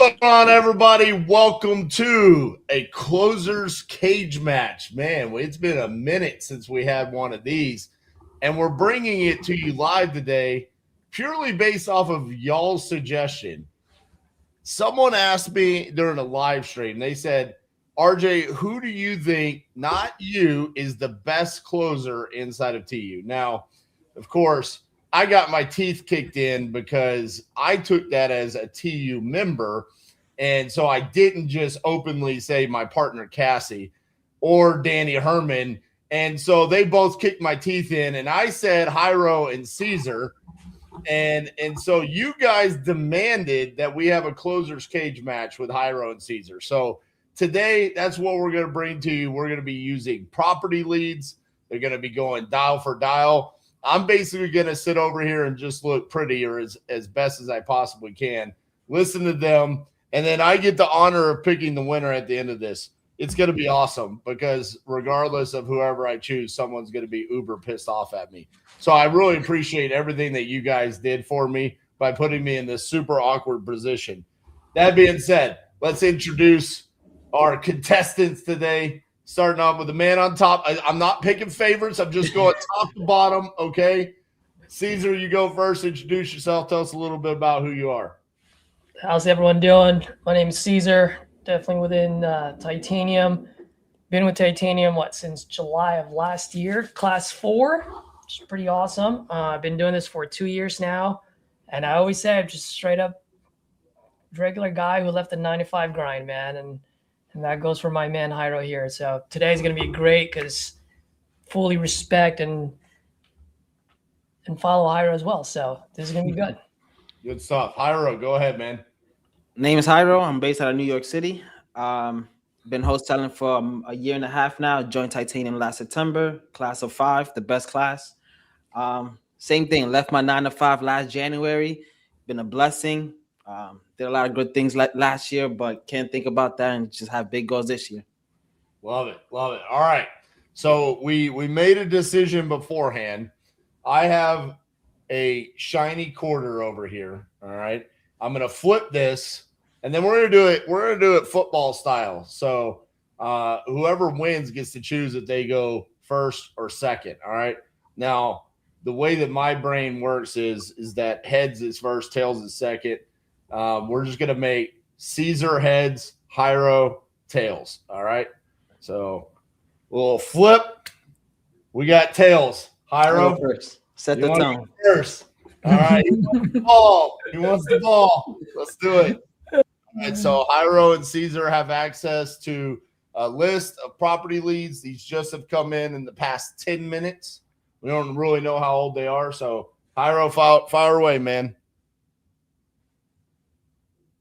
What's going on, everybody? Welcome to a closer's cage match. Man, it's been a minute since we had one of these, and we're bringing it to you live today purely based off of y'all's suggestion. Someone asked me during a live stream, they said, RJ, who do you think, not you, is the best closer inside of TU? Now, of course, I got my teeth kicked in because I took that as a TU member. And so I didn't just openly say my partner, Cassie, or Danny Herman. And so they both kicked my teeth in. And I said Jairo and Caesar. And so you guys demanded that we have a closer's cage match with Jairo and Caesar. So today, that's what we're going to bring to you. We're going to be using property leads. They're going to be going dial for dial. I'm basically going to sit over here and just look pretty, or as best as I possibly can, listen to them, and then I get the honor of picking the winner at the end of this. It's going to be awesome because regardless of whoever I choose, someone's going to be uber pissed off at me. So I really appreciate everything that you guys did for me by putting me in this super awkward position. That being said, let's introduce our contestants today. Starting off with the man on top. I'm not picking favorites. I'm just going top to bottom, okay? Caesar, you go first. Introduce yourself. Tell us a little bit about who you are. How's everyone doing? My name is Caesar, definitely within Titanium. Been with Titanium, since July of last year, class 4, which is pretty awesome. I've been doing this for 2 years now, and I always say I'm just straight up regular guy who left the 9-to-5 grind, man, and that goes for my man Jairo here. So today's going to be great because fully respect and follow Jairo as well. So this is going to be good. Good stuff. Jairo, go ahead, man. Name is Jairo. I'm based out of New York City. Been wholesaling for a year and a half now. Joined Titanium last September, class of 5, the best class. Same thing. Left my 9-to-5 last January. Been a blessing. Did a lot of good things last year, but can't think about that and just have big goals this year. Love it. Love it. All right. So we made a decision beforehand. I have a shiny quarter over here. All right. I'm going to flip this, and then we're going to do it. We're going to do it football style. So whoever wins gets to choose if they go first or second. All right. Now, the way that my brain works is that heads is first, tails is second. We're just going to make Caesar heads, Jairo tails. All right. So we'll flip. We got tails. Jairo first. Set the tone. First. All right. He wants the ball. He wants the ball. Let's do it. All right. So Jairo and Caesar have access to a list of property leads. These just have come in the past 10 minutes. We don't really know how old they are. So Jairo, fire away, man.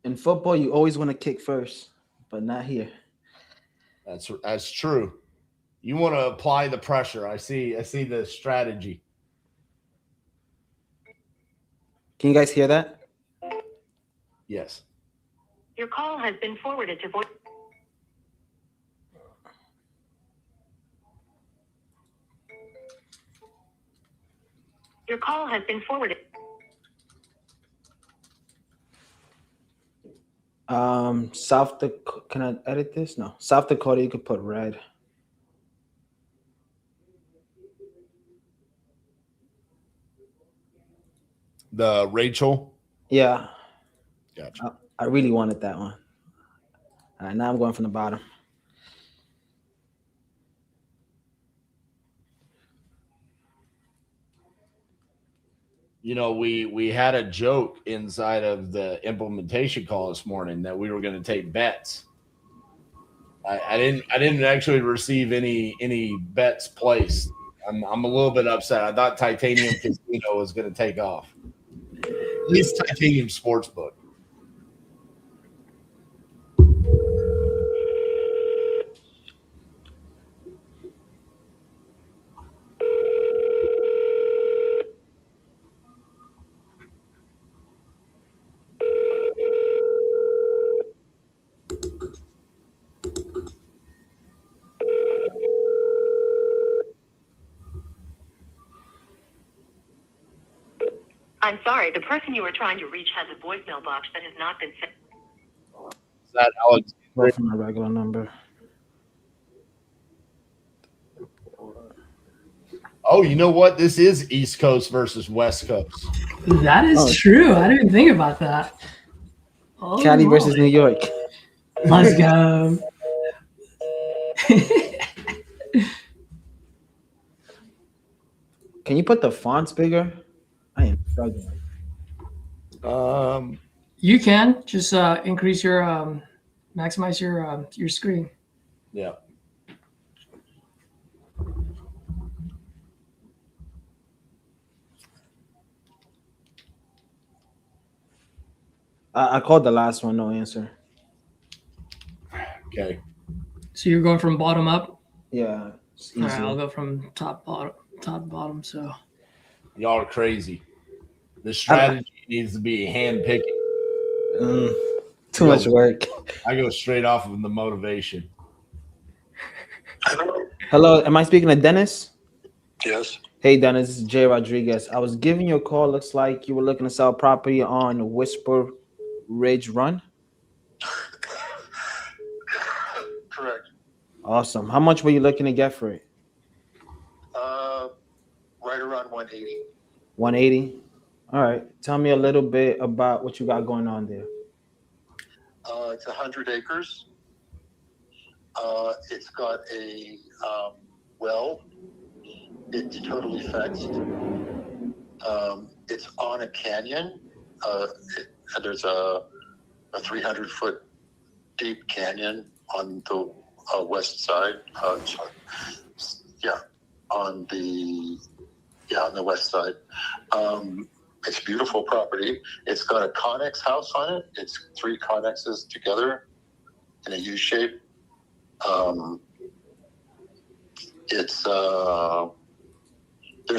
In football, you always want to kick first, but not here. That's true. You want to apply the pressure. I see the strategy. Can you guys hear that? Yes. Your call has been forwarded to voice. Your call has been forwarded. South Dakota. Can I edit this? No. South Dakota, you could put red. The Rachel? Yeah. Gotcha. I really wanted that one. All right, now I'm going from the bottom. You know, we had a joke inside of the implementation call this morning that we were going to take bets. I didn't actually receive any bets placed. I'm a little bit upset. I thought Titanium Casino was going to take off. At least Titanium Sportsbook. I'm sorry, the person you were trying to reach has a voicemail box that has not been set. that Go Alexandria? from my regular number. Oh, you know what? This is East Coast versus West Coast. That is Oh. true. I didn't even think about that. Oh, Cali versus New York. let's go. Can you put the fonts bigger? I am struggling. You can just increase your maximize your screen. Yeah. I called the last one, no answer. Okay. So you're going from bottom up. Yeah, it's All easy. right, I'll go from top bottom. So Y'all are crazy. The strategy needs to be hand picking. Too much work. I go straight off of the motivation. Hello, am I speaking to Dennis? Yes. Hey, Dennis, this is Jay Rodriguez. I was giving you a call. Looks like you were looking to sell property on Whisper Ridge Run. Correct. Awesome. How much were you looking to get for it? Right around 180. 180. All right. Tell me a little bit about what you got going on there. It's 100 acres. It's got a well. It's totally fenced. It's on a canyon. There's a 300-foot deep canyon on the west side. On the west side. It's a beautiful property. It's got a connex house on it. It's 3 connexes together in a U shape. There's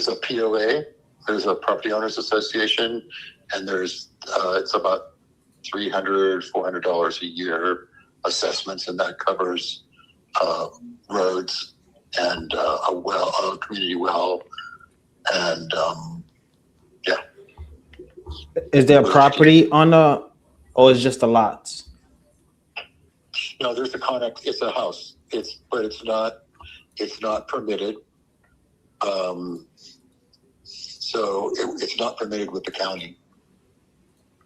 a POA. There's a property owners association, and there's it's about $300-400 a year assessments, and that covers roads and a community well, and Is there property on the, or is just the lots? No, there's a connex. It's a house. It's not permitted. So it's not permitted with the county.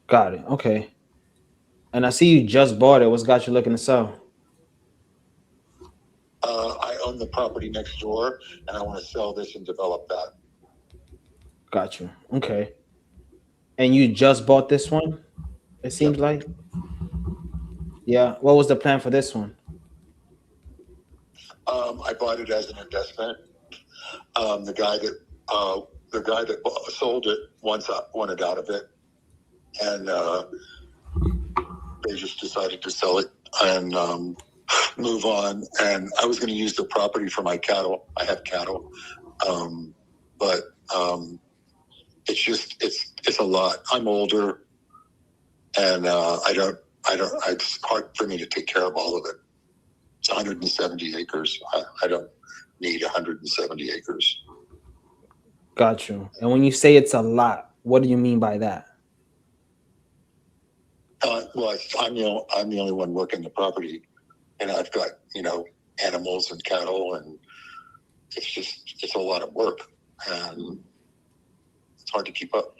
Got it. Okay. And I see you just bought it. What's got you looking to sell? I own the property next door, and I want to sell this and develop that. Got you. Okay. And you just bought this one? It seems like. Yeah. What was the plan for this one? I bought it as an investment. The guy that sold it wanted out of it, and they just decided to sell it and move on. And I was going to use the property for my cattle. I have cattle, but it's a lot. I'm older, and it's hard for me to take care of all of it. It's 170 acres. I don't need 170 acres. Got you. And when you say it's a lot, what do you mean by that? Well, I'm the only one working the property, and I've got animals and cattle, and it's a lot of work, and it's hard to keep up.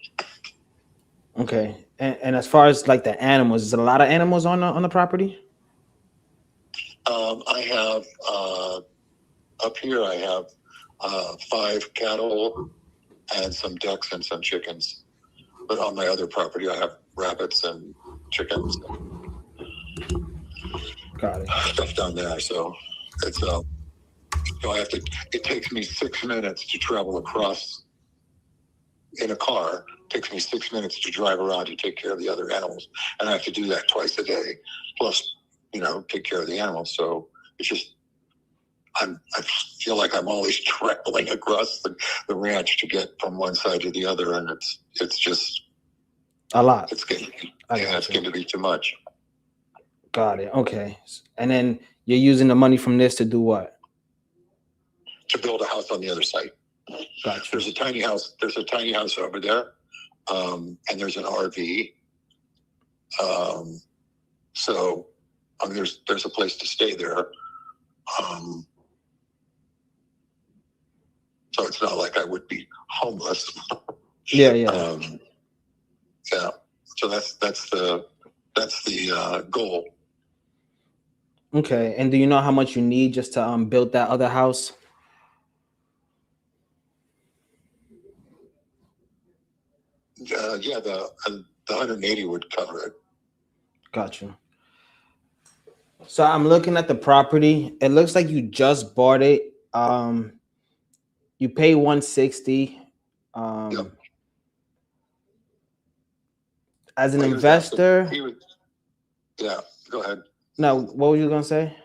Okay. And as far as like the animals, is there a lot of animals on the property? I have up here. I have 5 cattle and some ducks and some chickens. But on my other property, I have rabbits and chickens. Got it. Stuff down there. So it's it takes me 6 minutes to travel across in a car. It takes me 6 minutes to drive around to take care of the other animals, and I have to do that twice a day. Plus, take care of the animals. So it's just I feel like I'm always traveling across the ranch to get from one side to the other, and it's just a lot. It's getting to be too much. Got it. Okay. And then you're using the money from this to do what? To build a house on the other side. Gotcha. There's a tiny house. There's a tiny house over there, and there's an RV. So I mean, there's a place to stay there. So it's not like I would be homeless. Yeah, yeah. Yeah. So that's the goal. Okay. And do you know how much you need just to build that other house? Yeah, the 180 would cover it. Gotcha. So I'm looking at the property. It looks like you just bought it. You pay 160. Yep. As an Well, investor. Yeah, go ahead. No, what were you gonna say?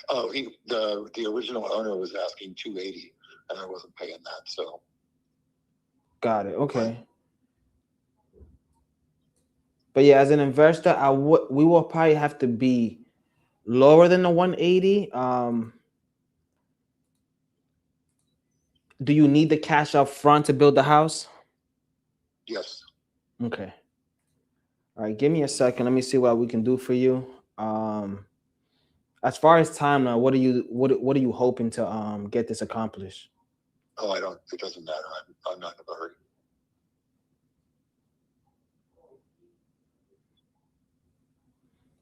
Oh, the original owner was asking 280, and I wasn't paying that. So. Got it. Okay. But yeah, as an investor, we will probably have to be lower than the 180. Do you need the cash up front to build the house? Yes. Okay. All right, give me a second. Let me see what we can do for you. As far as time now, what are you hoping to get this accomplished? Oh, it doesn't matter. I'm not in a hurry.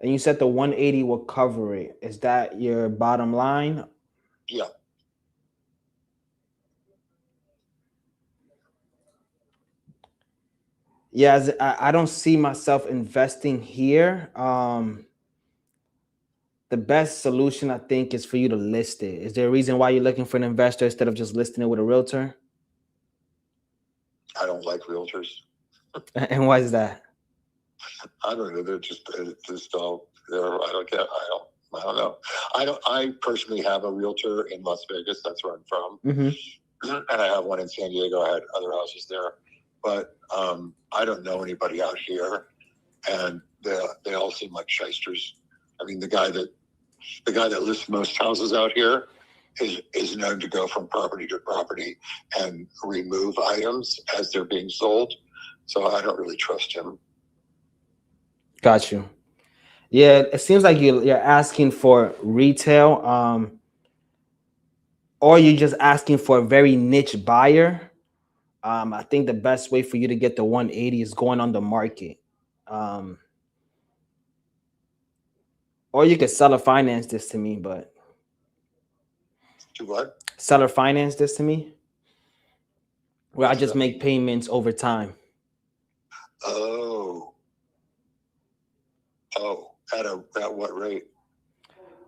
And you said the 180 will cover it. Is that your bottom line? Yeah. Yeah, I don't see myself investing here. The best solution, I think, is for you to list it. Is there a reason why you're looking for an investor instead of just listing it with a realtor? I don't like realtors. And why is that? I don't know. They're just all there. I don't get. I don't know. I personally have a realtor in Las Vegas. That's where I'm from. Mm-hmm. And I have one in San Diego. I had other houses there, but I don't know anybody out here, and they all seem like shysters. I mean, the guy that lists most houses out here is known to go from property to property and remove items as they're being sold. So I don't really trust him. Got you. Yeah, it seems like you're asking for retail, or you're just asking for a very niche buyer. I think the best way for you to get the 180 is going on the market. Or you could seller finance this to me, but To what? Seller finance this to me, where I just make payments over time. Oh, at what rate?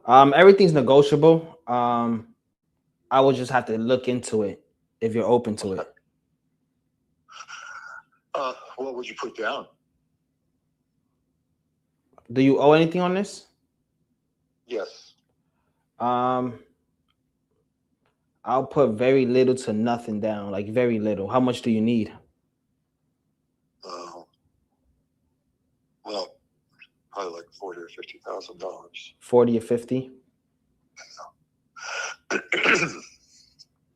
Everything's negotiable. I will just have to look into it if you're open to it. What would you put down? Do you owe anything on this? Yes. I'll put very little to nothing down, like very little. How much do you need? Well, probably like $40,000 or $50,000. 40 or 50?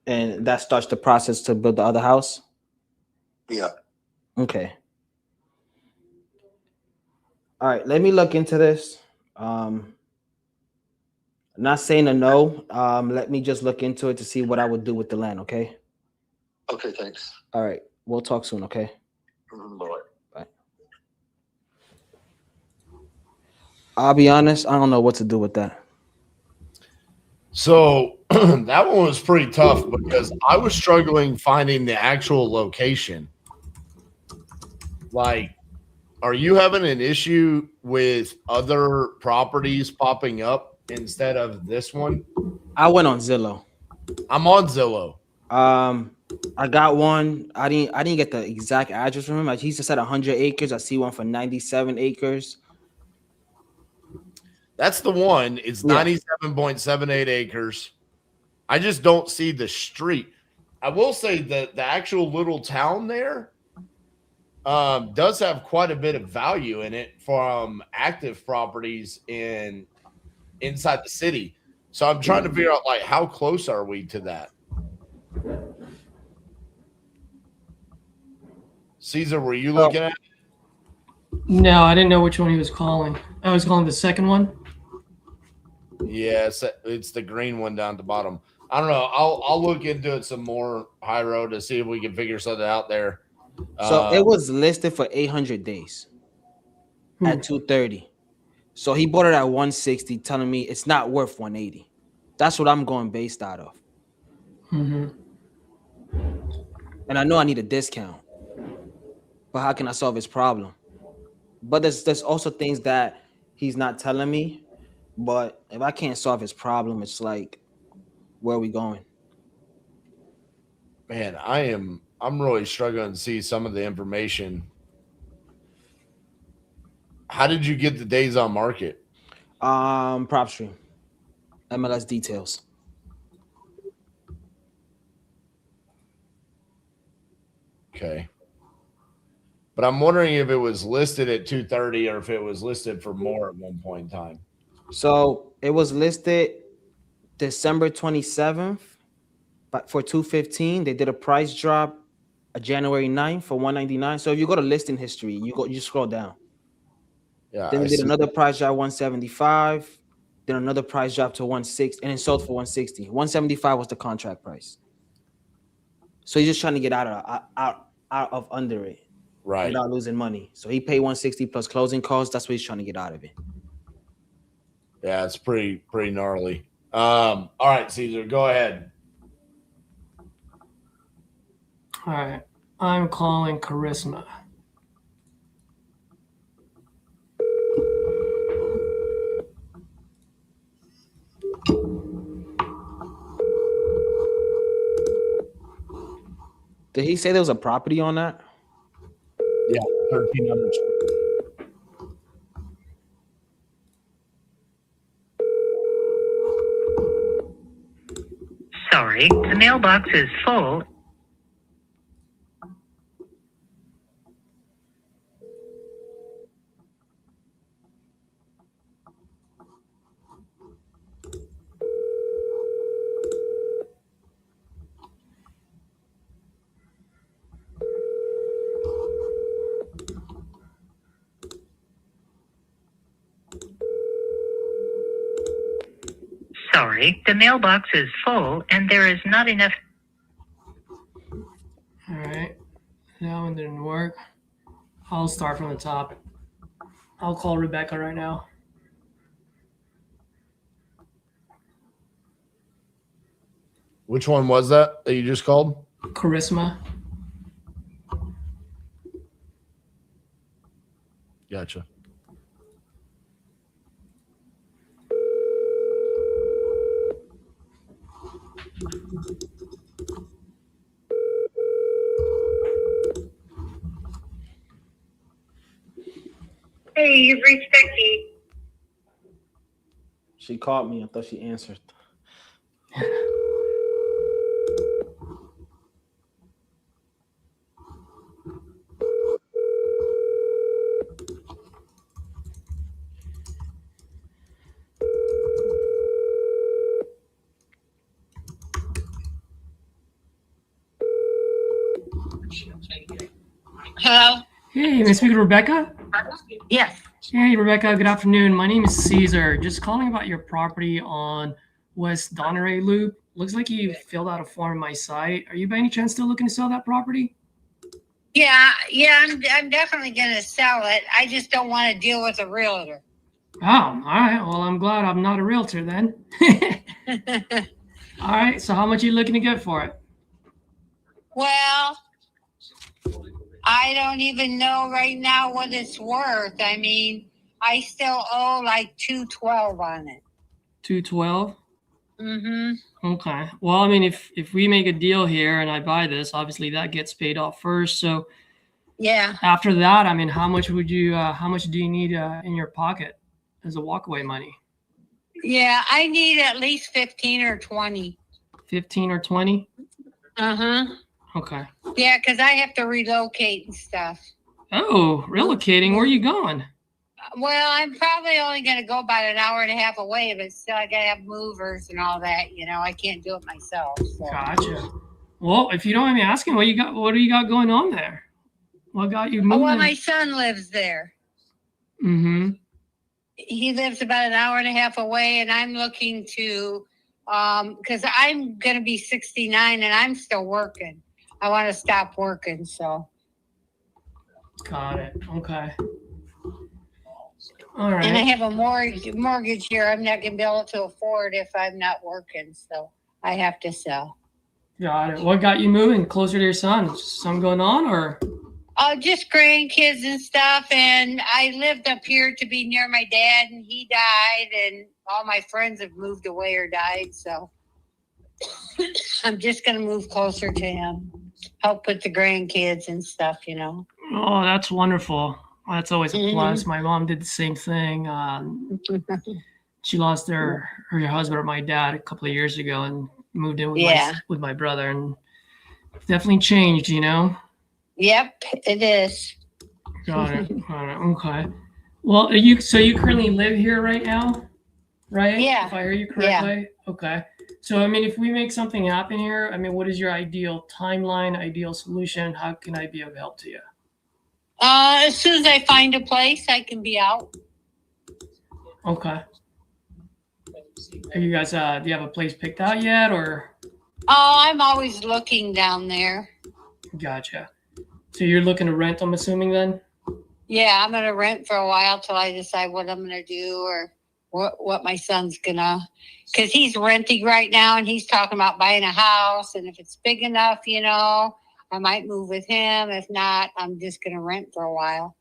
And that starts the process to build the other house? Yeah. Okay. All right, let me look into this. Not saying a no. Let me just look into it to see what I would do with the land, okay? Okay, thanks. All right, we'll talk soon, okay? Bye. Bye. I'll be honest, I don't know what to do with that. So that one was pretty tough because I was struggling finding the actual location. Like, are you having an issue with other properties popping up instead of this one? I went on Zillow. I'm on Zillow. I got one. I didn't get the exact address from him. Like, he just said 100 acres. I see one for 97 acres. That's the one. It's 97.78 acres. I just don't see the street. I will say that the actual little town there does have quite a bit of value in it from active properties inside the city. So I'm trying to figure out, like, how close are we to that? Caesar, were you looking at it? No, I didn't know which one he was calling. I was calling the second one. Yes, it's the green one down at the bottom. I don't know. I'll look into it some more, Jairo, to see if we can figure something out there. So it was listed for 800 days at 230. So he bought it at 160, telling me it's not worth 180. That's what I'm going based out of. Mm-hmm. And I know I need a discount, but how can I solve his problem? But there's also things that he's not telling me. But if I can't solve his problem, it's like, where are we going? Man, I'm really struggling to see some of the information. How did you get the days on market? PropStream, MLS details. Okay. But I'm wondering if it was listed at 230 or if it was listed for more at one point in time. So it was listed December 27th, but for 215, they did a price drop January 9th for 199. So if you go to listing history, you scroll down. Yeah. Then I they did see. another price drop 175, then another price drop to 160, and it sold for 160. 175 was the contract price. So he's just trying to get out of under it, Right. without losing money. So he paid 160 plus closing costs. That's what he's trying to get out of it. Yeah, it's pretty gnarly. All right, Caesar, go ahead. All right. I'm calling Charisma. Did he say there was a property on that? Yeah, 1,300. Sorry, the mailbox is full. Sorry, the mailbox is full and there is not enough. All right. That one didn't work. I'll start from the top. I'll call Rebecca right now. Which one was that you just called? Charisma. Gotcha. Hey, you've reached Becky. She called me. I thought she answered. Hello? Hey, may I speak to Rebecca? Yes. Hey, Rebecca. Good afternoon. My name is Caesar. Just calling about your property on West Donneray Loop. Looks like you filled out a form on my site. Are you by any chance still looking to sell that property? Yeah, I'm definitely going to sell it. I just don't want to deal with a realtor. Oh, all right. Well, I'm glad I'm not a realtor then. All right. So how much are you looking to get for it? Well, I don't even know right now what it's worth. I mean, I still owe like $212 on it. $212? Mm-hmm. Okay. Well, I mean, if we make a deal here and I buy this, obviously that gets paid off first. So Yeah. after that, I mean, how much do you need in your pocket as a walkaway money? Yeah, I need at least 15 or 20. 15 or 20? Uh-huh. Okay. Yeah, because I have to relocate and stuff. Oh, relocating? Where are you going? Well, I'm probably only going to go about an hour and a half away, but still I got to have movers and all that. You know, I can't do it myself. So. Gotcha. Well, if you don't mind me asking, what do you got going on there? What got you moving? Oh, well, my son lives there. Mm-hmm. he lives about an hour and a half away, and I'm looking to, because I'm going to be 69 and I'm still working. I want to stop working, so. Got it. Okay. All right. And I have a mortgage here I'm not going to be able to afford if I'm not working, so I have to sell. Got it. What got you moving closer to your son? Something going on, or? Just grandkids and stuff. And I lived up here to be near my dad, and he died, and all my friends have moved away or died. So I'm just going to move closer to him, help with the grandkids and stuff, you know. Oh, that's wonderful. That's always a plus. My mom did the same thing. She lost her husband or my dad a couple of years ago and moved in with my brother, and definitely changed, you know. Yep, it is. Got it. Okay. Well, you currently live here right now, right? Yeah. If I hear you correctly. Yeah. Okay. So, I mean, if we make something happen here, I mean, what is your ideal timeline, ideal solution? How can I be of help to you? As soon as I find a place, I can be out. Okay. Are you guys, do you have a place picked out yet, or? Oh, I'm always looking down there. Gotcha. So you're looking to rent, I'm assuming, then? Yeah, I'm going to rent for a while till I decide what I'm going to do or what my son's going to, because he's renting right now and he's talking about buying a house. And if it's big enough, you know, I might move with him. If not, I'm just going to rent for a while.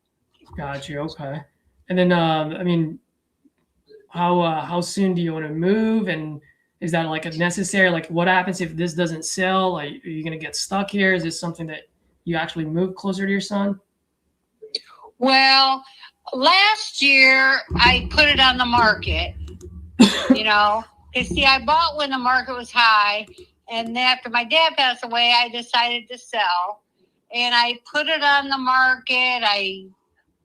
Gotcha. Okay. And then, I mean, how soon do you want to move? And is that like a necessary, like what happens if this doesn't sell? Like, are you going to get stuck here? Is this something that you actually move closer to your son? Well, last year I put it on the market, you know, because see, I bought when the market was high. And then after my dad passed away, I decided to sell. And I put it on the market. I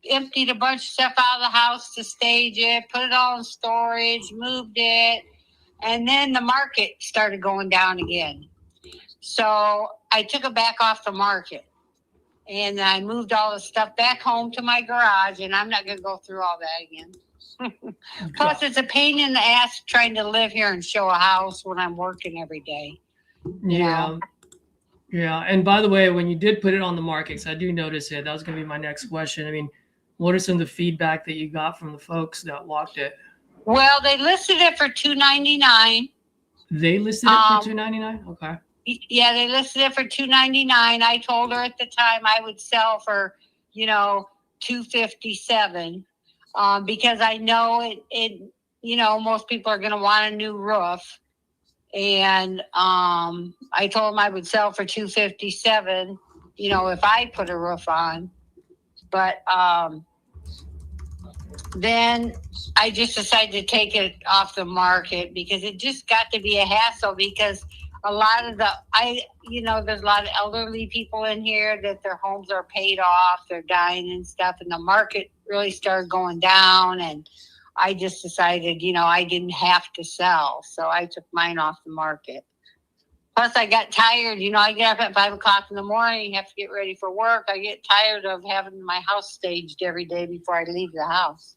emptied a bunch of stuff out of the house to stage it, put it all in storage, moved it. And then the market started going down again. So I took it back off the market. And I moved all the stuff back home to my garage. And I'm not going to go through all that again. Plus, it's a pain in the ass trying to live here and show a house when I'm working every day. Yeah. Yeah. And by the way, when you did put it on the market, because I do notice it, that was going to be my next question. I mean, what are some of the feedback that you got from the folks that walked it? Well, they listed it for $299. They listed it for $299? Okay. Yeah, they listed it for $299. I told her at the time I would sell for, you know, $257. Because I know it, you know, most people are going to want a new roof. And I told them I would sell for $257, you know, if I put a roof on. But then I just decided to take it off the market because it just got to be a hassle because a lot of there's a lot of elderly people in here that their homes are paid off, they're dying and stuff, and the market really started going down. And I just decided, you know, I didn't have to sell. So I took mine off the market. Plus, I got tired. You know, I get up at 5 o'clock in the morning, have to get ready for work. I get tired of having my house staged every day before I leave the house.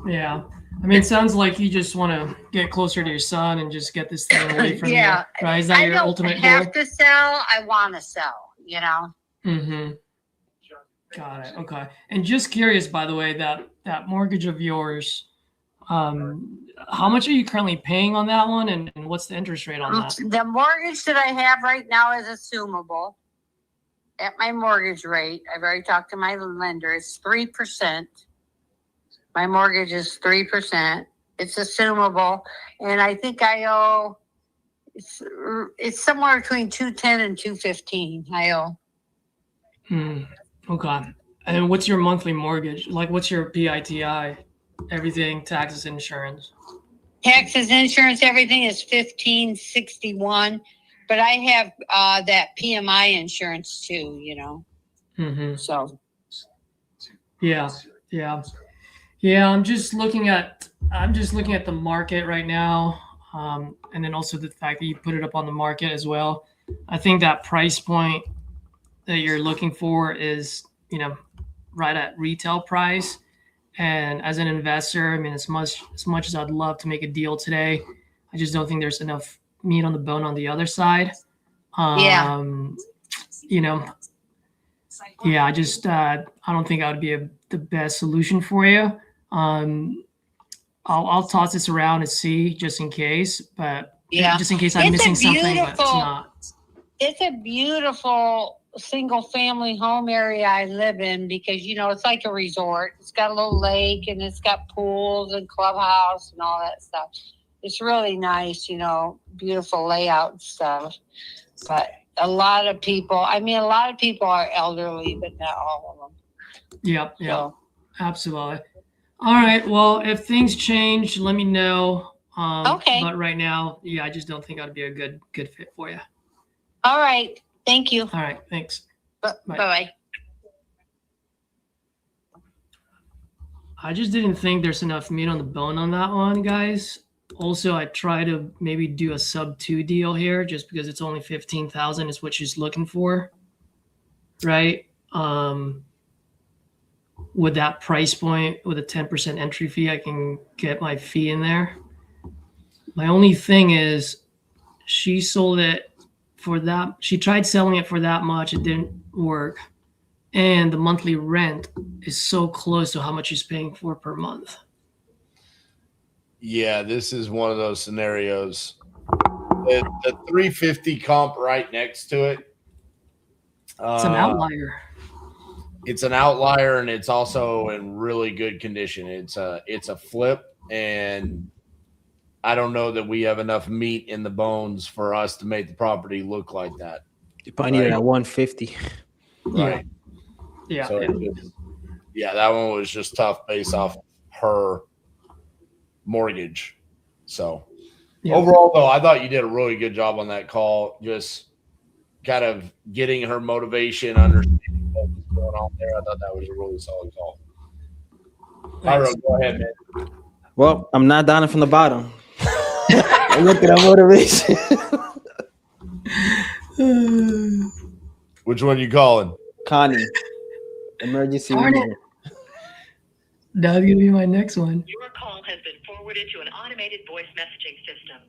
Yeah. I mean, it sounds like you just want to get closer to your son and just get this thing away from you. Right? Is that your ultimate goal? I don't have to sell. I want to sell, you know? Mm-hmm. Got it. Okay. And just curious, by the way, that mortgage of yours, how much are you currently paying on that one, and what's the interest rate on that? The mortgage that I have right now is assumable at my mortgage rate. I've already talked to my lender. It's 3%. My mortgage is 3%. It's assumable, and I think I owe. It's somewhere between $210 and $215. I owe. Okay. And what's your monthly mortgage? Like, what's your PITI? Everything, taxes, insurance. Taxes, insurance, everything is $1,561. But I have that PMI insurance too, you know. Mm-hmm. So. Yeah. I'm just looking at the market right now, and then also the fact that you put it up on the market as well. I think that price point that you're looking for is, you know, right at retail price. And as an investor, I mean, as much as I'd love to make a deal today, I just don't think there's enough meat on the bone on the other side. Yeah. You know, yeah, I don't think I would be the best solution for you. I'll toss this around and see just in case, but just in case I'm missing something, but it's not. It's a beautiful single family home area I live in because, it's like a resort. It's got a little lake and it's got pools and clubhouse and all that stuff. It's really nice, beautiful layout and stuff. But a lot of people are elderly, but not all of them. Yep. Absolutely. All right. Well, if things change, let me know. Okay. But right now, I just don't think I'd be a good fit for you. All right. Thank you. All right. Thanks. Bye-bye. I just didn't think there's enough meat on the bone on that one, guys. Also, I try to maybe do a sub 2 deal here just because it's only 15,000 is what she's looking for. Right? With that price point, with a 10% entry fee, I can get my fee in there. My only thing is she sold it for that. She tried selling it for that much. It didn't work. And the monthly rent is so close to how much she's paying for per month. Yeah, this is one of those scenarios. The 350 comp right next to it. It's an outlier. It's an outlier, and it's also in really good condition. It's a flip, and I don't know that we have enough meat in the bones for us to make the property look like that. You probably need it at 150. Right. Yeah. So that one was just tough based off her mortgage. So overall, though, I thought you did a really good job on that call. Just kind of getting her motivation, understanding what was going on there. I thought that was a really solid call. Jairo, go ahead, man. Well, I'm not down from the bottom. Look at that motivation. Which one you calling? Connie. Emergency room. That'll be my next one. Your call has been forwarded to an automated voice messaging system.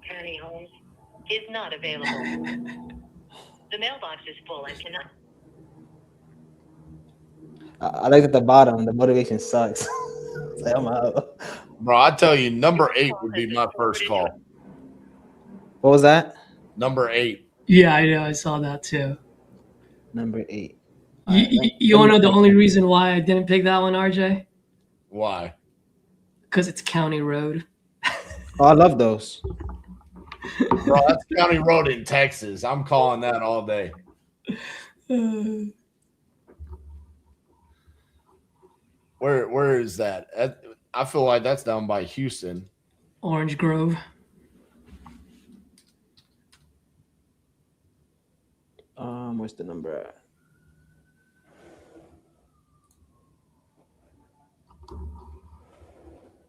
Connie Holmes is not available. The mailbox is full and cannot. I like at the bottom. The motivation sucks. Like, I'm out. Bro, I tell you, number 8 would be my first call. What was that? Number 8. Yeah, I know. I saw that too. Number 8. You want to know the only reason why I didn't pick that one, RJ? Why? Because it's county road. Oh, I love those. Bro, that's county road in Texas. I'm calling that all day. Where is that? I feel like that's down by Houston. Orange Grove. Where's the number at?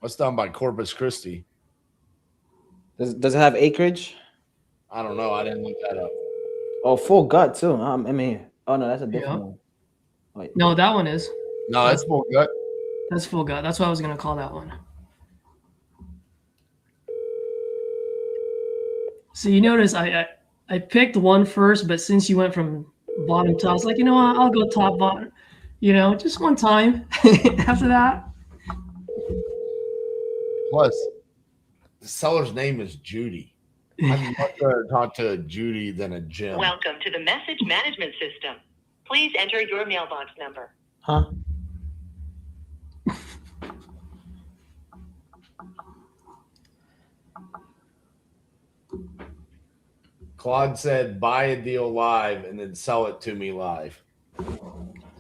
What's down by Corpus Christi? Does it have acreage? I don't know. I didn't look that up. Oh, full gut too. I mean, oh no, that's a different one. Wait. No, that one is. No, that's full gut. That's full gut. That's what I was gonna call that one. So you notice I picked one first, but since you went from bottom to, I was like, you know what, I'll go top bottom. Just one time. After that. Plus, the seller's name is Judy. I'd much rather talk to Judy than a Jim. Welcome to the message management system. Please enter your mailbox number. Huh? Claude said, buy a deal live and then sell it to me live.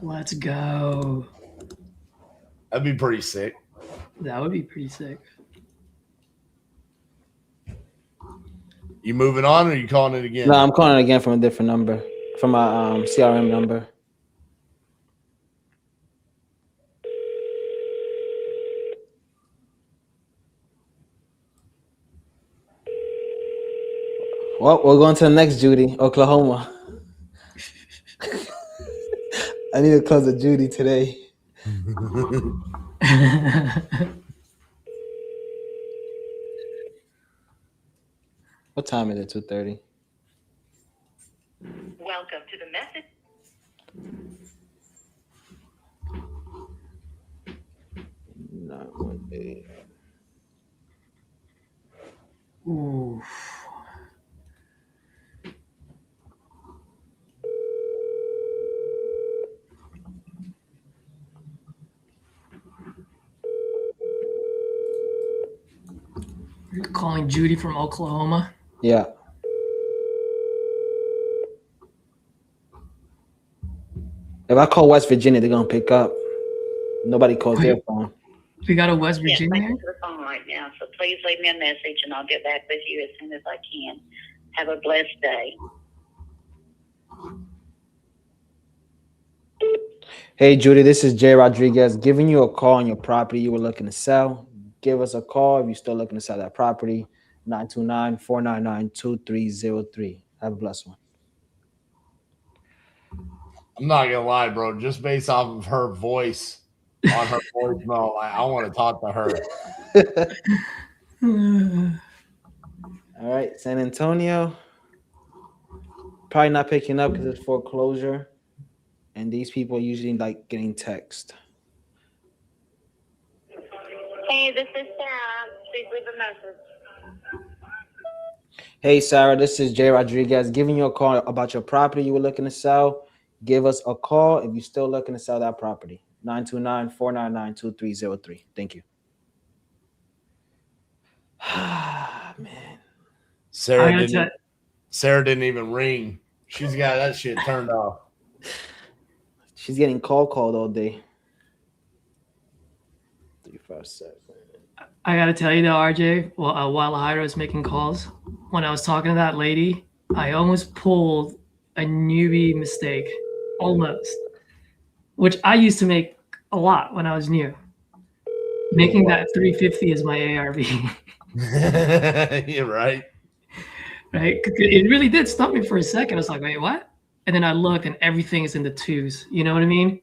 Let's go. That'd be pretty sick. That would be pretty sick. You moving on or are you calling it again? No, I'm calling it again from a different number, from my CRM number. Well, we're going to the next Judy, Oklahoma. I need to close a Judy today. What time is it? 2:30. Welcome to the message. Not 1 Ooh. You're calling Judy from Oklahoma. Yeah. If I call West Virginia, they're gonna pick up. Nobody calls their phone. We got a West Yes, Virginia. I'm to the phone right now, so please leave me a message and I'll get back with you as soon as I can. Have a blessed day. Hey, Judy, this is Jay Rodriguez giving you a call on your property you were looking to sell. Give us a call if you're still looking to sell that property. 929-499-2303. Have a blessed one. I'm not gonna lie, bro. Just based off of her voice on her voicemail, I want to talk to her. All right, San Antonio. Probably not picking up because it's foreclosure. And these people usually like getting text. Hey, this is Sarah. Please leave a message. Hey, Sarah, this is Jay Rodriguez giving you a call about your property you were looking to sell. Give us a call if you're still looking to sell that property. 929-499-2303. Thank you. Man. Sarah didn't even ring. She's got that shit turned off. She's getting called all day. 357. I gotta tell you though, RJ, while Jairo was making calls, when I was talking to that lady, I almost pulled a newbie mistake, almost, which I used to make a lot when I was new. Making that 350 as my ARV. You're right. Right? It really did stop me for a second. I was like, wait, what? And then I looked and everything is in the twos. You know what I mean?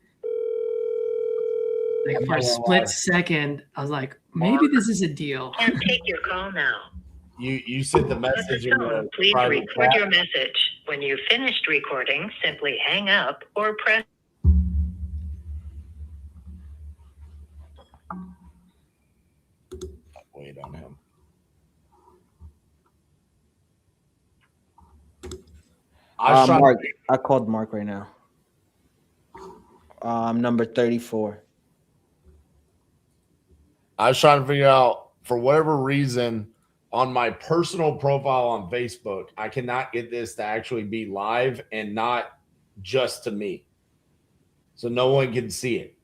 Like for a split second, I was like, maybe this is a deal. Can't take your call now. You sent the At message the in tone, the please private record chat. your message. When you've finished recording, simply hang up or press. Wait on him. Mark, I called Mark right now. Number 34. I was trying to figure out, for whatever reason, on my personal profile on Facebook, I cannot get this to actually be live and not just to me. So no one can see it.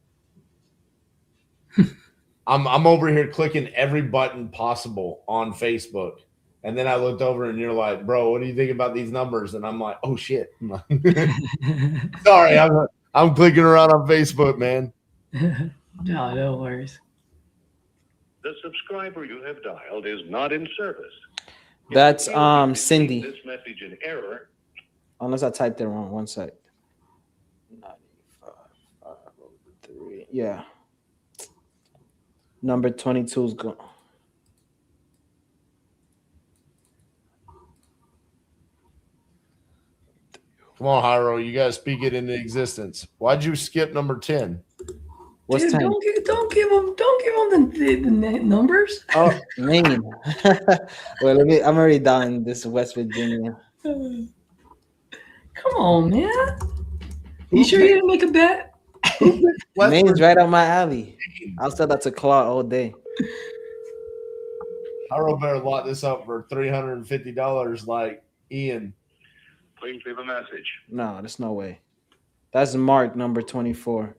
I'm over here clicking every button possible on Facebook. And then I looked over and you're like, bro, what do you think about these numbers? And I'm like, oh shit. Sorry, I'm clicking around on Facebook, man. No worries. The subscriber you have dialed is not in service. That's Cindy. This message in error. Unless I typed it wrong. One sec. 95,503. Yeah. Number 22 is gone. Come on, Jairo, you guys speak it into existence. Why'd you skip number 10? What's Dude, 10? don't give them the numbers. Oh, Maine. Well, I'm already down in this West Virginia. Come on, man. You sure you didn't make a bet? Maine's right up my alley. I'll sell that to Claude all day. Jairo better lock this up for $350 like Ian. Please leave a message. No, there's no way. That's Mark, number 24.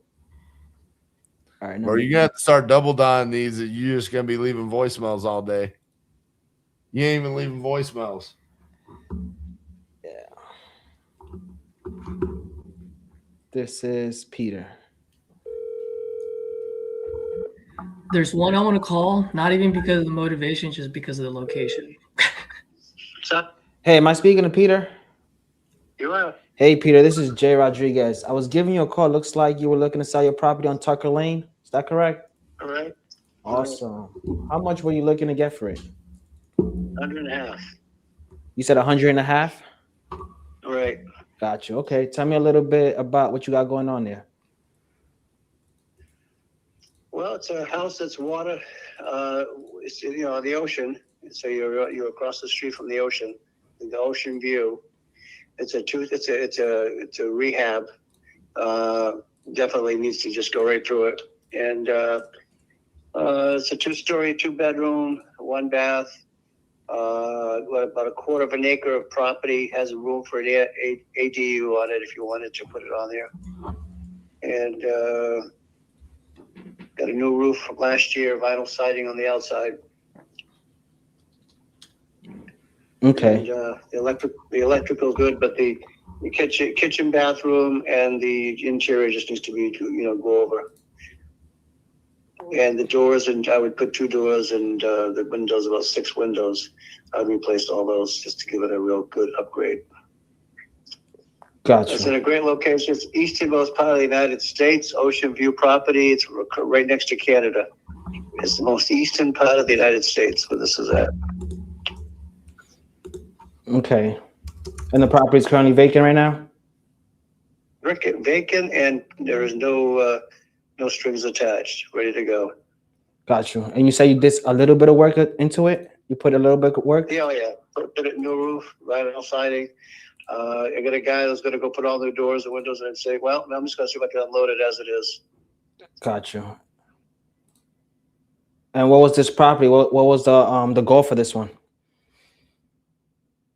All right. Bro, you're gonna have to start double dialing these. You're just gonna be leaving voicemails all day. You ain't even leaving voicemails. Yeah. This is Peter. There's one I want to call, not even because of the motivation, just because of the location. What's up? Hey, am I speaking to Peter? You are. Hey, Peter, this is Jay Rodriguez. I was giving you a call. Looks like you were looking to sell your property on Tucker Lane. that correct? Correct. Awesome. How much were you looking to get for it? 100.5. You said 100.5? Right. Got you. Okay. Tell me a little bit about what you got going on there. Well, it's a house that's water. It's the ocean. So you're across the street from the ocean, the ocean view. It's a rehab. Definitely needs to just go right through it. And it's a 2-story, 2-bedroom, 1 bath. About a quarter of an acre of property, has a room for an ADU on it if you wanted to put it on there. And got a new roof from last year, vinyl siding on the outside. Okay. And the electrical good, but the kitchen, bathroom, and the interior just needs to be go over. And the doors, and I would put 2 doors, and the windows, about 6 windows. I'd replaced all those just to give it a real good upgrade. Gotcha. It's in a great location. It's easternmost part of the United States, ocean view property. It's right next to Canada. It's the most eastern part of the United States where this is at. Okay. And the property is currently vacant right now? Vacant, and there is no strings attached. Ready to go. Got you. And you say you did a little bit of work into it? You put a little bit of work? Yeah, put it new roof, vinyl siding. I got a guy that's going to go put all the doors and windows in and say, well, I'm just going to see if I can unload it as it is. Got you. And what was this property? What was the goal for this one?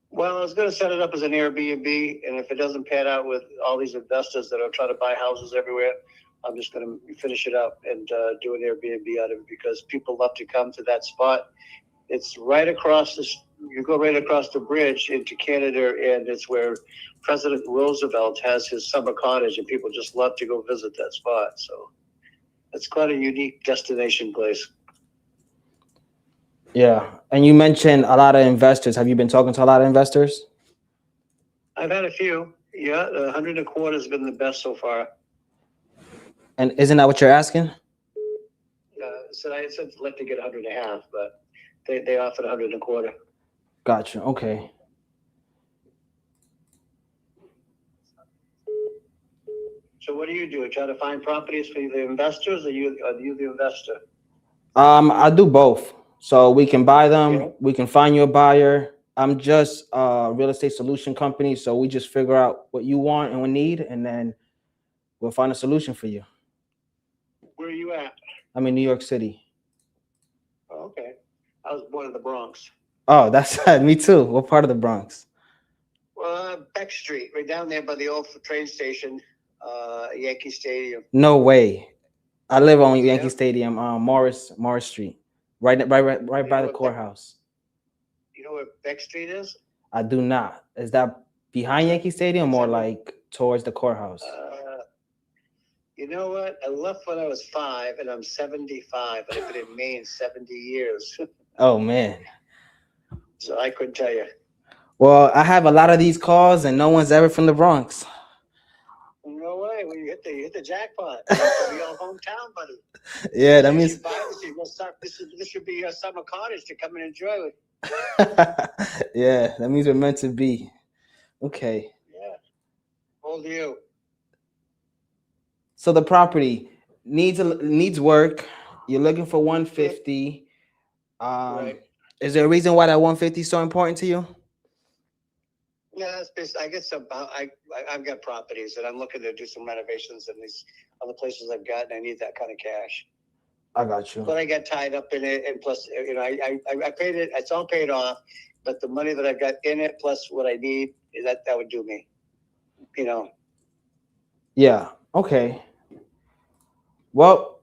Well, I was going to set it up as an Airbnb, and if it doesn't pan out with all these investors that are trying to buy houses everywhere, I'm just going to finish it up and do an Airbnb out of it, because people love to come to that spot. It's right across you go right across the bridge into Canada, and it's where President Roosevelt has his summer cottage, and people just love to go visit that spot. So it's quite a unique destination place. Yeah. And you mentioned a lot of investors. Have you been talking to a lot of investors? I've had a few. Yeah, 125 has been the best so far. And isn't that what you're asking? So I said let to get 100.5, but they offered 125. Gotcha. Okay. So what do you do? Try to find properties for the investors, or you the investor? I do both. So we can buy them. Yeah. We can find you a buyer. I'm just a real estate solution company. So we just figure out what you want and we need, and then we'll find a solution for you. Where are you at? I'm in New York City. Oh, okay. I was born in the Bronx. Oh, that's me too. What part of the Bronx? Well, Beck Street, right down there by the old train station, Yankee Stadium. No way. I live on Yankee Yeah. Stadium, Morris Street, right by the courthouse. You know where Beck Street is? I do not. Is that behind Yankee Stadium or like towards the courthouse? You know what? I left when I was 5, and I'm 75, and I've been in Maine 70 years. Oh man. So I couldn't tell you. Well, I have a lot of these calls, and no one's ever from the Bronx. No way. When you hit the jackpot, you'll be your hometown, buddy. Yeah, that means. This should be your summer cottage to come and enjoy it. Yeah, that means we're meant to be. Okay. Yeah. How old are you? So the property needs work. You're looking for 150. Right. Is there a reason why that 150 is so important to you? Yeah, that's basically, I guess I've got properties and I'm looking to do some renovations in these other places I've got, and I need that kind of cash. I got you. But I got tied up in it, and plus, I paid it. It's all paid off, but the money that I've got in it, plus what I need, that would do me. Yeah. Okay. Well,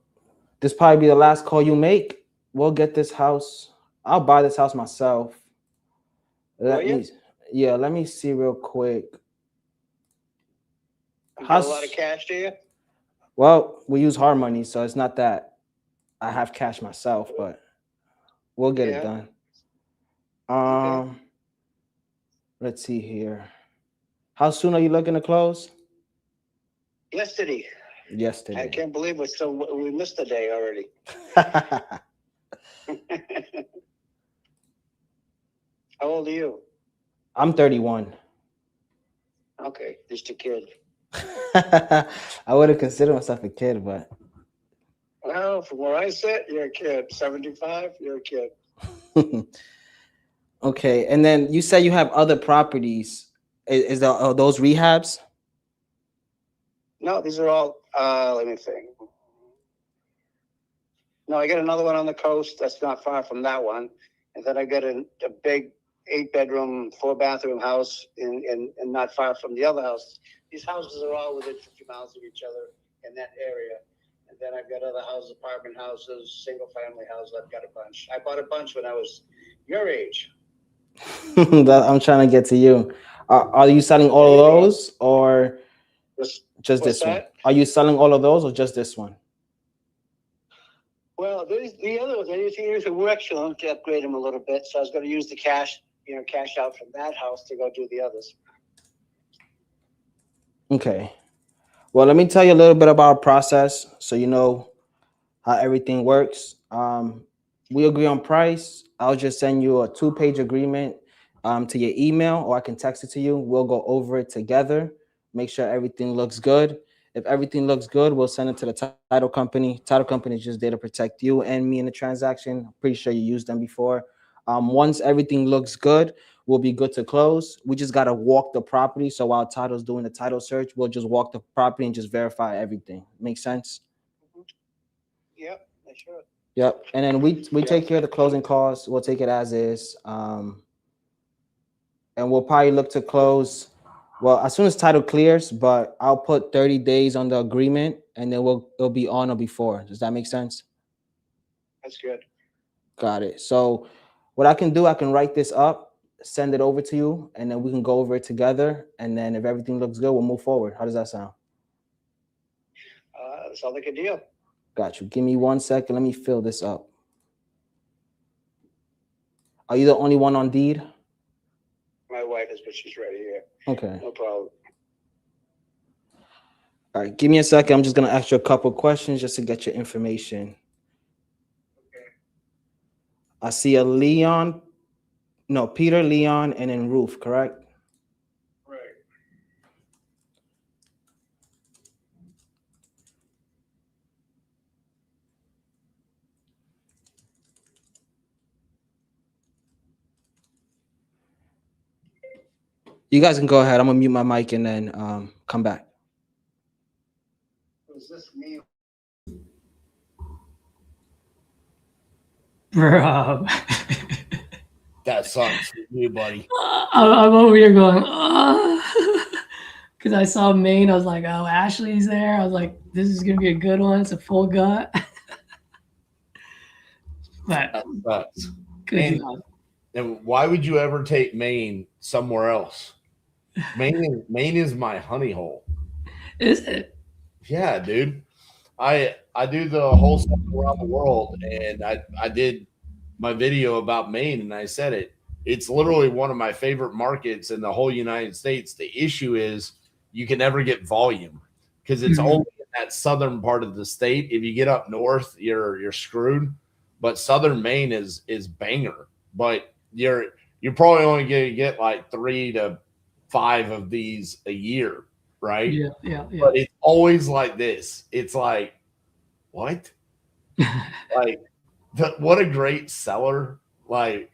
this probably be the last call you make. We'll get this house. I'll buy this house myself. Let me see real quick. You got a lot of cash, do you? Well, we use hard money, so it's not that I have cash myself, but we'll get it done. Okay. Let's see here. How soon are you looking to close? Yesterday. yesterday. I can't believe we missed a day already. How old are you? I'm 31. Okay, just a kid. I wouldn't consider myself a kid, but Well, from where I sit, you're a kid. 75, you're a kid. okay. And then you said you have other properties. Are those rehabs? No, these are all, let me think. No, I got another one on the coast that's not far from that one. And then I got a big 8-bedroom, 4-bathroom house in not far from the other house. These houses are all within 50 miles of each other in that area. And then I've got other houses, apartment houses, single family houses. I've got a bunch. I bought a bunch when I was your age. I'm trying to get to you. Are you selling all of those or just this one? Are you selling all of those or just this one? Well, the other ones, I need to use a work loan to upgrade them a little bit. So I was going to use the cash out from that house to go do the others. Okay. Well, let me tell you a little bit about our process so you know how everything works. We agree on price. I'll just send you a 2-page agreement to your email, or I can text it to you. We'll go over it together, make sure everything looks good. If everything looks good, we'll send it to the title company. Title company is just there to protect you and me in the transaction. I'm pretty sure you used them before. Once everything looks good, we'll be good to close. We just got to walk the property. So while title's doing the title search, we'll just walk the property and just verify everything. Make sense? Yep, sure. Yep. And then we take care of the closing costs. We'll take it as is. And we'll probably look to close, well, as soon as title clears, but I'll put 30 days on the agreement and then it'll be on or before. Does that make sense? That's good. Got it. So what I can do, I can write this up, send it over to you, and then we can go over it together. And then if everything looks good, we'll move forward. How does that sound? Sounds like a deal. Got you. Give me 1 second. Let me fill this up. Are you the only one on deed? My wife is, but she's ready here. Okay. No problem. All right. Give me a second. I'm just going to ask you a couple questions just to get your information. Okay. I see a Peter, Leon, and then Ruth, correct? Right. You guys can go ahead. I'm going to mute my mic and then come back. Was this me? Bro. That sucks for you, buddy. I'm over here going, because I saw Maine. I was like, oh, Ashley's there. I was like, this is going to be a good one. It's a full gut. But That sucks. good. And why would you ever take Maine somewhere else? Maine is my honey hole. Is it? Yeah, dude. I do the wholesale around the world, and I did my video about Maine, and I said it's literally one of my favorite markets in the whole United States. The issue is you can never get volume because it's only in that southern part of the state. If you get up north, you're screwed. But southern Maine is banger. But you're probably only gonna get like 3 to 5 of these a year, right? Yeah. But it's always like this. It's like, what? Like, what a great seller. Like,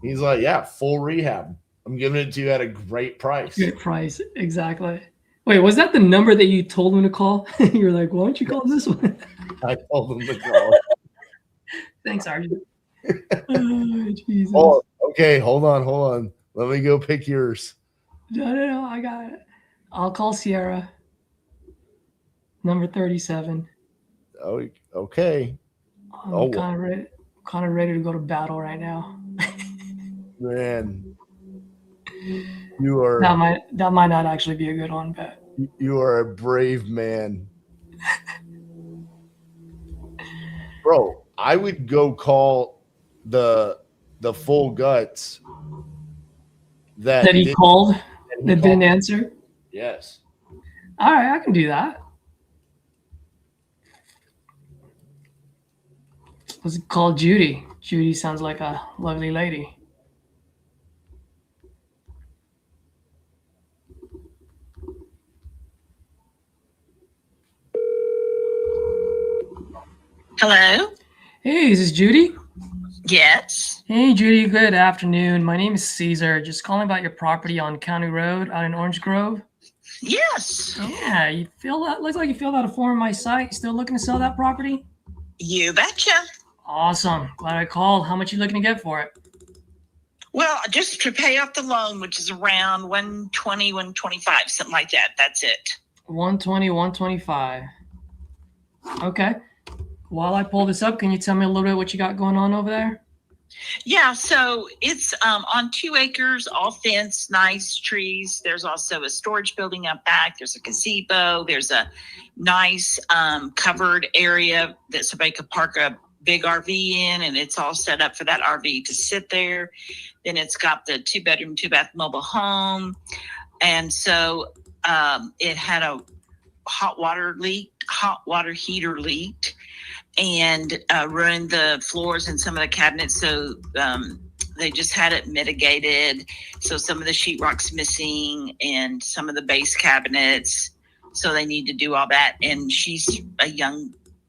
he's like, yeah, full rehab. I'm giving it to you at a great price. Good price. Exactly. Wait, was that the number that you told him to call? You were like, why don't you call this one? I told him to call. Thanks, Arjun. Oh, Jesus. Oh, okay, hold on. Let me go pick yours. No, I got it. I'll call Sierra. Number 37. Oh, okay. I'm kind of ready to go to battle right now. Man, you are that might not actually be a good one, but you are a brave man. Bro, I would go call the full guts that he called that didn't answer. Yes. All right, I can do that. Let's call Judy. Judy sounds like a lovely lady. Hello? Hey, is this Judy? Yes. Hey, Judy. Good afternoon. My name is Caesar. Just calling about your property on County Road out in Orange Grove. Yes. Yeah, you filled out. Looks like you filled out a form on my site. You still looking to sell that property? You betcha. Awesome. Glad I called. How much you looking to get for it? Well, just to pay off the loan, which is around 120, 125, something like that. That's it. 120, 125. Okay. While I pull this up, can you tell me a little bit what you got going on over there? Yeah, so it's on 2 acres, all fenced, nice trees. There's also a storage building up back. There's a gazebo. There's a nice covered area that somebody could park a big RV in, and it's all set up for that RV to sit there. Then it's got the 2-bedroom, 2-bath mobile home. And so it had a hot water heater leaked and ruined the floors and some of the cabinets. So they just had it mitigated. So some of the sheetrock's missing and some of the base cabinets. So they need to do all that. And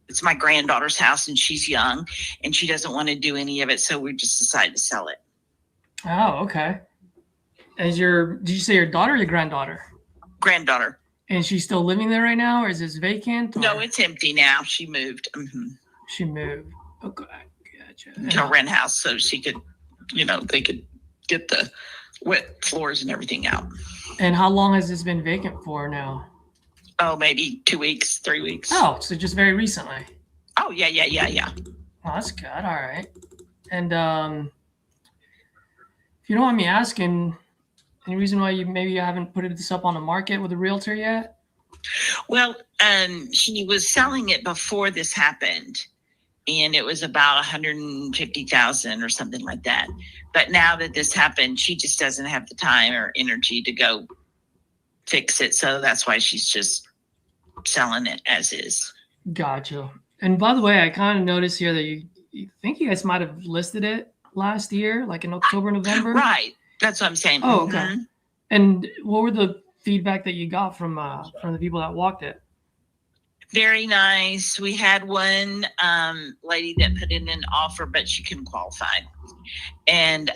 it's my granddaughter's house, and she's young and she doesn't want to do any of it. So we just decided to sell it. Oh, okay. Did you say your daughter or your granddaughter? Granddaughter. And she's still living there right now, or is this vacant? Or? No, it's empty now. She moved. Mm-hmm. She moved. Okay, gotcha. To a rent house so she could, they could get the wet floors and everything out. And how long has this been vacant for now? Oh, maybe 2 weeks, 3 weeks. Oh, so just very recently. Oh, yeah. Well, that's good. All right. And if you don't mind me asking, any reason why you haven't put this up on the market with a realtor yet? Well, she was selling it before this happened, and it was about $150,000 or something like that. But now that this happened, she just doesn't have the time or energy to go fix it. So that's why she's just selling it as is. Gotcha. And by the way, I kind of noticed here that you think you guys might have listed it last year, like in October, November. Right. That's what I'm saying. Oh, okay. Mm-hmm. And what were the feedback that you got from the people that walked it? Very nice. We had one lady that put in an offer, but she couldn't qualify. And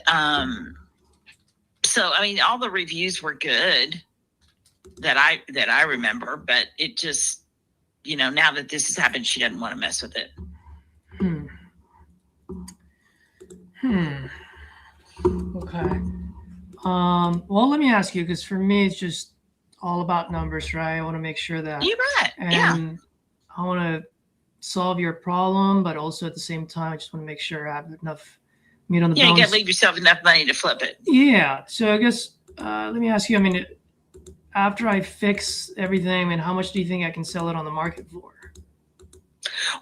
so, I mean, all the reviews were good that I remember, but it just, now that this has happened, she doesn't want to mess with it. Okay. Well, let me ask you, because for me, it's just all about numbers, right? I want to make sure that you bet. And I want to solve your problem, but also at the same time, I just want to make sure I have enough meat on the bones. You got to leave yourself enough money to flip it. Yeah. So I guess let me ask you. I mean, after I fix everything, and how much do you think I can sell it on the market for?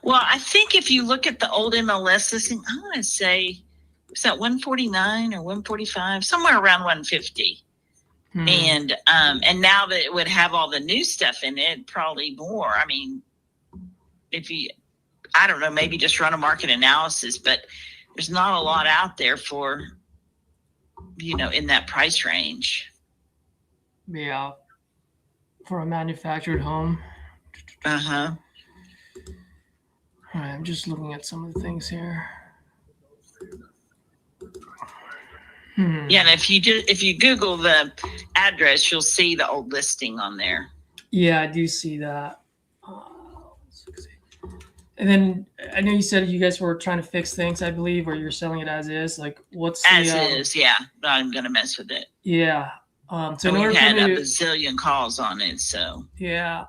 Well, I think if you look at the old MLS listing, I want to say, was that 149 or 145, somewhere around 150. And now that it would have all the new stuff in it, probably more. I mean, I don't know, maybe just run a market analysis, but there's not a lot out there for, in that price range. Yeah. For a manufactured home. Uh-huh. All right, I'm just looking at some of the things here. Yeah, and if you Google the address, you'll see the old listing on there. Yeah, I do see that. And then I know you said you guys were trying to fix things, I believe, or you're selling it as is. Like, what's as is? Yeah, I'm gonna mess with it. Yeah. So we had a bazillion calls on it. So yeah,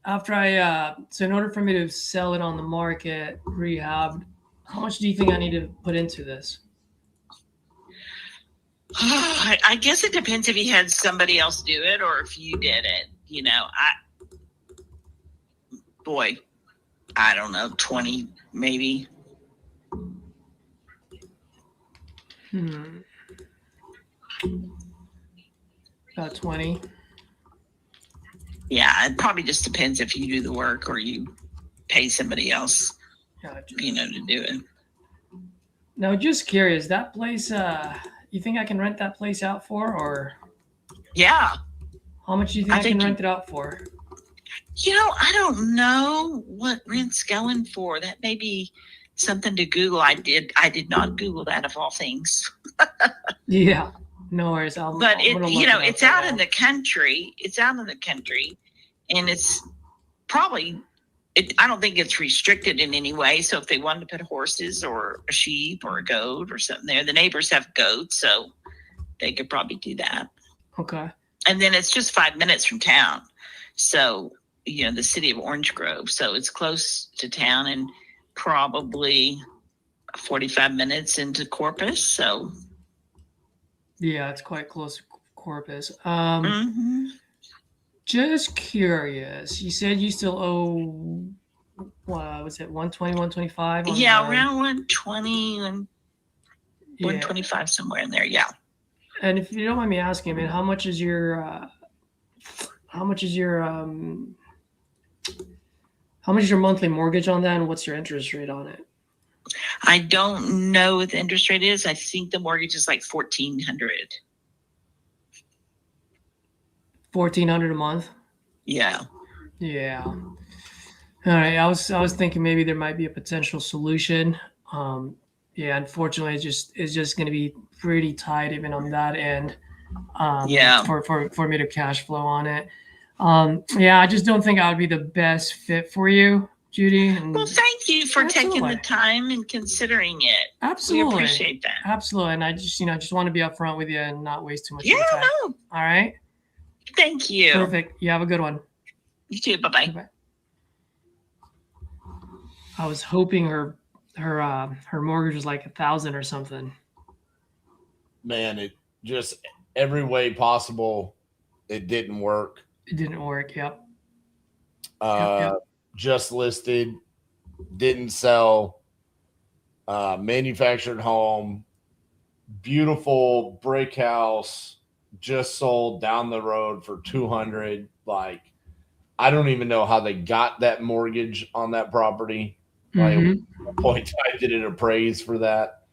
in order for me to sell it on the market, rehab, how much do you think I need to put into this? I guess it depends if you had somebody else do it or if you did it. I don't know, 20 maybe. About 20. Yeah, it probably just depends if you do the work or you pay somebody else, Gotcha. to do it. Now, just curious, that place, you think I can rent that place out for, or Yeah. how much do you think I can rent it out for? I don't know what rent's going for. That may be something to Google. I did not Google that of all things. Yeah, no worries. But it's out in the country. It's out in the country, and it's probably. I don't think it's restricted in any way. So if they wanted to put horses or a sheep or a goat or something there, the neighbors have goats, so they could probably do that. Okay. And then it's just 5 minutes from town. So, the city of Orange Grove. So it's close to town and probably 45 minutes into Corpus. So. Yeah, it's quite close to Corpus. Mm-hmm. Just curious. You said you still owe, was it 120, 125? Yeah, around 120 and 125, somewhere in there. Yeah. And if you don't mind me asking, man, how much is your monthly mortgage on that, and what's your interest rate on it? I don't know what the interest rate is. I think the mortgage is like $1,400. $1,400 a month. Yeah. Yeah. All right. I was thinking maybe there might be a potential solution. Yeah. Unfortunately, it's just going to be pretty tight even on that end. For me to cash flow on it. Yeah. I just don't think I would be the best fit for you, Judy. Well, thank you for taking the time and considering it. Absolutely. We appreciate that. Absolutely. And I just want to be upfront with you and not waste too much time. No. All right. Thank you. Perfect. You have a good one. You too. Bye-bye. Bye-bye. I was hoping her mortgage was like 1,000 or something. Man, it just every way possible, it didn't work. It didn't work. Yep. Just listed, didn't sell. Manufactured home, beautiful brick house. Just sold down the road for 200. Like, I don't even know how they got that mortgage on that property. Like, at one point I did it appraised for that.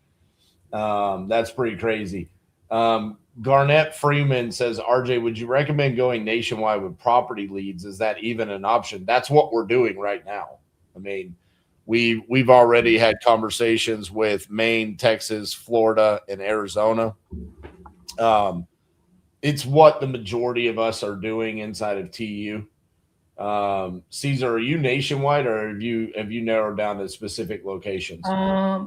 That's pretty crazy. Garnett Freeman says, RJ, would you recommend going nationwide with PropertyLeads? Is that even an option? That's what we're doing right now. I mean, we've already had conversations with Maine, Texas, Florida, and Arizona. It's what the majority of us are doing inside of TU. Caesar, are you nationwide, or have you narrowed down to specific locations? I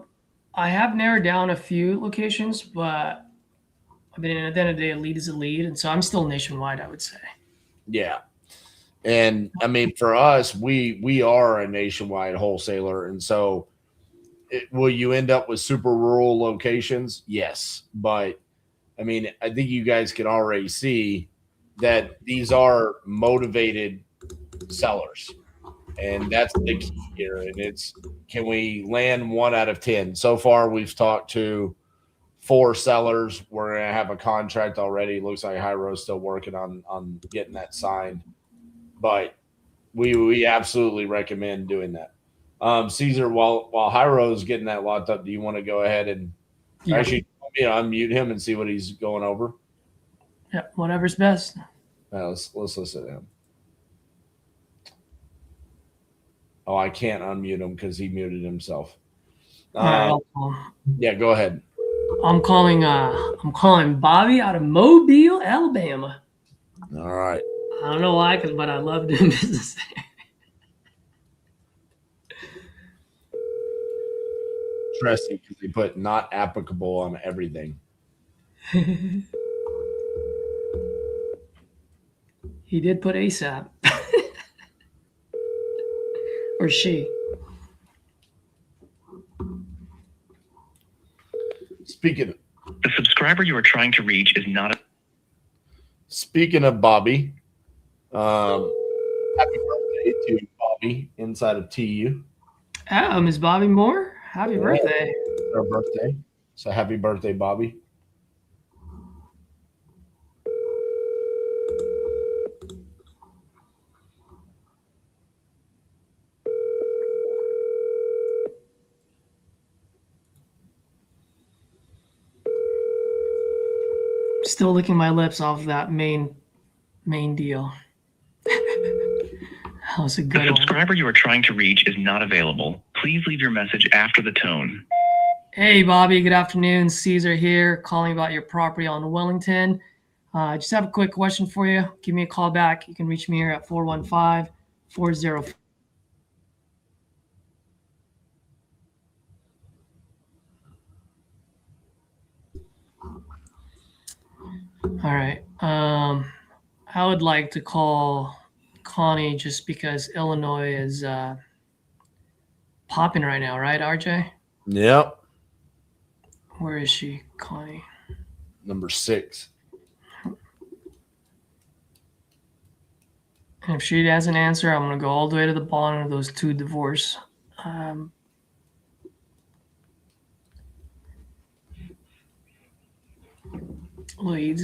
have narrowed down a few locations, but I mean, at the end of the day, a lead is a lead, and so I'm still nationwide, I would say. Yeah, and I mean, for us, we are a nationwide wholesaler, and so will you end up with super rural locations? Yes, but I mean, I think you guys can already see that these are motivated sellers, and that's the key here. And it's, can we land 1 out of 10? So far, we've talked to 4 sellers. We're going to have a contract already. Looks like Jairo's still working on getting that signed, but we absolutely recommend doing that. Caesar, while Jairo's getting that locked up, do you want to go ahead and actually unmute him and see what he's going over? Yeah, whatever's best. Let's listen to him. Oh, I can't unmute him because he muted himself. Yeah, go ahead. I'm calling Bobby out of Mobile, Alabama. All right. I don't know why, but I love doing business there. Interesting, because they put not applicable on everything. He did put ASAP. Or she. Speaking of, the subscriber you are trying to reach is not. Speaking of Bobby, happy birthday to Bobby inside of TU. Ms. Bobby Moore, happy birthday. Her birthday. So happy birthday, Bobby. Still licking my lips off that main deal. That was a The good one. subscriber you are trying to reach is not available. Please leave your message after the tone. Hey, Bobby. Good afternoon. Caesar here, calling about your property on Wellington. I just have a quick question for you. Give me a call back. You can reach me here at 415-40. All right. I would like to call Connie just because Illinois is popping right now, right, RJ? Yep. Where is she, Connie? Number 6. And if she doesn't answer, I'm going to go all the way to the bottom of those 2 divorce. Leads.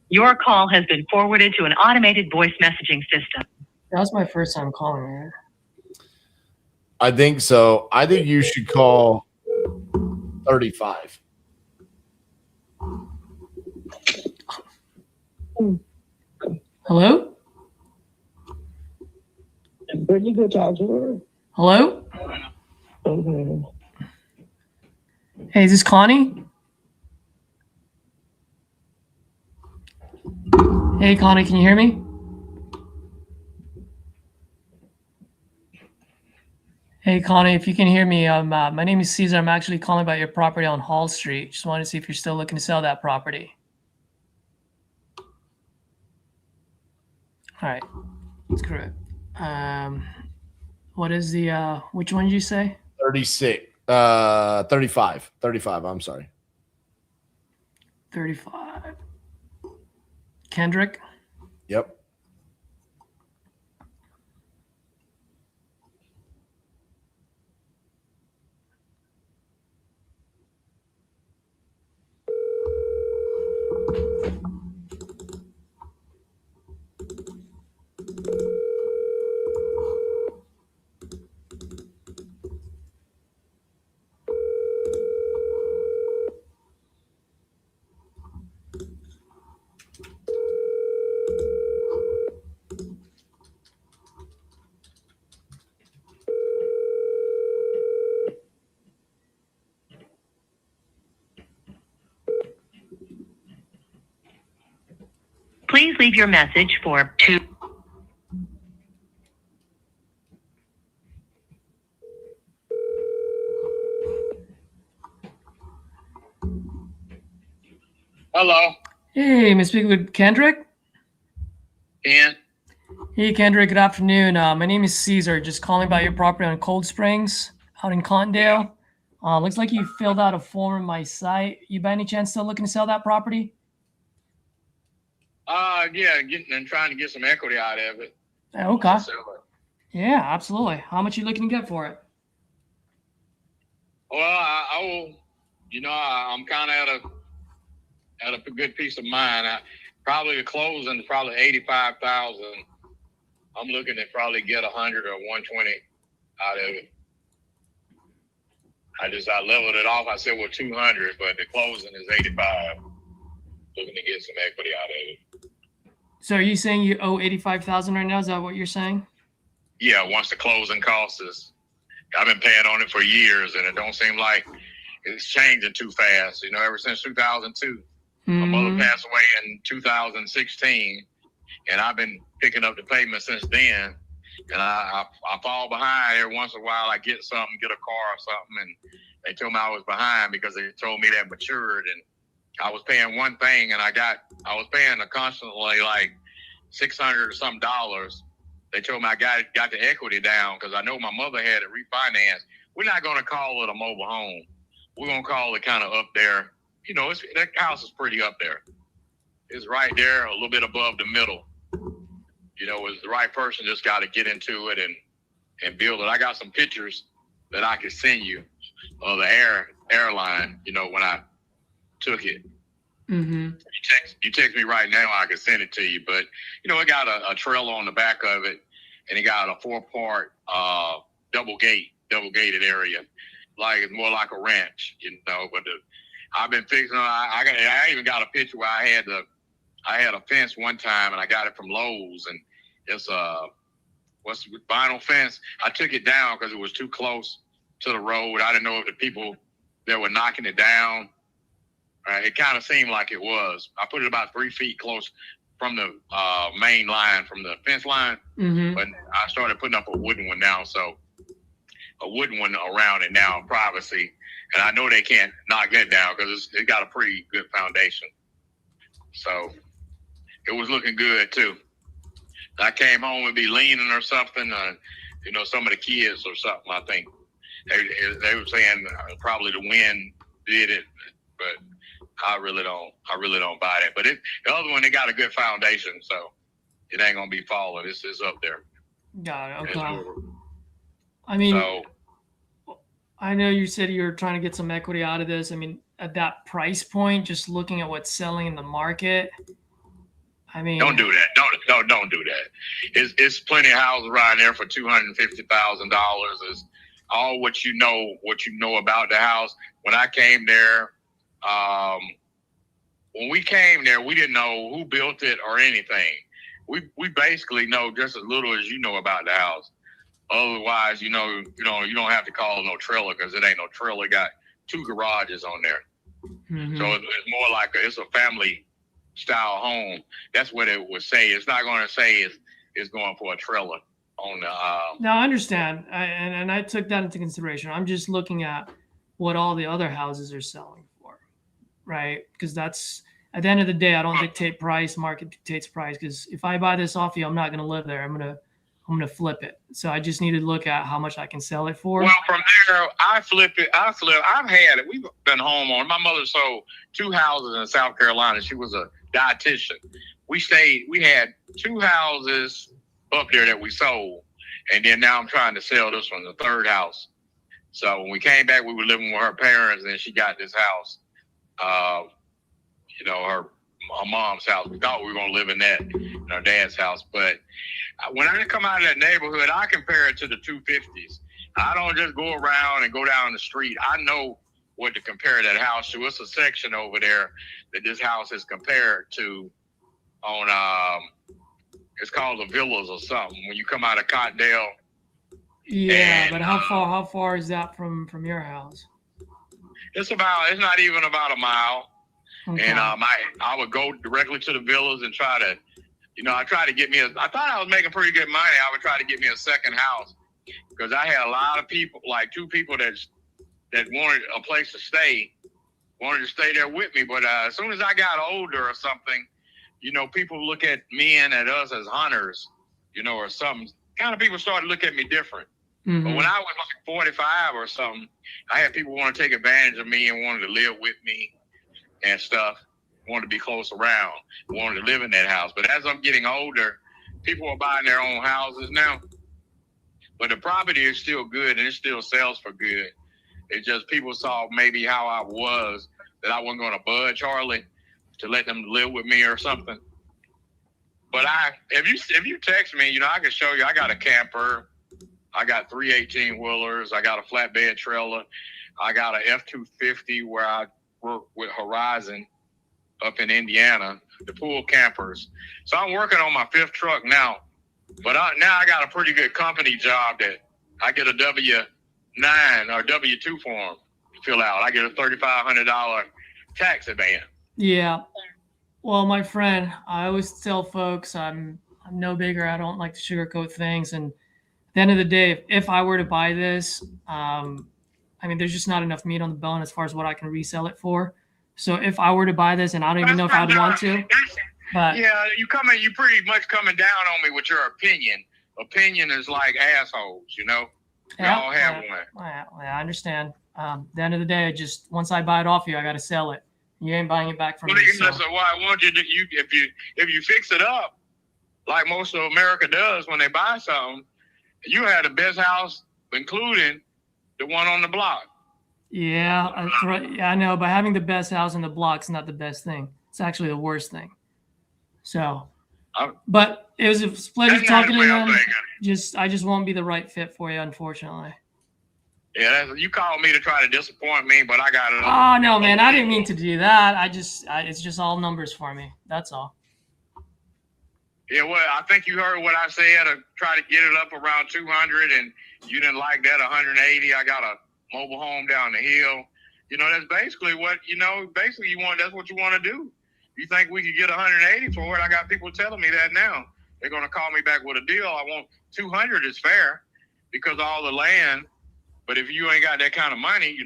Your call has been forwarded to an automated voice messaging system. That was my first time calling her. I think so. I think you should call 35. Hello? Pretty good talk to her. Hello? Okay. Hey, is this Connie? Hey, Connie, can you hear me? Hey, Connie, if you can hear me, my name is Caesar. I'm actually calling about your property on Hall Street. Just wanted to see if you're still looking to sell that property. All right, that's correct. What is the, which one did you say? 36. 35. 35, I'm sorry. 35. Kendrick? Yep. Please leave your message for 2. Hello. Hey, may I speak with Kendrick? Ian. Hey, Kendrick, good afternoon. My name is Caesar, just calling about your property on Cold Springs out in Cottondale. Looks like you filled out a form on my site. You by any chance still looking to sell that property? Yeah, getting and trying to get some equity out of it. Okay. Yeah, absolutely. How much are you looking to get for it? Well, I will, I'm kind of at a good peace of mind. Probably the closing is probably 85,000. I'm looking to probably get 100 or 120 out of it. I leveled it off. I said, well, 200, but the closing is 85. Looking to get some equity out of it. So are you saying you owe 85,000 right now? Is that what you're saying? Yeah, once the closing cost is, I've been paying on it for years, and it don't seem like it's changing too fast. Ever since 2002, my mother passed away in 2016, and I've been picking up the payment since then. And I fall behind every once in a while. I get car or something, and they told me I was behind because they told me that matured, and I was paying one thing, and I was paying constantly like $600 or some dollars. They told me I got the equity down because I know my mother had it refinanced. We're not going to call it a mobile home. We're going to call it kind of up there you know, that house is pretty up there. It's right there, a little bit above the middle. You know, it's the right person just got to get into it and build it. I got some pictures that I can send you of the airline, you know, when I took it. Mm-hmm. You text me right now, I can send it to you. But, you know, it got a trailer on the back of it, and it got a 4-part double-gated area. Like, it's more like a ranch, you know. But I've been fixing it. I even got a picture where I had a fence one time, and I got it from Lowe's, and it's vinyl fence. I took it down because it was too close to the road. I didn't know if the people that were knocking it down. It kind of seemed like it was. I put it about 3 feet close from the main line, from the fence line. Mm-hmm. But I started putting up a wooden one now, so a wooden one around it now, privacy. And I know they can't knock that down because it got a pretty good foundation. So it was looking good too. I came home and be leaning or something. You know, some of the kids or something. I think they were saying probably the wind did it, but I really don't buy that. But the other one, they got a good foundation, so it ain't gonna be falling. It's up there. Got it. Okay. I mean, I know you said you were trying to get some equity out of this. I mean, at that price point, just looking at what's selling in the market, I mean, don't do that. Don't do that. It's plenty of houses around there for $250,000. Is all what you know about the house. When I came there, when we came there, we didn't know who built it or anything. We basically know just as little as you know about the house. Otherwise, you don't have to call it no trailer because it ain't no trailer. It got 2 garages on there. Mm-hmm. So it's more like it's a family style home. That's what it would say. It's not going to say it's going for a trailer on the. Now I understand, and I took that into consideration. I'm just looking at what all the other houses are selling for, right? Because that's at the end of the day, I don't dictate price. Market dictates price. Because if I buy this off you, I'm not going to live there. I'm gonna flip it. So I just need to look at how much I can sell it for. Well, from there, I flip it. I've had it. We've been homeowners. My mother sold 2 houses in South Carolina. She was a dietitian. We had 2 houses up there that we sold. And then now I'm trying to sell this one, the 3rd house. So when we came back, we were living with her parents, and she got this house. Her mom's house. We thought we were going to live in that, in her dad's house. But when I come out of that neighborhood, I compare it to the 250s. I don't just go around and go down the street. I know what to compare that house to. It's a section over there that this house is compared to on, it's called the Villas or something. When you come out of Cottondale. Yeah, but how far is that from your house? It's not even about a mile. Okay. And I would go directly to the Villas and try to, I tried to get me I thought I was making pretty good money. I would try to get me a second house because I had a lot of people, like 2 people that wanted a place to stay, wanted to stay there with me. But as soon as I got older or something, people look at me and at us as hunters, or something. Kind of people started to look at me different. Mm-hmm. But when I was like 45 or something, I had people want to take advantage of me and wanted to live with me and stuff, wanted to be close around, wanted to live in that house. But as I'm getting older, people are buying their own houses now. But the property is still good and it still sells for good. It's just people saw maybe how I was, that I wasn't going to budge hardly to let them live with me or something. But if you text me, I can show you. I got a camper. I got 3 18-wheelers. I got a flatbed trailer. I got a F-250 where I work with Horizon up in Indiana, the pool campers. So I'm working on my 5th truck now. But now I got a pretty good company job that I get a W-9 or W-2 form to fill out. I get a $3,500 tax advance. Yeah. Well, my friend, I always tell folks I'm no bigger. I don't like to sugarcoat things. And at the end of the day, if I were to buy this, there's just not enough meat on the bone as far as what I can resell it for. So if I were to buy this, and I don't even know if I'd want to. But yeah, you pretty much coming down on me with your opinion. Opinion is like assholes, We all have one. I understand. At the end of the day, just once I buy it off you, I got to sell it. You ain't buying it back from Well, me. that's why I want you to, if you fix it up, like most of America does when they buy something, you had the best house, including the one on the block. Yeah, I know, but having the best house in the block is not the best thing. It's actually the worst thing. So, but it was a pleasure talking to you. I just won't be the right fit for you, unfortunately. Yeah, you called me to try to disappoint me, but I got it. Oh no, man, I didn't mean to do that. It's just all numbers for me. That's all. Yeah, well, I think you heard what I said. Try to get it up around 200, and you didn't like that 180. I got a mobile home down the hill. You know, that's basically what Basically, that's what you want to do. You think we could get 180 for it? I got people telling me that now. They're going to call me back with a deal. I want 200 is fair because of all the land. But if you ain't got that kind of money,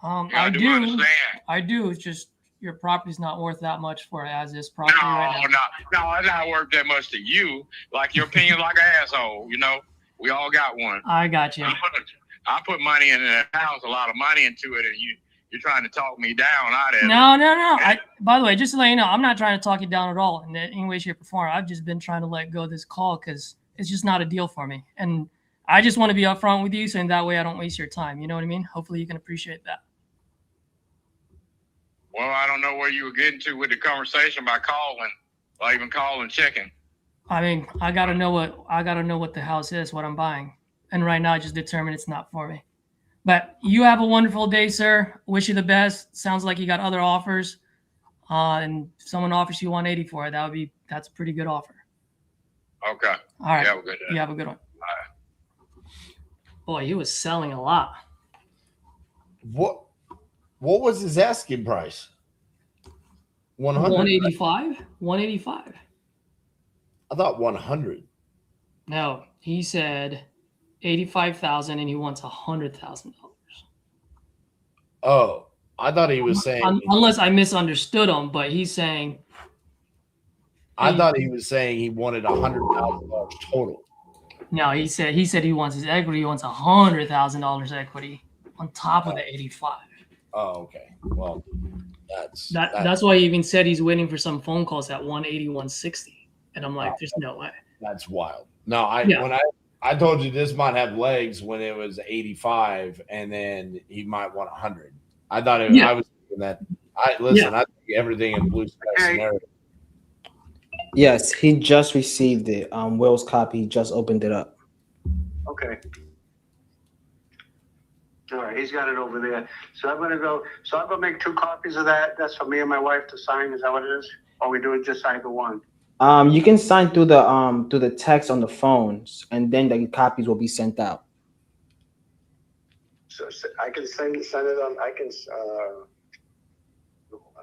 I do. It's just your property's not worth that much for it as is property right now. No, it's not worth that much to you. Like your opinion, like an asshole. We all got one. I got you. I put money in the house, a lot of money into it, and you're trying to talk me down out of it. No. By the way, just to let you know, I'm not trying to talk you down at all in any way, shape, or form. I've just been trying to let go of this call because it's just not a deal for me. And I just want to be upfront with you, so in that way I don't waste your time. You know what I mean? Hopefully you can appreciate that. Well, I don't know where you were getting to with the conversation by calling, or even calling, checking. I mean, I gotta know what the house is, what I'm buying. And right now I just determined it's not for me. But you have a wonderful day, sir. Wish you the best. Sounds like you got other offers. And if someone offers you 180 for it, that's a pretty good offer. Okay. All right. You have a good day. You have a good one. Boy, he was selling a lot. What was his asking price? 185? 185. I thought 100. No, he said 85,000 and he wants $100,000. Oh, I thought he was saying, unless I misunderstood him, but he's saying I thought he was saying he wanted $100,000 total. No, he said he wants his equity. He wants $100,000 equity on top of the 85. Oh, okay. Well, that's why he even said he's waiting for some phone calls at 180, 160. And I'm like, there's no way. That's wild. No, when I told you this might have legs when it was 85, and then he might want 100. I thought I was thinking that. I think everything in blue sky scenario. Yes, he just received it. Will's copy, he just opened it up. Okay. All right, he's got it over there. So I'm gonna make 2 copies of that. That's for me and my wife to sign. Is that what it is? Or we do it just either one? You can sign through the text on the phones, and then the copies will be sent out. So I can send it on. I can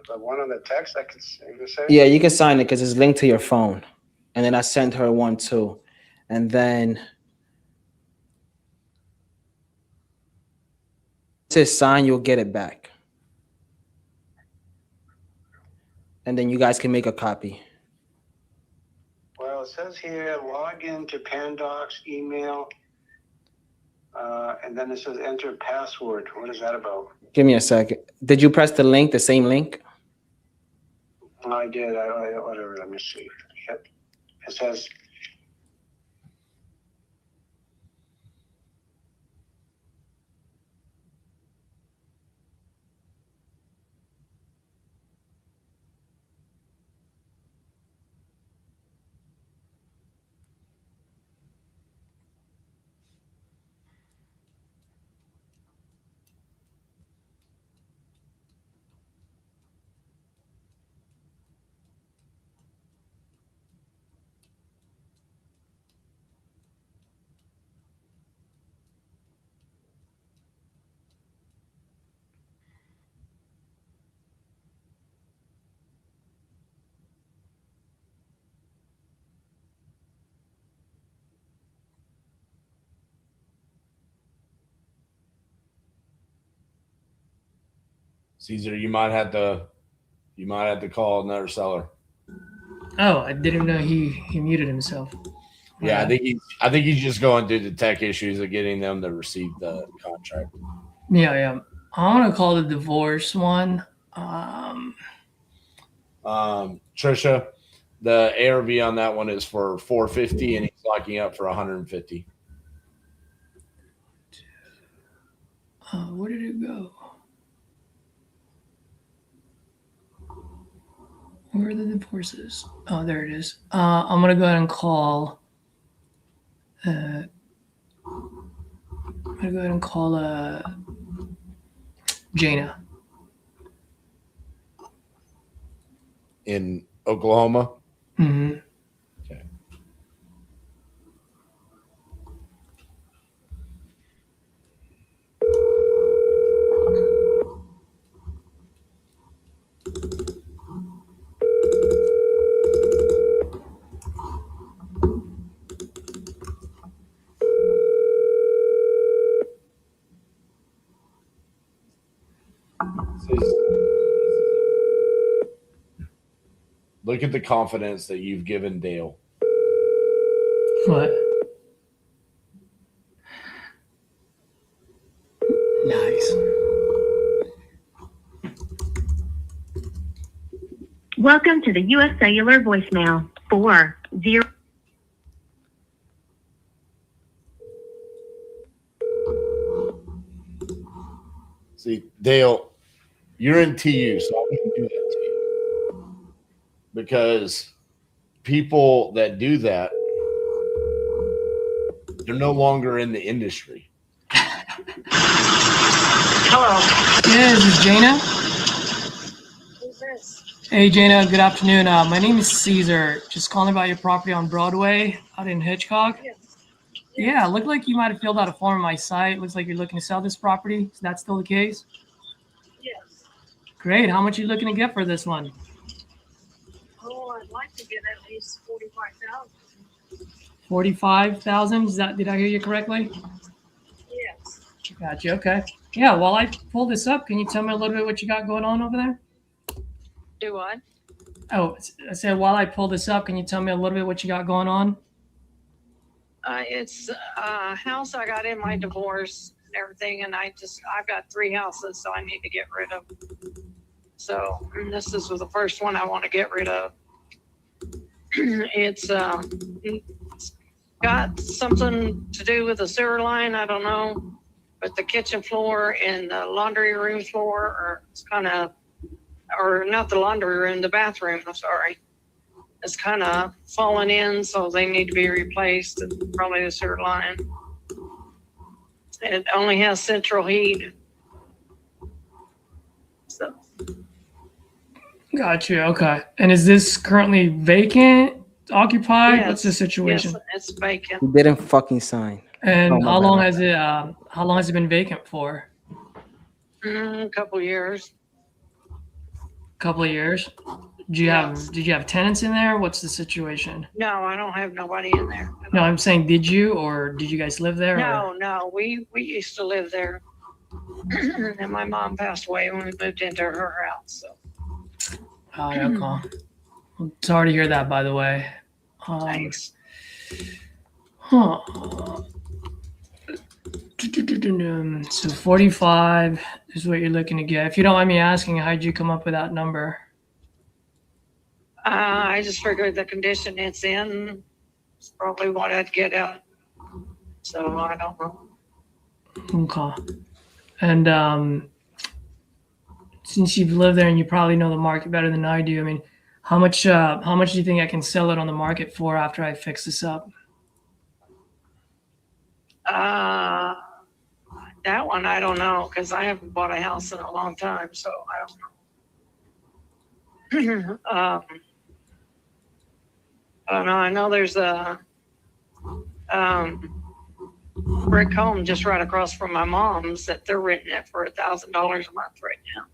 the one on the text. I can say. Yeah, you can sign it because it's linked to your phone, and then I sent her one too, and then to sign, you'll get it back, and then you guys can make a copy. Well, it says here, log in to Pandocs email, and then it says enter password. What is that about? Give me a second. Did you press the link, the same link? I did. Whatever. Let me see. Yep. It says. Caesar, you might have to call another seller. Oh, I didn't know he muted himself. Yeah, I think he's just going through the tech issues of getting them to receive the contract. Yeah. I want to call the divorce one. Trisha, the ARV on that one is for 450, and he's locking up for 150. Where did it go? Where are the divorces? Oh, there it is. I'm gonna go ahead and call. Jaina In Oklahoma. Mm-hmm. Okay. Look at the confidence that you've given Dale. What? Nice. Welcome to the U.S. Cellular voicemail 40. See, Dale, you're in TU, so I'm going to do that to you. Because people that do that, they're no longer in the industry. Hello. Yeah, this is Jaina. Who's this? Hey, Jaina. Good afternoon. My name is Caesar. Just calling about your property on Broadway out in Hitchcock. Yes. Yeah, it looked like you might have filled out a form on my site. Looks like you're looking to sell this property. Is that still the case? Yes. Great. How much are you looking to get for this one? Oh, I'd like to get at least 45,000. 45,000. Did I hear you correctly? Yes. Gotcha. Okay. Yeah. While I pull this up, can you tell me a little bit what you got going on over there? Do what? Oh, I said while I pull this up, can you tell me a little bit what you got going on? It's a house I got in my divorce and everything, and I've got 3 houses, so I need to get rid of. So this is the first one I want to get rid of. It's got something to do with the sewer line, I don't know, but the kitchen floor and the laundry room floor are kind of, or not the laundry room, the bathroom, I'm sorry. It's kind of fallen in, so they need to be replaced, and probably the sewer line. It only has central heat. So. Gotcha. Okay. And is this currently vacant, occupied? Yes, What's the situation? Yes, it's vacant. He didn't fucking sign. And Oh, my how bad, long my has bad. it? How long has it been vacant for? A couple years. Couple of years. Did you have tenants in there? What's the situation? No, I don't have nobody in there. No, I'm saying, did you, or did you guys live there? No, we used to live there. And my mom passed away when we moved into her house. So. Oh, yeah, okay. I'm sorry to hear that, by the way. Thanks. Huh. So 45 is what you're looking to get. If you don't mind me asking, how'd you come up with that number? I just figured the condition it's in is probably what I'd get out. So I don't know. Okay. And since you've lived there and you probably know the market better than I do, I mean, how much do you think I can sell it on the market for after I fix this up? That one I don't know, because I haven't bought a house in a long time, so I don't know. I don't know. I know there's a brick home just right across from my mom's that they're renting it for $1,000 a month right now.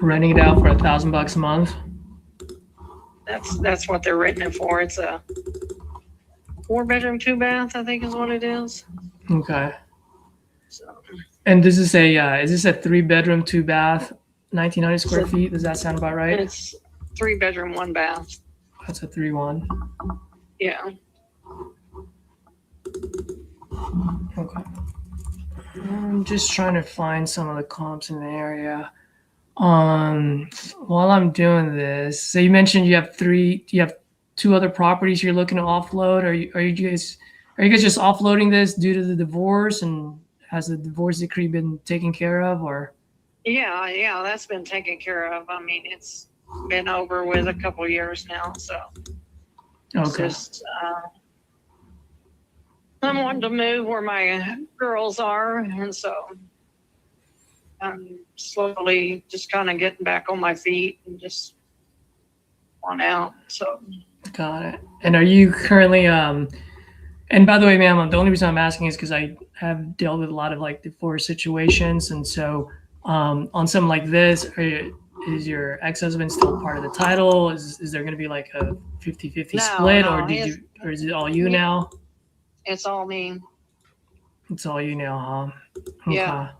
Renting it out for $1,000 a month? That's what they're renting it for. It's a 4-bedroom, 2-bath, I think is what it is. Okay. So. And this is is this a 3-bedroom, 2-bath, 1,900 square feet? Does that sound about right? It's 3-bedroom, 1-bath. That's a 3-1. Yeah. Okay. I'm just trying to find some of the comps in the area. While I'm doing this, so you mentioned you have two other properties you're looking to offload. Are you guys just offloading this due to the divorce, and has the divorce decree been taken care of, or? Yeah, that's been taken care of. I mean, it's been over with a couple of years now, so it's Okay. just I'm wanting to move where my girls are, and so I'm slowly just kind of getting back on my feet and just want out. So Got it. And are you currently and by the way, ma'am, the only reason I'm asking is because I have dealt with a lot of like divorce situations, and so on something like this, is your ex-husband still part of the title? Is there going to be like a 50-50 split, or is it all you now? it's all me. It's all you now, huh? Yeah.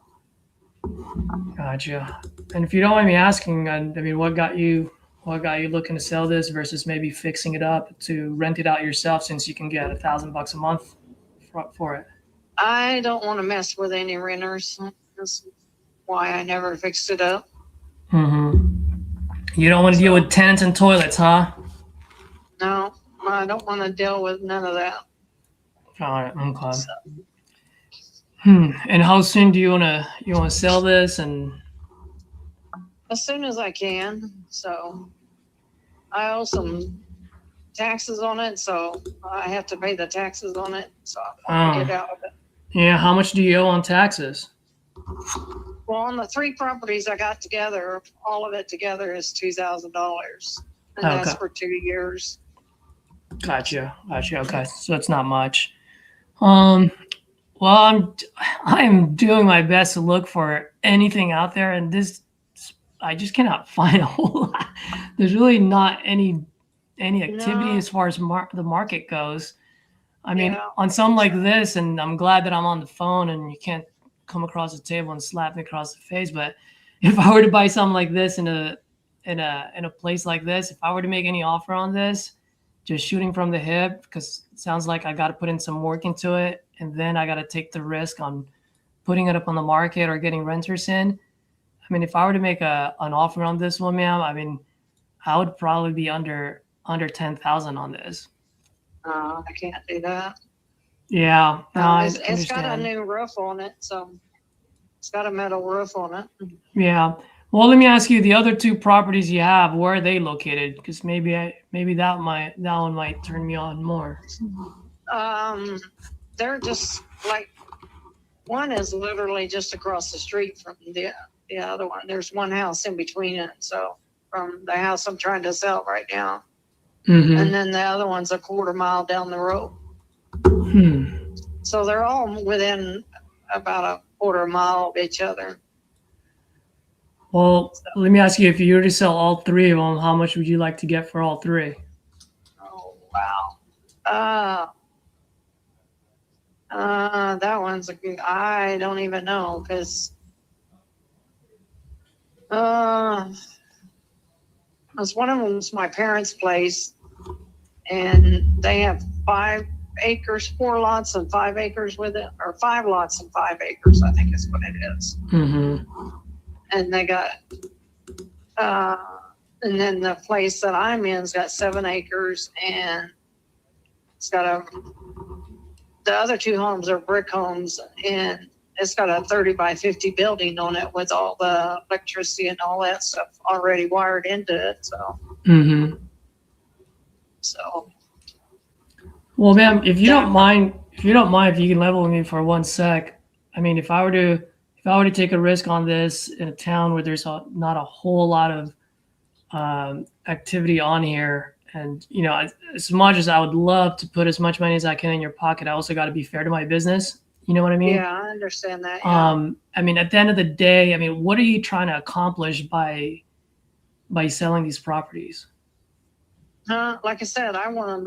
Gotcha. And if you don't mind me asking, I mean, what got you looking to sell this versus maybe fixing it up to rent it out yourself, since you can get $1,000 a month for it? I don't want to mess with any renters. That's why I never fixed it up. You don't want to deal with tenants and toilets, huh? No, I don't want to deal with none of that. All right. Okay. And how soon do you want to sell this? And As soon as I can. So I owe some taxes on it, so I have to pay the taxes on it. So I want to get out of it. Yeah, how much do you owe on taxes? Well, on the 3 properties I got together, all of it together is $2,000, and that's for 2 years. Gotcha. Okay, so it's not much. Well, I'm doing my best to look for anything out there, and I just cannot find a whole lot. There's really not any activity as far as the market goes. I mean, on something like this, and I'm glad that I'm on the phone and you can't come across the table and slap me across the face. But if I were to buy something like this in a place like this, if I were to make any offer on this, just shooting from the hip, because it sounds like I got to put in some work into it, and then I got to take the risk on putting it up on the market or getting renters in. I mean, if I were to make an offer on this one, ma'am, I mean, I would probably be under 10,000 on this. I can't do that. Yeah, no, it's got a new roof on it, so it's got a metal roof on it. Yeah. Well, let me ask you, the other 2 properties you have, where are they located? Because maybe that one might turn me on more. They're just like, one is literally just across the street from the other one. There's one house in between it, so from the house I'm trying to sell right now. And then the other one's a 1/4 mile down the road. So they're all within about a 1/4 mile of each other. Well, let me ask you, if you were to sell all 3 of them, how much would you like to get for all 3? Oh, wow. That one's I don't even know, because one of them's my parents' place, and they have 5 acres, 4 lots and 5 acres with it, or 5 lots and 5 acres, I think is what it is. And they got, and then the place that I'm in's got 7 acres, and it's got the other 2 homes are brick homes, and it's got a 30 by 50 building on it with all the electricity and all that stuff already wired into it. So, well, ma'am, if you don't mind, if you can level with me for 1 sec. I mean, if I were to take a risk on this in a town where there's not a whole lot of activity on here, and as much as I would love to put as much money as I can in your pocket, I also got to be fair to my business. You know what I mean? Yeah, I understand that. Yeah. I mean, at the end of the day, I mean, what are you trying to accomplish by selling these properties? Like I said, I want to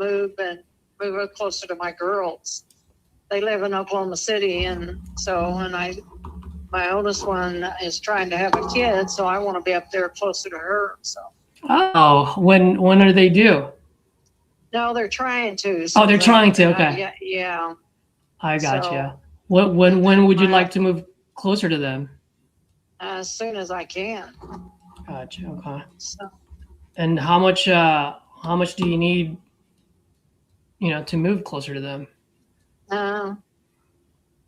move up closer to my girls. They live in Oklahoma City, and so my oldest one is trying to have a kid, so I want to be up there closer to her. So. Oh, when are they due? No, they're trying to. So they're trying to. Okay. Yeah. I gotcha. When would you like to move closer to them? As soon as I can. Gotcha. Okay. So, And how much do you need, to move closer to them?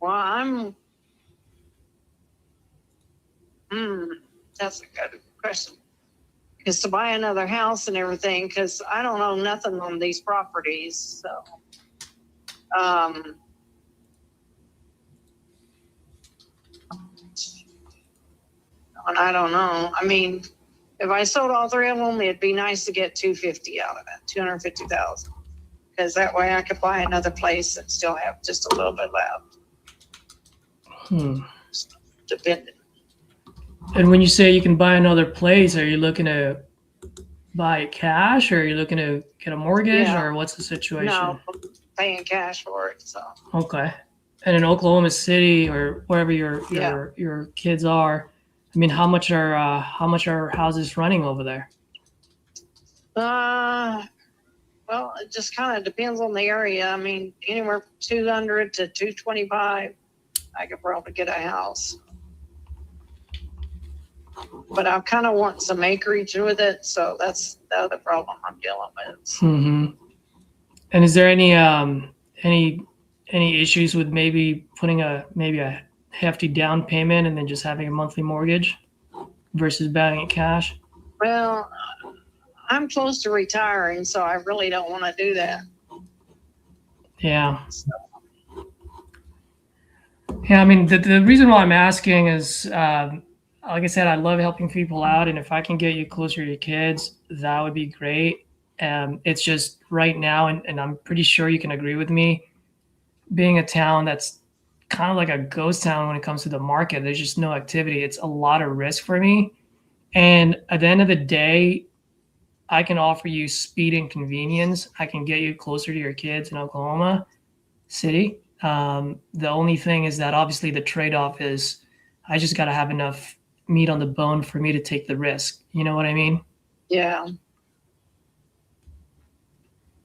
well, that's a good question. Because to buy another house and everything, because I don't know nothing on these properties, so and I don't know. I mean, if I sold all three of them, it'd be nice to get 250 out of it, 250,000, because that way I could buy another place and still have just a little bit left. Depending. And when you say you can buy another place, are you looking to buy it cash, or are you looking to get a mortgage, or what's the situation? No, paying cash for it. So. Okay. And in Oklahoma City or wherever your kids are, I mean, how much are houses running over there? Well, it just kind of depends on the area. I mean, anywhere from 200 to 225, I could probably get a house. But I kind of want some acreage with it, so that's the other problem I'm dealing with. Mm-hmm. And is there any issues with maybe putting a hefty down payment and then just having a monthly mortgage versus buying it cash? Well, I'm close to retiring, so I really don't want to do that. Yeah. Yeah, I mean, the reason why I'm asking is, like I said, I love helping people out, and if I can get you closer to your kids, that would be great. It's just right now, and I'm pretty sure you can agree with me, being a town that's kind of like a ghost town when it comes to the market. There's just no activity. It's a lot of risk for me. And at the end of the day, I can offer you speed and convenience. I can get you closer to your kids in Oklahoma City. The only thing is that obviously the trade-off is I just got to have enough meat on the bone for me to take the risk. You know what I mean? Yeah.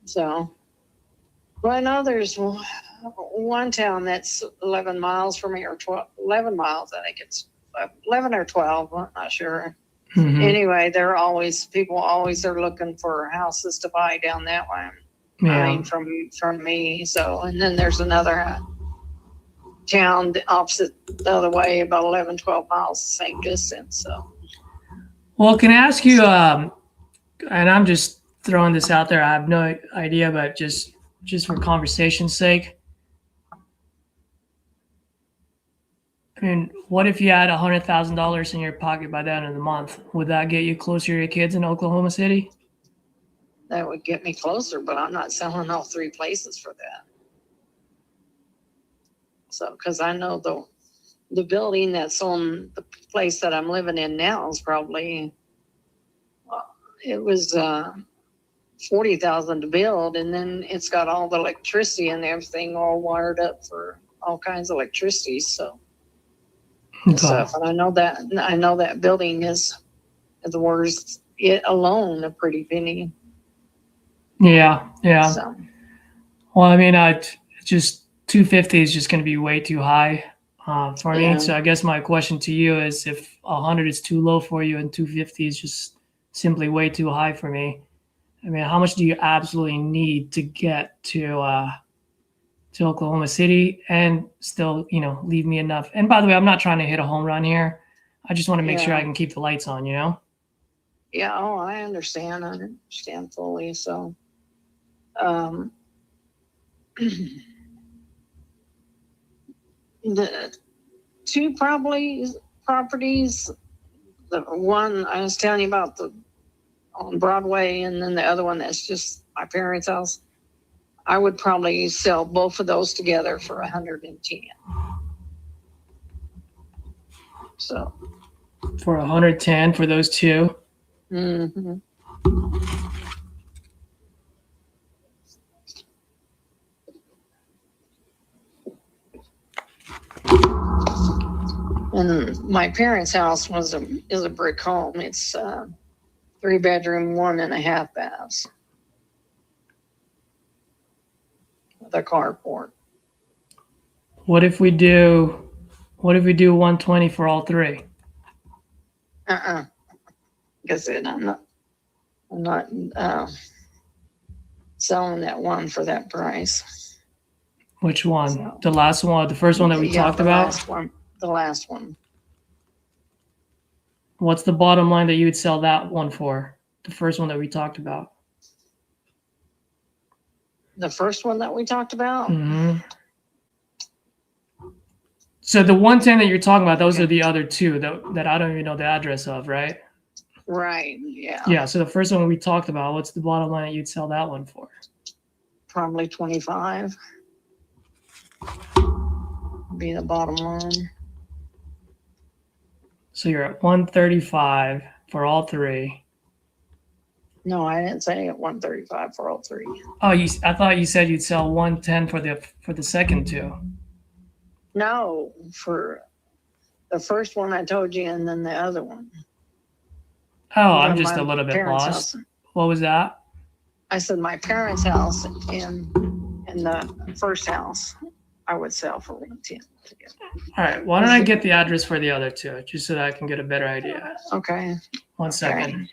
So, well, I know there's one town that's 11 miles from me, or 11 miles. I think it's 11 or 12. I'm not sure. Mm-hmm. Anyway, people always are looking for houses to buy down that way. Yeah. I mean, from me. So, and then there's another town opposite the other way, about 11, 12 miles, the same distance. So, well, can I ask you, and I'm just throwing this out there, I have no idea, but just for conversation's sake, I mean, what if you had $100,000 in your pocket by the end of the month? Would that get you closer to your kids in Oklahoma City? that would get me closer, but I'm not selling all three places for that. So, because I know the building that's on the place that I'm living in now is probably, it was $40,000 to build, and then it's got all the electricity and everything all wired up for all kinds of electricity. So, stuff. And I know that building is worth it alone a pretty penny. Yeah. So. Well, I mean, just 250 is just going to be way too high for me. So I guess my question to you is, if 100 is too low for you and 250 is just simply way too high for me, I mean, how much do you absolutely need to get to Oklahoma City and still, leave me enough? And by the way, I'm not trying to hit a home run here. I just want to make sure I can keep the lights on, Yeah, I understand. I understand fully. So, the two properties, the one I was telling you about on Broadway, and then the other one that's just my parents' house, I would probably sell both of those together for 110. So for 110 for those two. Mm-hmm. And my parents' house is a brick home. It's 3-bedroom, 1.5 baths with a carport. What if we do 120 for all three? I said, I'm not selling that one for that price. Which one? So- The last one, the first one that we talked about? The last one. What's the bottom line that you would sell that one for? The first one that we talked about. The first one that we talked about? Mm-hmm. So the 110 that you're talking about, those are the other two that I don't even know the address of, right? Right, yeah. Yeah, so the first one we talked about, what's the bottom line that you'd sell that one for? Probably 25. Be the bottom line. So you're at 135 for all three. No, I didn't say at 135 for all three. Oh, I thought you said you'd sell 110 for the second two. No, for the first one I told you, and then the other one. Oh, I'm Yeah, just my a little bit parents' lost. house. What was that? I said my parents' house and the first house I would sell for 110. All right, why don't I get the address for the other two, just so that I can get a better idea. Okay. One second.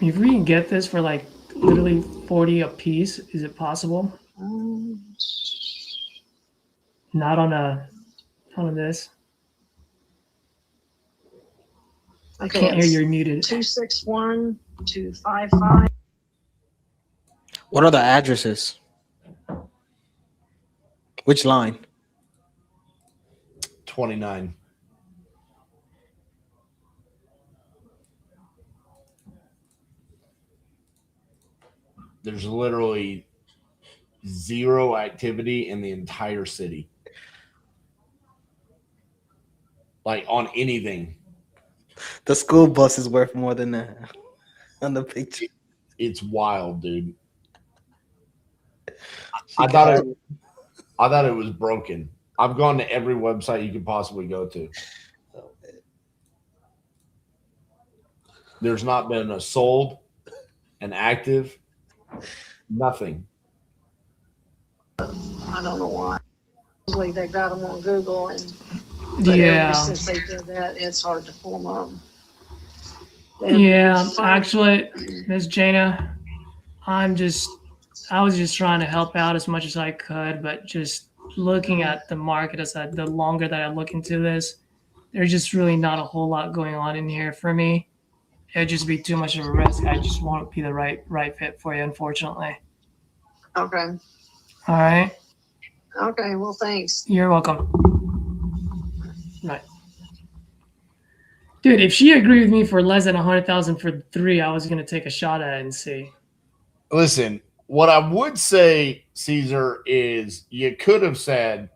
If we can get this for like literally 40 a piece, is it possible? Not on this. I Okay, can't hear you're muted. 261 255. What are the addresses? Which line? 29. There's literally zero activity in the entire city. Like on anything. The school bus is worth more than that on the picture. It's wild, dude. I thought it was broken. I've gone to every website you could possibly go to. There's not been a sold, an active, nothing. I don't know why. Usually they got them on Google, and Yeah. ever since they did that, it's hard to pull them up. Yeah, actually, Ms. Jana, I was just trying to help out as much as I could, but just looking at the market the longer that I look into this, there's just really not a whole lot going on in here for me. It'd just be too much of a risk. I just won't be the right fit for you, unfortunately. Okay. All right. Okay. Well, thanks. You're welcome. Right. Dude, if she agreed with me for less than 100,000 for 3, I was gonna take a shot at it and see. Listen, what I would say, Caesar, is you could have said,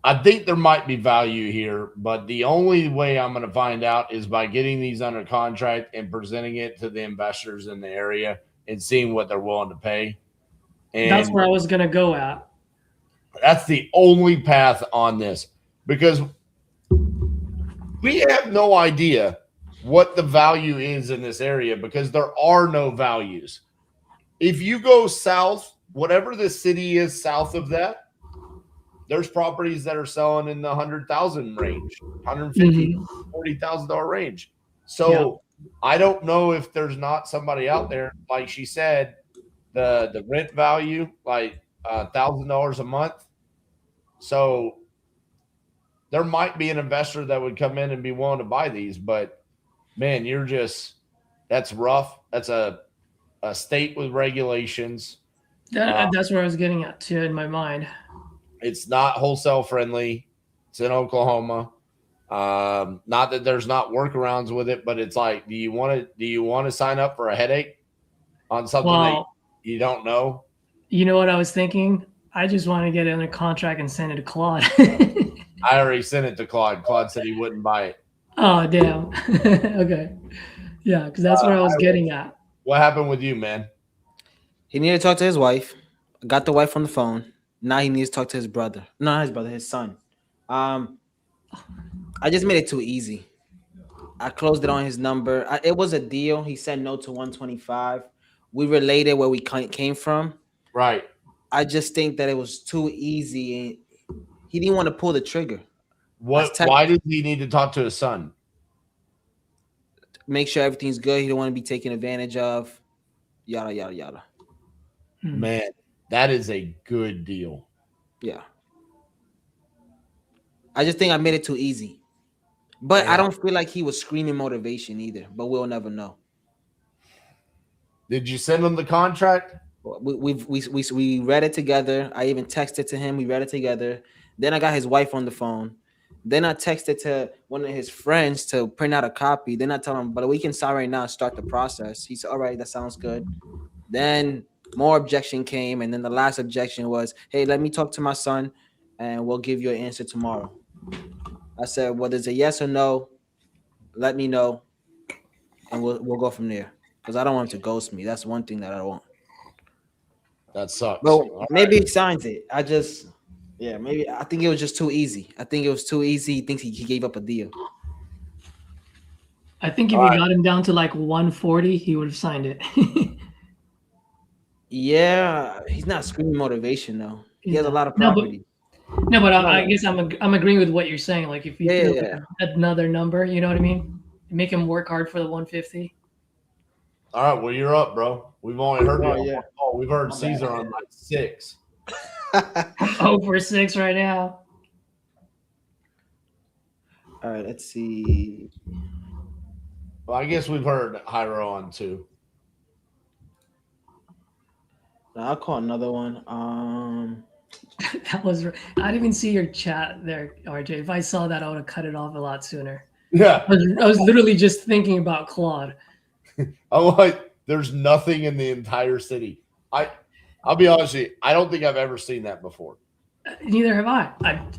I think there might be value here, but the only way I'm going to find out is by getting these under contract and presenting it to the investors in the area and seeing what they're willing to pay. And that's where I was gonna go at. That's the only path on this, because we have no idea what the value is in this area, because there are no values. If you go south, whatever the city is south of that, there's properties that are selling in the 100,000 range, $150,000, $40,000 range. So I don't know if there's not somebody out there, like she said, the rent value, like $1,000 a month. So there might be an investor that would come in and be willing to buy these, but man, that's rough. That's a state with regulations. That's where I was getting at too in my mind. It's not wholesale friendly. It's in Oklahoma. Not that there's not workarounds with it, but it's like, do you want to sign up for a headache on something that you don't know? You know what I was thinking? I just want to get it under contract and send it to Claude. I already sent it to Claude. Claude said he wouldn't buy it. Oh, damn. Okay. Yeah, because that's where I was getting at. What happened with you, man? He needed to talk to his wife. Got the wife on the phone. Now he needs to talk to his brother. No, not his brother, his son. I just made it too easy. I closed it on his number. It was a deal. He said no to 125. We related where we came from. Right. I just think that it was too easy. He didn't want to pull the trigger. Why does he need to talk to his son? Make sure everything's good. He don't want to be taken advantage of. Yada, yada, yada. Man, that is a good deal. Yeah. I just think I made it too easy. But I don't feel like he was screaming motivation either. But we'll never know. Did you send him the contract? We read it together. I even texted to him. We read it together. Then I got his wife on the phone. Then I texted to one of his friends to print out a copy. Then I tell him, but we can sign right now and start the process. He said, all right, that sounds good. Then more objection came. And then the last objection was, hey, let me talk to my son and we'll give you an answer tomorrow. I said, whether it's a yes or no, let me know. And we'll go from there. Because I don't want him to ghost me. That's one thing that I don't want. That sucks. Well, maybe he signs it. I think it was just too easy. I think it was too easy. He thinks he gave up a deal. I think if we got him down to like 140, he would have signed it. Yeah, he's not screaming motivation though. He has a lot of property. No, but I guess I'm agreeing with what you're saying. Like if you do another number, you know what I mean? Make him work hard for the 150. All right, well, you're up, bro. We've only heard you. Yeah. We've heard Caesar on like 6. 0 for 6 right now. All right, let's see. Well, I guess we've heard Jairo on 2. I'll call another one. That was. I didn't even see your chat there, RJ. If I saw that, I would have cut it off a lot sooner. Yeah, I was literally just thinking about Claude. I'm like, there's nothing in the entire city. I'll be honest with you, I don't think I've ever seen that before. Neither have I.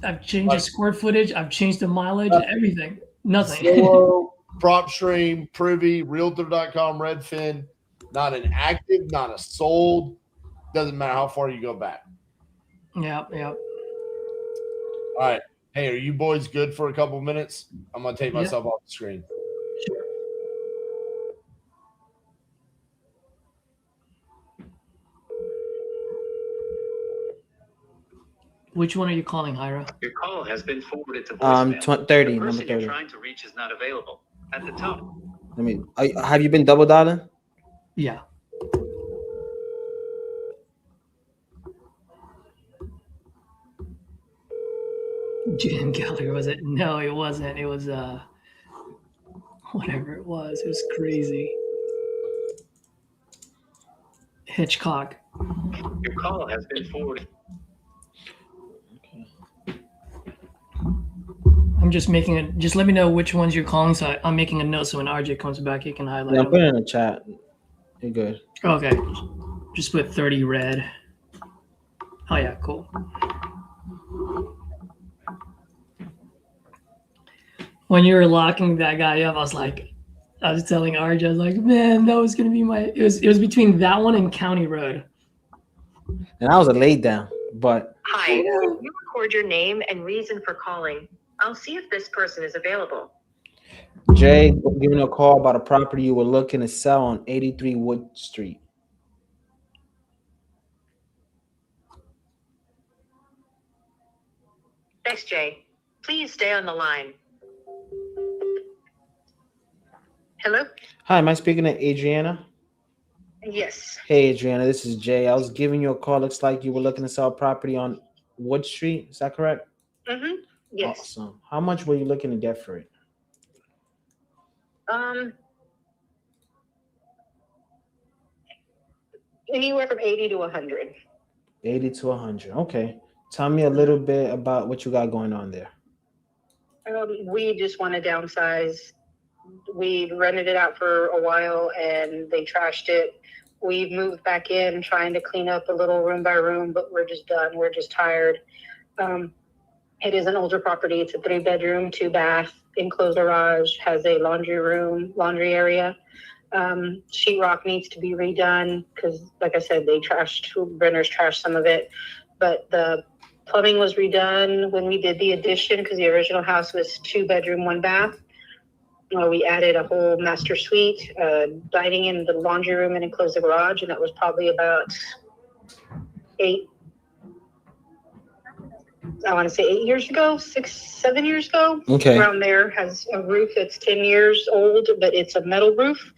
I've changed the square footage. I've changed the mileage. Everything. Nothing. Zillow, PropStream, Privy, Realtor.com, Redfin. Not an active, not a sold. Doesn't matter how far you go back. Yeah. All right. Hey, are you boys good for a couple minutes? I'm going to take myself off the screen. Sure. Which one are you calling, Jairo? Your call has been forwarded to voicemail. 30, the number person 30. you're trying to reach is not available. At the tone. Have you been double dialing? Yeah. Jim Gallagher, was it? No, it wasn't. It was whatever it was. It was crazy. Hitchcock. Your call has been forwarded. I'm just making it. Just let me know which ones you're calling, so I'm making a note. So when RJ comes back, he can highlight. Yeah, them. put it in the chat. You're good. Okay. Just put 30 red. Oh yeah, cool. When you were locking that guy up, I was telling RJ, I was like, man, that was gonna be my. It was between that one and County Road. And I was a laid down, but. Hi, you record your name and reason for calling. I'll see if this person is available. Jay, giving a call about a property you were looking to sell on 83 Wood Street. Thanks, Jay. Please stay on the line. Hello? Hi, am I speaking to Adriana? Yes. Hey, Adriana, this is Jay. I was giving you a call. Looks like you were looking to sell a property on Wood Street. Is that correct? Mm-hmm. Yes. Awesome. How much were you looking to get for it? Anywhere from 80 to 100. 80 to 100. Okay. Tell me a little bit about what you got going on there. We just want to downsize. We rented it out for a while and they trashed it. We've moved back in trying to clean up a little room by room, but we're just done. We're just tired. It is an older property. It's a 3-bedroom, 2-bath, enclosed garage, has a laundry area. Sheetrock needs to be redone because, like I said, renters trashed some of it. But the plumbing was redone when we did the addition because the original house was 2-bedroom, 1-bath. We added a whole master suite, dining in the laundry room and enclosed the garage, and that was probably about 8 years ago, 7 years ago. Okay. Around there. Has a roof that's 10 years old, but it's a metal roof.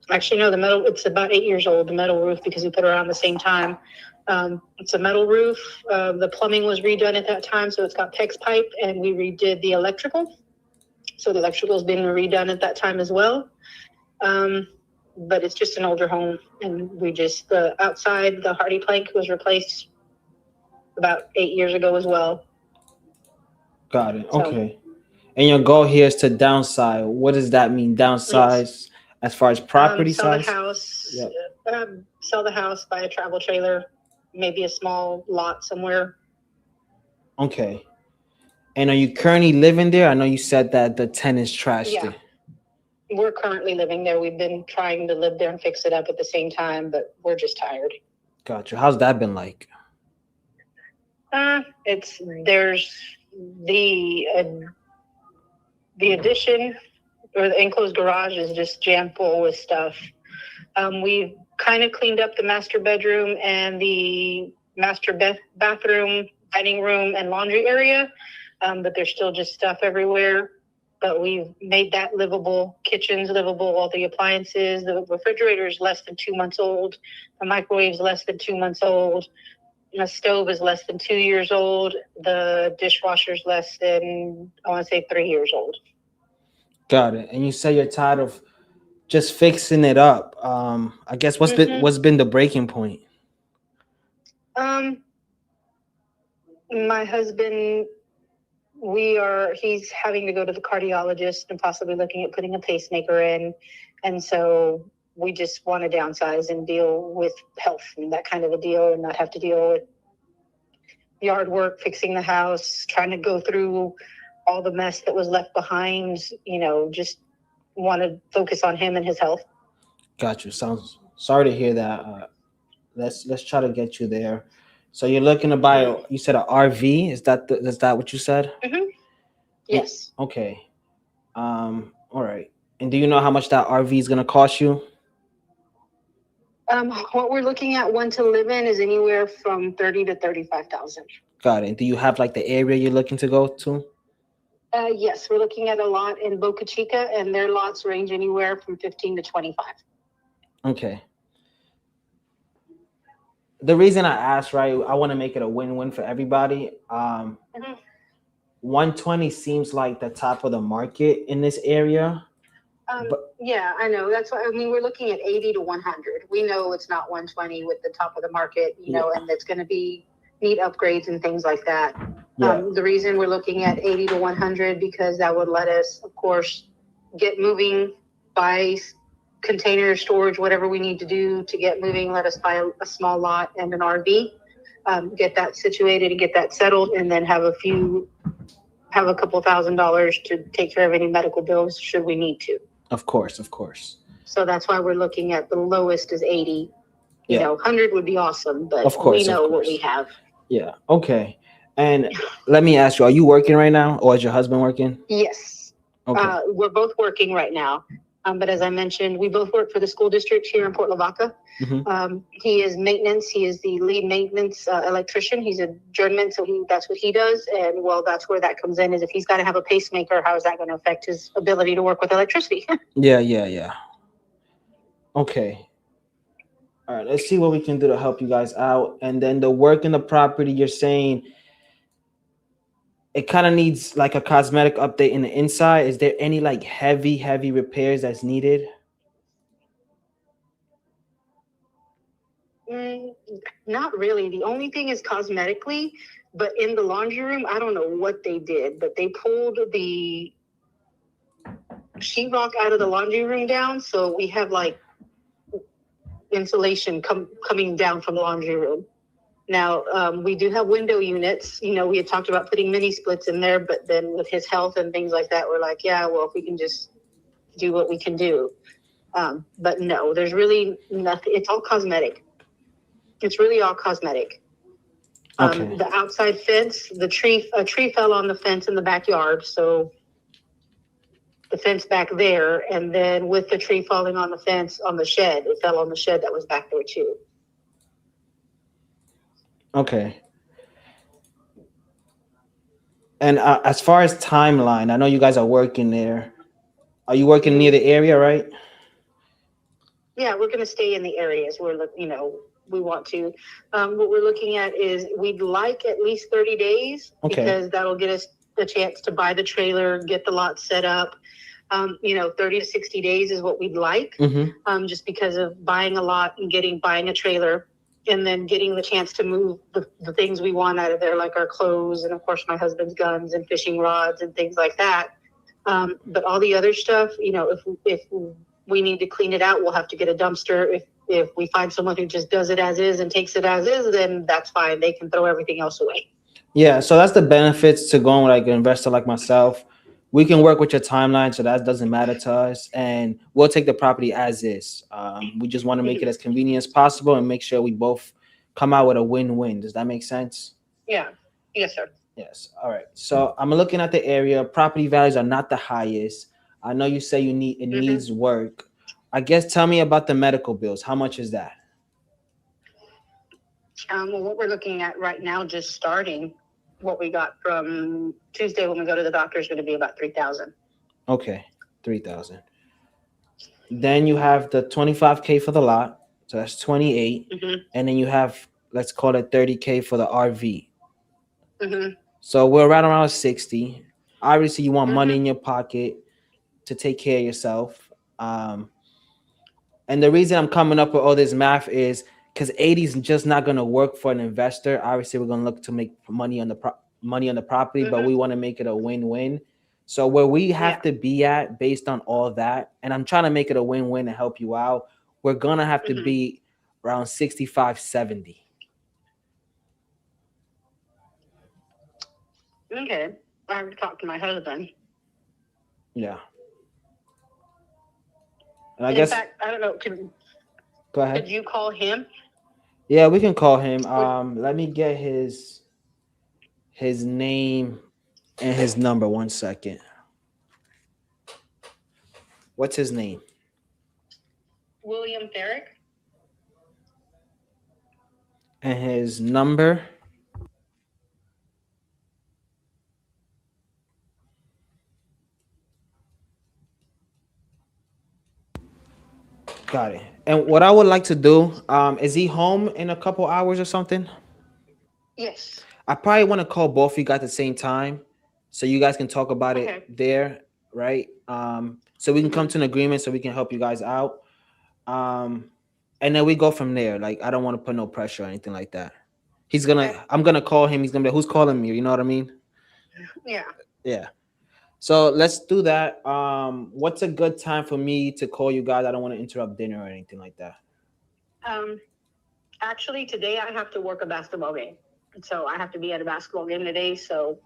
Actually, no, it's about 8 years old, the metal roof, because we put it around the same time. It's a metal roof. The plumbing was redone at that time, so it's got PEX pipe, and we redid the electrical. So the electrical has been redone at that time as well. But it's just an older home, and the outside, the hardy plank was replaced about 8 years ago as well. Got it. Okay. And your goal here is to downsize. What does that mean? Downsize as far as property size? Sell the house. Yep. Sell the house, buy a travel trailer, maybe a small lot somewhere. Okay. And are you currently living there? I know you said that the tenants trashed it. We're currently living there. We've been trying to live there and fix it up at the same time, but we're just tired. Gotcha. How's that been like? There's the addition or the enclosed garage is just jam full with stuff. We've kind of cleaned up the master bedroom and the master bathroom, dining room, and laundry area, but there's still just stuff everywhere. But we've made that livable. Kitchen's livable. All the appliances. The refrigerator is less than 2 months old. The microwave's less than 2 months old. The stove is less than 2 years old. The dishwasher's less than, I want to say, 3 years old. Got it. And you say you're tired of just fixing it up. I guess what's been the breaking point? My husband, he's having to go to the cardiologist and possibly looking at putting a pacemaker in. And so we just want to downsize and deal with health and that kind of a deal, and not have to deal with yard work, fixing the house, trying to go through all the mess that was left behind. Just want to focus on him and his health. Got you. Sorry to hear that. Let's try to get you there. So you're looking to buy, you said an RV. Is that what you said? Mm-hmm. Yes. Okay. All right. And do you know how much that RV is going to cost you? What we're looking at, one to live in, is anywhere from $30,000 to $35,000. Got it. Do you have like the area you're looking to go to? Yes, we're looking at a lot in Boca Chica, and their lots range anywhere from 15 to 25. Okay. The reason I asked, right, I want to make it a win-win for everybody. 120 seems like the top of the market in this area. Yeah, I know. That's why, we're looking at 80 to 100. We know it's not 120 with the top of the market, and it's going to need upgrades and things like that. Yeah. The reason we're looking at 80 to 100, because that would let us, of course, get moving, buy container storage, whatever we need to do to get moving. Let us buy a small lot and an RV, get that situated and get that settled, and then have a couple $1,000s to take care of any medical bills should we need to. Of course. So that's why we're looking at the lowest is 80. 100 would be awesome, but we know what we have. Yeah. Okay. And let me ask you, are you working right now, or is your husband working? Yes. Okay. We're both working right now. But as I mentioned, we both work for the school district here in Port Lavaca. Mm-hmm. He is maintenance. He is the lead maintenance electrician. He's a journeyman, so that's what he does. And that's where that comes in, is if he's got to have a pacemaker, how is that going to affect his ability to work with electricity? Yeah. Okay. All right, let's see what we can do to help you guys out. And then the work in the property, you're saying it kind of needs like a cosmetic update in the inside. Is there any like heavy repairs that's needed? Not really. The only thing is cosmetically, but in the laundry room, I don't know what they did, but they pulled the sheetrock out of the laundry room down. So we have like insulation coming down from the laundry room. Now, we do have window units. We had talked about putting mini splits in there, but then with his health and things like that, we're like, if we can just do what we can do. But no, there's really nothing. It's all cosmetic. It's really all cosmetic. Okay. The outside fence, a tree fell on the fence in the backyard. So the fence back there, and then with the tree falling on the fence on the shed, it fell on the shed that was back there too. Okay. And as far as timeline, I know you guys are working there. Are you working near the area, right? Yeah, we're going to stay in the areas where, we want to. What we're looking at is we'd like at least 30 days because that'll get us the chance to buy the trailer, get the lot set up. 30 to 60 days is what we'd like, just because of buying a lot and buying a trailer and then getting the chance to move the things we want out of there, like our clothes and, of course, my husband's guns and fishing rods and things like that. But all the other stuff, if we need to clean it out, we'll have to get a dumpster. If we find someone who just does it as is and takes it as is, then that's fine. They can throw everything else away. Yeah, so that's the benefits to going with like an investor like myself. We can work with your timeline, so that doesn't matter to us, and we'll take the property as is. We just want to make it as convenient as possible and make sure we both come out with a win-win. Does that make sense? Yeah. Yes, sir. Yes. All right. So I'm looking at the area. Property values are not the highest. I know you say it needs work. I guess tell me about the medical bills. How much is that? Well, what we're looking at right now, just starting, what we got from Tuesday when we go to the doctor is going to be about $3,000. Okay, $3,000. Then you have the $25K for the lot, so that's 28, and then you have, let's call it $30K for the RV. So we're right around 60. Obviously, you want money in your pocket to take care of yourself. And the reason I'm coming up with all this math is because 80 is just not going to work for an investor. Obviously, we're going to look to make money on the property, but we want to make it a win-win. So where we have to be at based on all that, and I'm trying to make it a win-win and help you out, we're going to have to be around 65, 70. Okay. I have to talk to my husband. Yeah. And in fact, I don't know. Go ahead. Could you call him? Yeah, we can call him. Let me get his name and his number. 1 second. What's his name? William Therick. And his number? Got it. And what I would like to do, is he home in a couple hours or something? Yes. I probably want to call both of you guys at the same time so you guys can talk about it there, right? So we can come to an agreement so we can help you guys out. And then we go from there. Like, I don't want to put no pressure or anything like that. I'm going to call him. He's going to be, who's calling me? You know what I mean? Yeah. Yeah. So let's do that. What's a good time for me to call you guys? I don't want to interrupt dinner or anything like that. Actually, today I have to work a basketball game. So I have to be at a basketball game today. So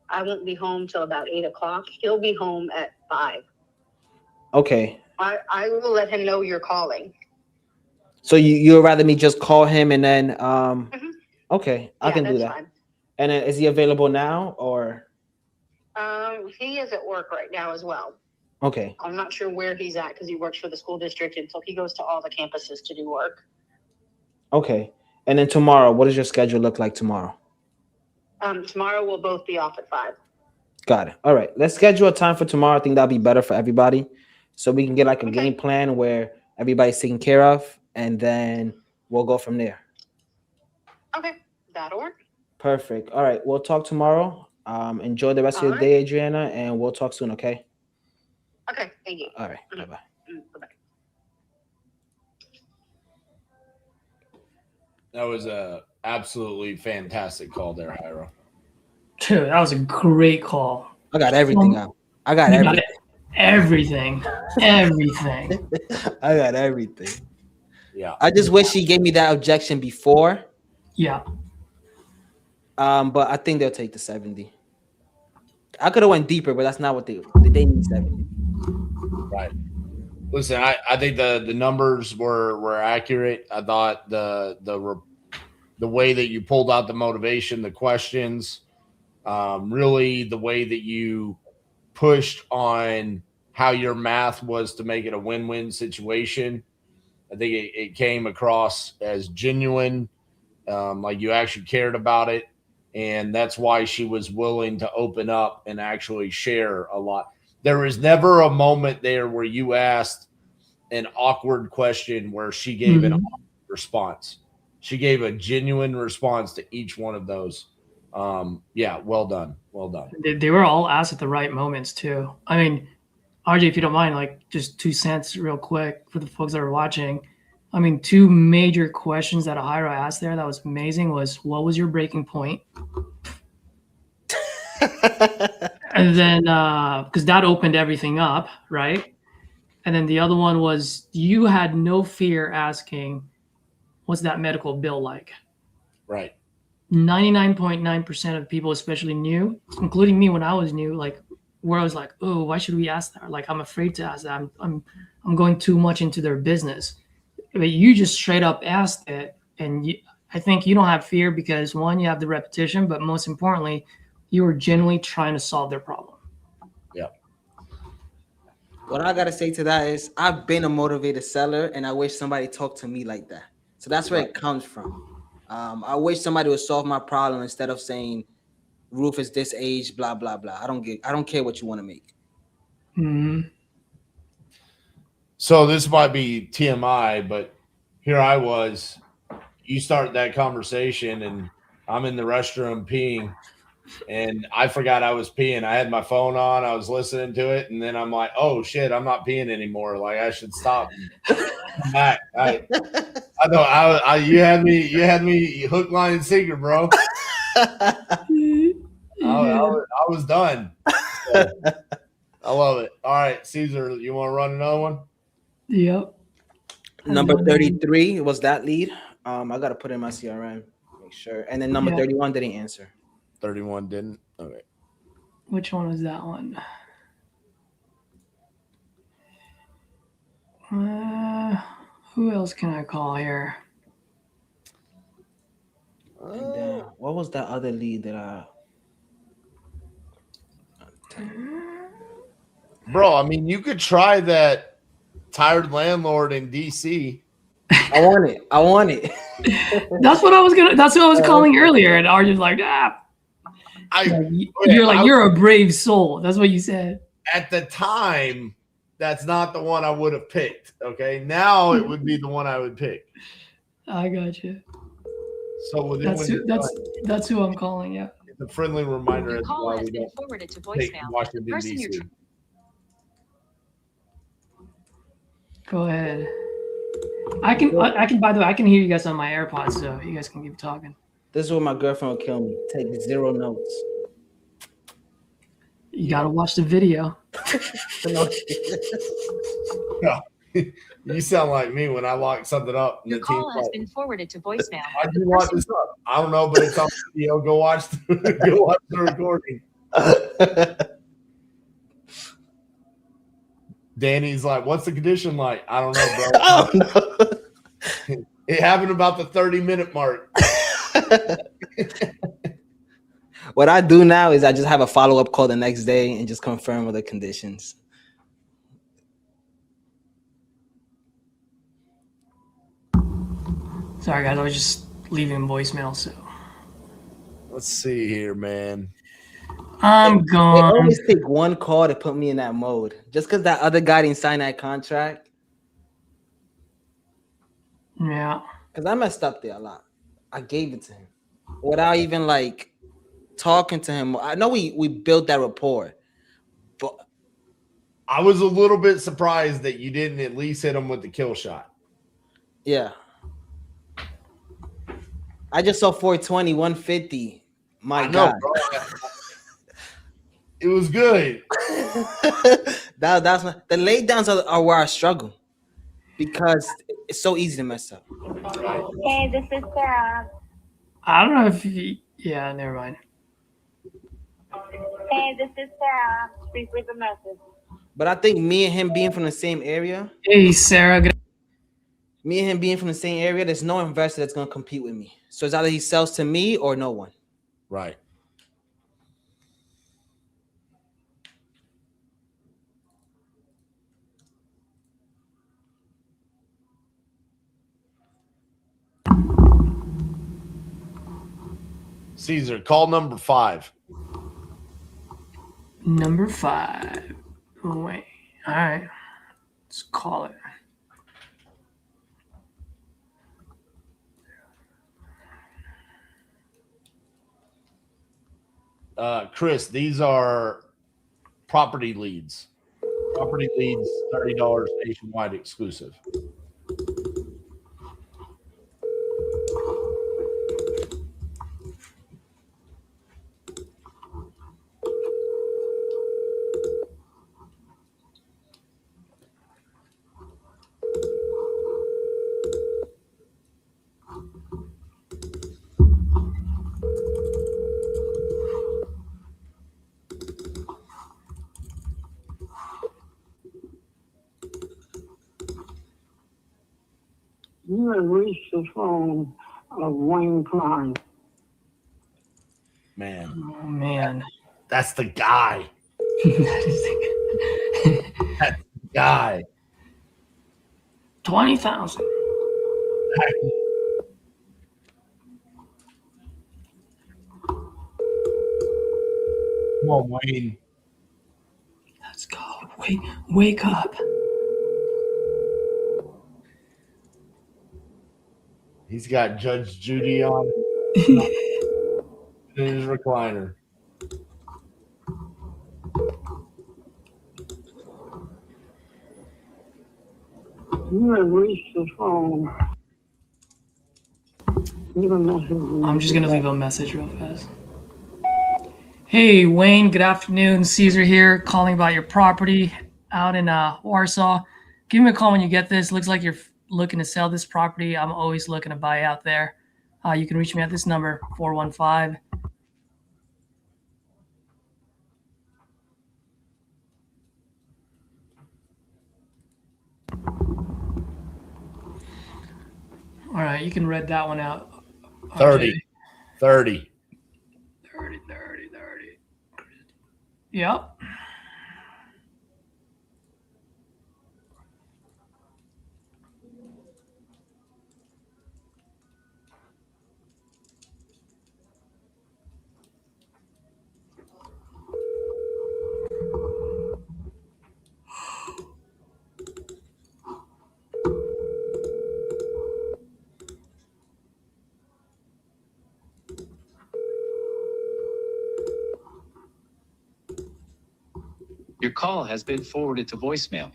I won't be home till about 8 o'clock. He'll be home at 5. Okay. I will let him know you're calling. So you'd rather me just call him and then, okay, I can do that. Fine. And then is he available now or? He is at work right now as well. Okay. I'm not sure where he's at because he works for the school district, and so he goes to all the campuses to do work. Okay. And then tomorrow, what does your schedule look like tomorrow? Tomorrow we'll both be off at 5. Got it. All right. Let's schedule a time for tomorrow. I think that'll be better for everybody. So we can get like a game plan where everybody's taken care of, and then we'll go from there. Okay. That'll work. Perfect. All right. We'll talk tomorrow. Enjoy the rest of your day, Adriana, and we'll talk soon, okay? Okay. Thank you. All right. Bye-bye. Bye-bye. That was a absolutely fantastic call there, Jairo. Dude, that was a great call. I got everything out. I got everything. Everything. I got everything. Yeah. I just wish he gave me that objection before. Yeah. But I think they'll take the 70. I could have went deeper, but that's not what they need 70. Right. Listen, I think the numbers were accurate. I thought the way that you pulled out the motivation, the questions, really the way that you pushed on how your math was to make it a win-win situation. I think it came across as genuine, like you actually cared about it. And that's why she was willing to open up and actually share a lot. There was never a moment there where you asked an awkward question where she gave an awkward response. She gave a genuine response to each one of those. Yeah, well done. Well done. They were all asked at the right moments too. I mean, RJ, if you don't mind, like just 2 cents real quick for the folks that are watching. I mean, 2 major questions that Jairo asked there that was amazing was, what was your breaking point? And then, because that opened everything up, right? And then the other one was, you had no fear asking, what's that medical bill like? Right. 99.9% of people, especially new, including me when I was new, like where I was like, oh, why should we ask that? Like, I'm afraid to ask that. I'm going too much into their business. But you just straight up asked it. And I think you don't have fear because, one, you have the repetition, but most importantly, you were genuinely trying to solve their problem. Yeah. What I got to say to that is I've been a motivated seller, and I wish somebody talked to me like that. So that's where it comes from. I wish somebody would solve my problem instead of saying, roof is this age, blah, blah, blah. I don't care what you want to make. Mm-hmm. So this might be TMI, but here I was. You start that conversation, and I'm in the restroom peeing, and I forgot I was peeing. I had my phone on. I was listening to it, and then I'm like, "Oh shit, I'm not peeing anymore. Like I should stop." Come back. I know. You had me hook, line, and sinker, bro. I was done. So, I love it. All right, Caesar, you want to run another one? Yep. Number 33 was that lead. I got to put in my CRM, make sure. And then number 31 didn't answer. 31 didn't? Okay. Which one was that one? Who else can I call here? And then, what was that other lead that I... Bro, I mean, you could try that tired landlord in DC. I want it. That's what I was calling earlier, and RJ's like, you're a brave soul. That's what you said. At the time, that's not the one I would have picked. Okay, now it would be the one I would pick. I got you. So that's who I'm calling. Yeah. It's a friendly reminder. Your as call why has we been don't forwarded to take voicemail. Washington, The person DC. Go ahead. I can. By the way, I can hear you guys on my AirPods, so you guys can keep talking. This is where my girlfriend will kill me. Take 0 notes. You gotta watch the video. You sound like me when I lock something up. Your call has been forwarded to voicemail. Why did you lock this up? I don't know, but it's on video. Go watch the recording. Danny's like, "What's the condition like?" I don't know, bro. I don't know. It happened about the 30-minute mark. What I do now is I just have a follow-up call the next day and just confirm with the conditions. Sorry, guys. I was just leaving voicemail, so. Let's see here, man. I'm gone. It always take one call to put me in that mode. Just because that other guy didn't sign that contract. Yeah. Because I messed up there a lot. I gave it to him without even like talking to him. I know we built that rapport, but I was a little bit surprised that you didn't at least hit him with the kill shot. Yeah. I just saw 420, 150. My God. Bro. It was good. That's not, the laydowns are where I struggle because it's so easy to mess up. Hey, this is Sarah. I don't know if yeah, never mind. Hey, this is Sarah. Speak with the message. But I think me and him being from the same area. Hey, Sarah. Me and him being from the same area, there's no investor that's going to compete with me. So it's either he sells to me or no one. Right. Caesar, call number 5. Number 5. Oh, wait. All right. Let's call it. Chris, these are property leads. Property leads, $30 nationwide exclusive. You have reached the phone of Wayne Klein. Man. Oh, man. That's the guy. That is the That's the guy. 20,000. Come on, Wayne. Let's go. Wake up. He's got Judge Judy on in his recliner. You have reached the phone. Leave a message. I'm just going to leave a message real fast. Hey, Wayne, good afternoon. Caesar here, calling about your property out in Warsaw. Give me a call when you get this. Looks like you're looking to sell this property. I'm always looking to buy out there. You can reach me at this number, 415. All right, you can read that one out. 30. 30. 30. Yep. Your call has been forwarded to voicemail.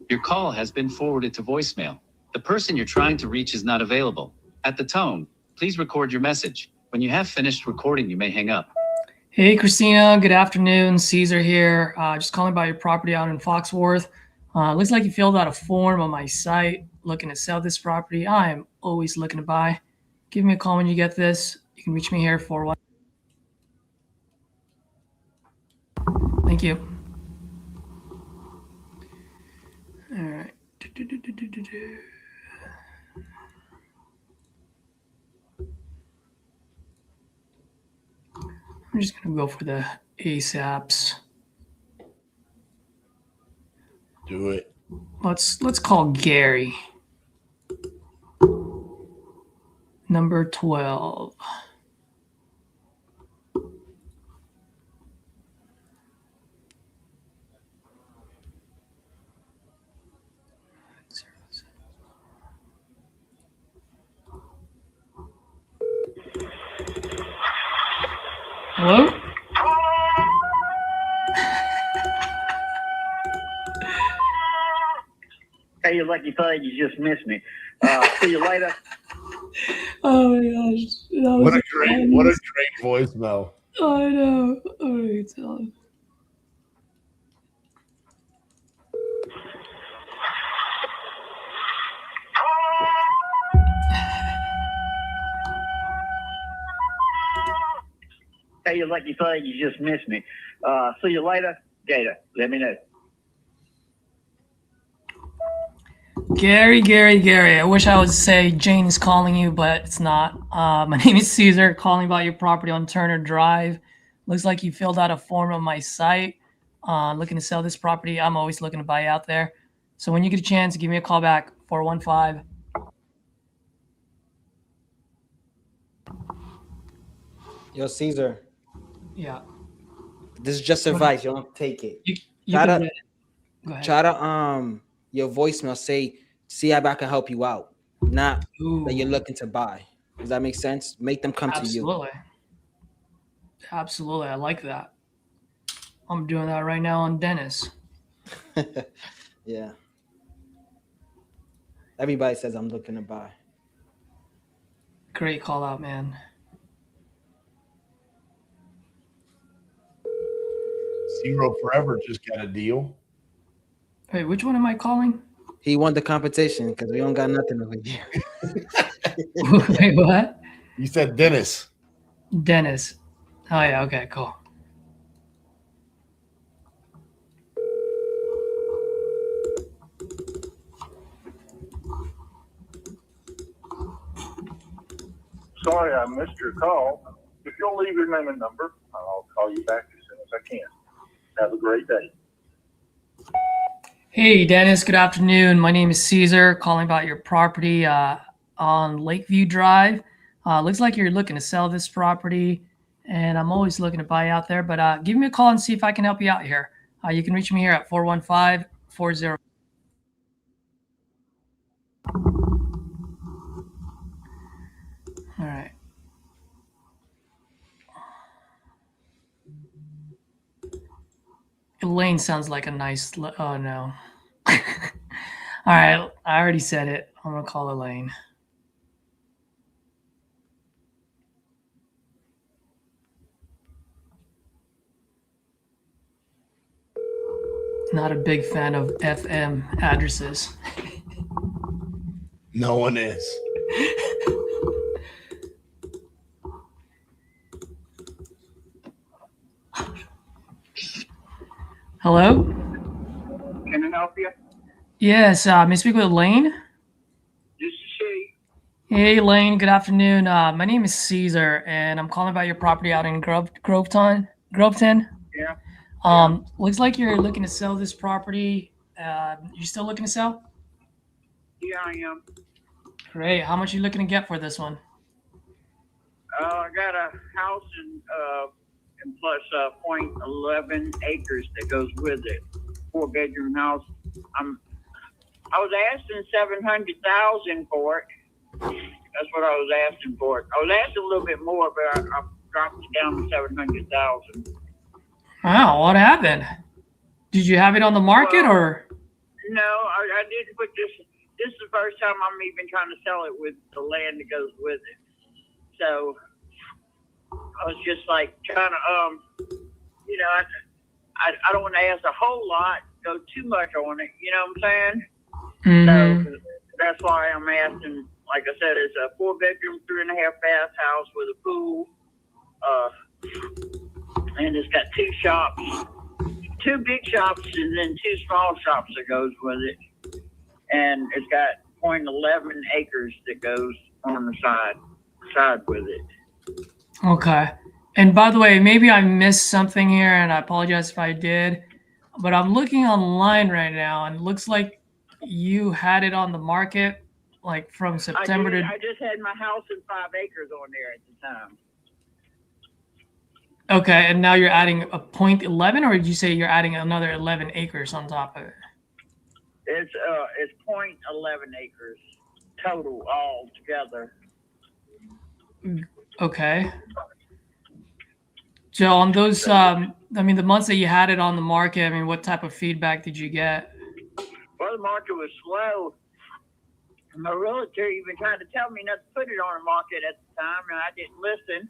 Your call has been forwarded to voicemail. The person you're trying to reach is not available. At the tone, please record your message. When you have finished recording, you may hang up. Hey, Christina. Good afternoon. Caesar here. Just calling about your property out in Foxworth. Looks like you filled out a form on my site looking to sell this property. I am always looking to buy. Give me a call when you get this. You can reach me here for one. Thank you. All right. I'm just gonna go for the ASAPs. Do it. Let's call Gary. Number 12. Hello? Hey, you lucky thug, you just missed me. See you later. Oh my gosh. What a great voicemail. I know. All right, tell him. Hey, you lucky thug, you just missed me. See you later. Gator, let me know. Gary. I wish I would say Jane is calling you, but it's not. My name is Caesar, calling about your property on Turner Drive. Looks like you filled out a form on my site. Looking to sell this property. I'm always looking to buy out there. So when you get a chance, give me a call back, 415. Yo, Caesar. Yeah. This is just advice. You don't take it. You Try can to, read it. Go ahead. try to your voicemail say, see how I can help you out. Not that you're looking to buy. Does that make sense? Make them come Absolutely. Absolutely. I like that. I'm doing that right now on Dennis. to you. Yeah. Everybody says I'm looking to buy. Great call out, man. Zero Forever just got a deal. Wait, which one am I calling? He won the competition because we don't got nothing over here. Wait, what? You said Dennis. Dennis. Oh, yeah. Okay, cool. Sorry I missed your call. If you'll leave your name and number, I'll call you back as soon as I can. Have a great day. Hey, Dennis. Good afternoon. My name is Caesar, calling about your property on Lakeview Drive. Looks like you're looking to sell this property, and I'm always looking to buy out there. But give me a call and see if I can help you out here. You can reach me here at 415-40. All right. Elaine sounds like a nice. Oh no. All right, I already said it. I'm gonna call Elaine. Not a big fan of FM addresses. No one is. Hello? Can I help you? Yes, may I speak with Elaine? This is she. Hey, Elaine, good afternoon. My name is Caesar, and I'm calling about your property out in Groveton. Yeah. Looks like you're looking to sell this property. You still looking to sell? Yeah, I am. Great. How much are you looking to get for this one? I got a house and plus 0.11 acres that goes with it. 4-bedroom house. I was asking $700,000 for it. That's what I was asking for it. I was asking a little bit more, but I dropped it down to $700,000. Wow, what happened? Did you have it on the market or? No, I didn't put this. This is the first time I'm even trying to sell it with the land that goes with it. So I was just like trying to, I don't want to ask a whole lot, go too much on it. You know what I'm saying? Mm-hmm. So that's why I'm asking. Like I said, it's a 4-bedroom, 3.5-bath house with a pool, and it's got 2 shops, 2 big shops, and then 2 small shops that goes with it, and it's got 0.11 acres that goes on the side with it. Okay. And by the way, maybe I missed something here, and I apologize if I did, but I'm looking online right now, and it looks like you had it on the market like from September I just had my house and 5 acres on there at the time. Okay, and now you're adding a 0.11, or did you say you're adding another 11 acres on top of it? It's 0.11 acres total all together. Okay. So on those, the months that you had it on the market, what type of feedback did you get? Well, the market was slow. My realtor even tried to tell me not to put it on the market at the time, and I didn't listen.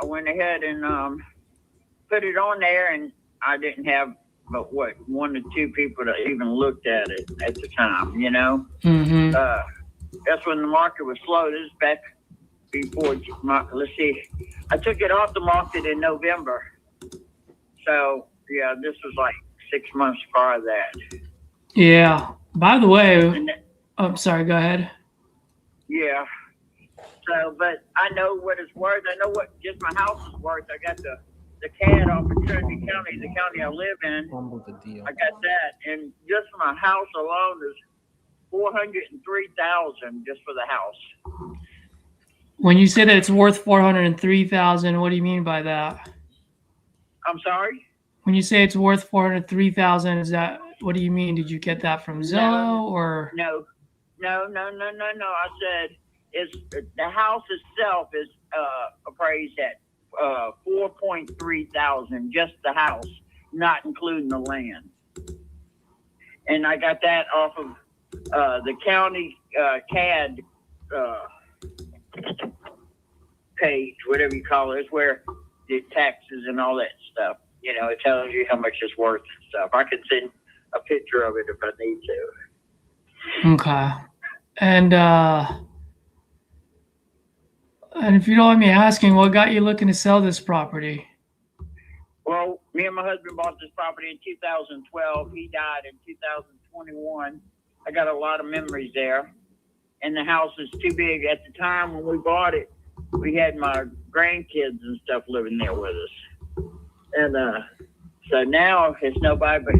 I went ahead and put it on there, and I didn't have but 1 or 2 people that even looked at it at the time, you know? Mm-hmm. That's when the market was slow. This is back before, let's see, I took it off the market in November. So, yeah, this was like 6 months prior to that. Yeah. By the way, Oh, I'm sorry. Go ahead. Yeah. So, but I know what it's worth. I know what just my house is worth. I got the CAD off in Trinity County, the county I live in. I got that, and just my house alone is $403,000 just for the house. When you say that it's worth $403,000, what do you mean by that? I'm sorry? When you say it's worth $403,000, is that, what do you mean? Did you get that from Zillow or? No. I said it's the house itself is appraised at $4,300, just the house, not including the land. And I got that off of the county CAD page, whatever you call it. It's where the taxes and all that stuff. You know, it tells you how much it's worth and stuff. I could send a picture of it if I need to. Okay. And if you don't mind me asking, what got you looking to sell this property? Well, me and my husband bought this property in 2012. He died in 2021. I got a lot of memories there. And the house is too big. At the time when we bought it, we had my grandkids and stuff living there with us. And so now it's nobody but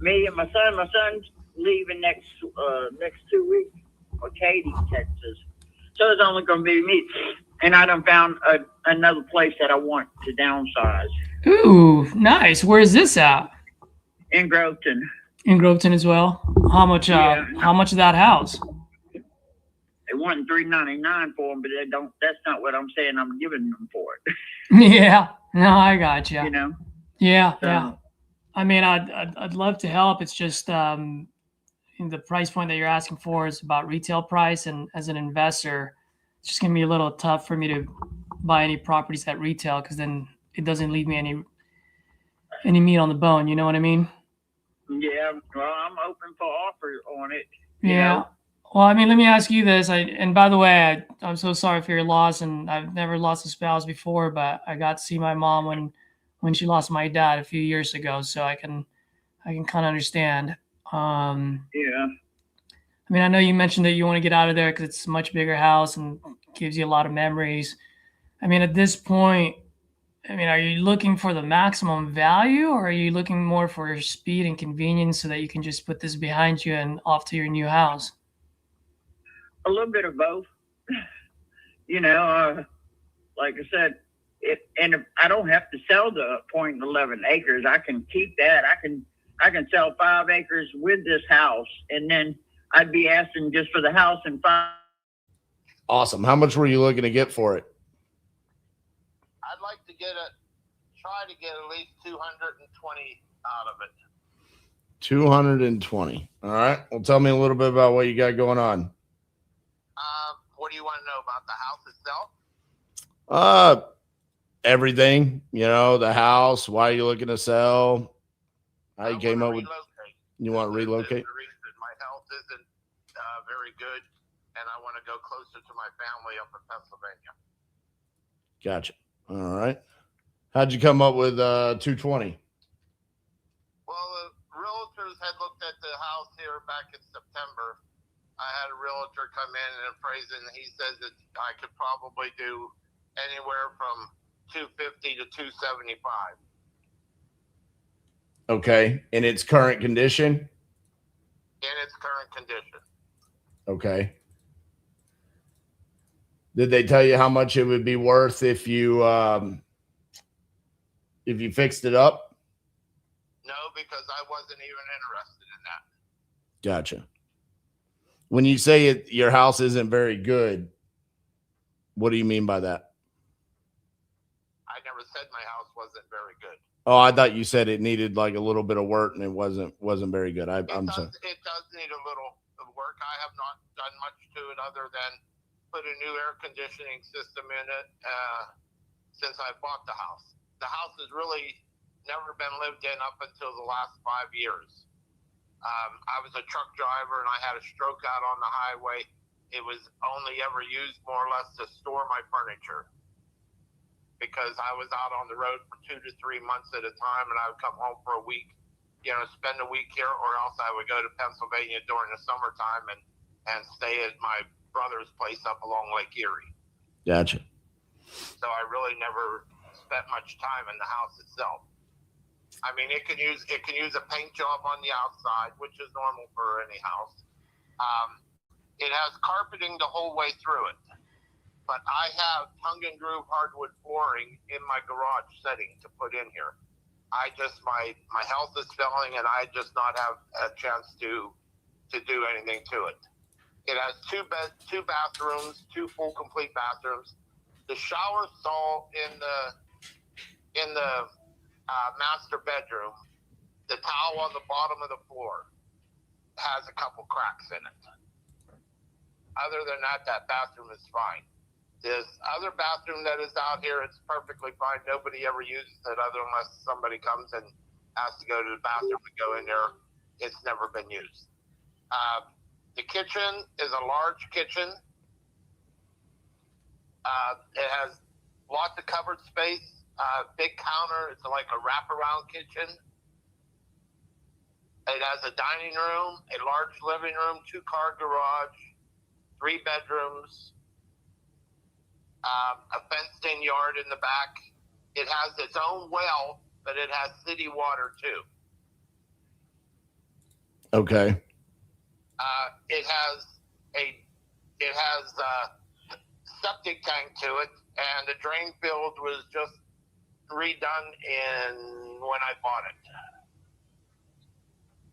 me and my son. My son's leaving next 2 weeks for Katy, Texas. So it's only going to be me. And I done found another place that I want to downsize. Ooh, nice. Where is this at? In Groveton. In Groveton as well. How much? How much of that house? They want $399 for them, but they don't. That's not what I'm saying. I'm giving them for it. Yeah. No, I got you. You know. Yeah. So, yeah. I mean, I'd love to help. It's just the price point that you're asking for is about retail price, and as an investor, it's just gonna be a little tough for me to buy any properties at retail because then it doesn't leave me any meat on the bone. You know what I mean? Yeah. Well, I'm open for offers on it. Yeah. know? Well, I mean, let me ask you this. And by the way, I'm so sorry for your loss, and I've never lost a spouse before, but I got to see my mom when she lost my dad a few years ago, so I can kind of understand. Yeah. I mean, I know you mentioned that you want to get out of there because it's a much bigger house and gives you a lot of memories. I mean, at this point, I mean, are you looking for the maximum value, or are you looking more for speed and convenience so that you can just put this behind you and off to your new house? A little bit of both. You know, like I said, if I don't have to sell the 0.11 acres, I can keep that. I can sell 5 acres with this house, and then I'd be asking just for the house and 5. Awesome. How much were you looking to get for it? I'd like to try to get at least 220 out of it. 220. All right. Well, tell me a little bit about what you got going on. What do you want to know about the house itself? Everything. You know, the house. Why are you looking to sell? How you came up with? You want to relocate? The reason my health isn't very good, and I want to go closer to my family up in Pennsylvania. Gotcha. All right. How'd you come up with 220? Well, the realtors had looked at the house here back in September. I had a realtor come in and appraise it, and he says that I could probably do anywhere from 250 to 275. Okay. In its current condition? In its current condition. Okay. Did they tell you how much it would be worth if you fixed it up? No, because I wasn't even interested in that. Gotcha. When you say your house isn't very good, what do you mean by that? I never said my house wasn't very good. Oh, I thought you said it needed like a little bit of work and it wasn't very good. I'm sorry. It does need a little work. I have not done much to it other than put a new air conditioning system in it since I bought the house. The house has really never been lived in up until the last 5 years. I was a truck driver and I had a stroke out on the highway. It was only ever used more or less to store my furniture because I was out on the road for 2 to 3 months at a time, and I would come home for a week, you know, spend a week here, or else I would go to Pennsylvania during the summertime and and stay at my brother's place up along Lake Erie. Gotcha. So I really never spent much time in the house itself. I mean, it can use a paint job on the outside, which is normal for any house. It has carpeting the whole way through it, but I have tongue and groove hardwood flooring in my garage setting to put in here. My health is failing, and I just not have a chance to do anything to it. It has two bathrooms, two full complete bathrooms. The shower stall in the master bedroom, the towel on the bottom of the floor has a couple cracks in it. Other than that, that bathroom is fine. This other bathroom that is out here, it's perfectly fine. Nobody ever uses it unless somebody comes and has to go to the bathroom and go in there. It's never been used. The kitchen is a large kitchen. It has lots of covered space, big counter. It's like a wraparound kitchen. It has a dining room, a large living room, 2-car garage, 3 bedrooms, a fenced-in yard in the back. It has its own well, but it has city water too. Okay. It has a septic tank to it, and the drain field was just redone when I bought it.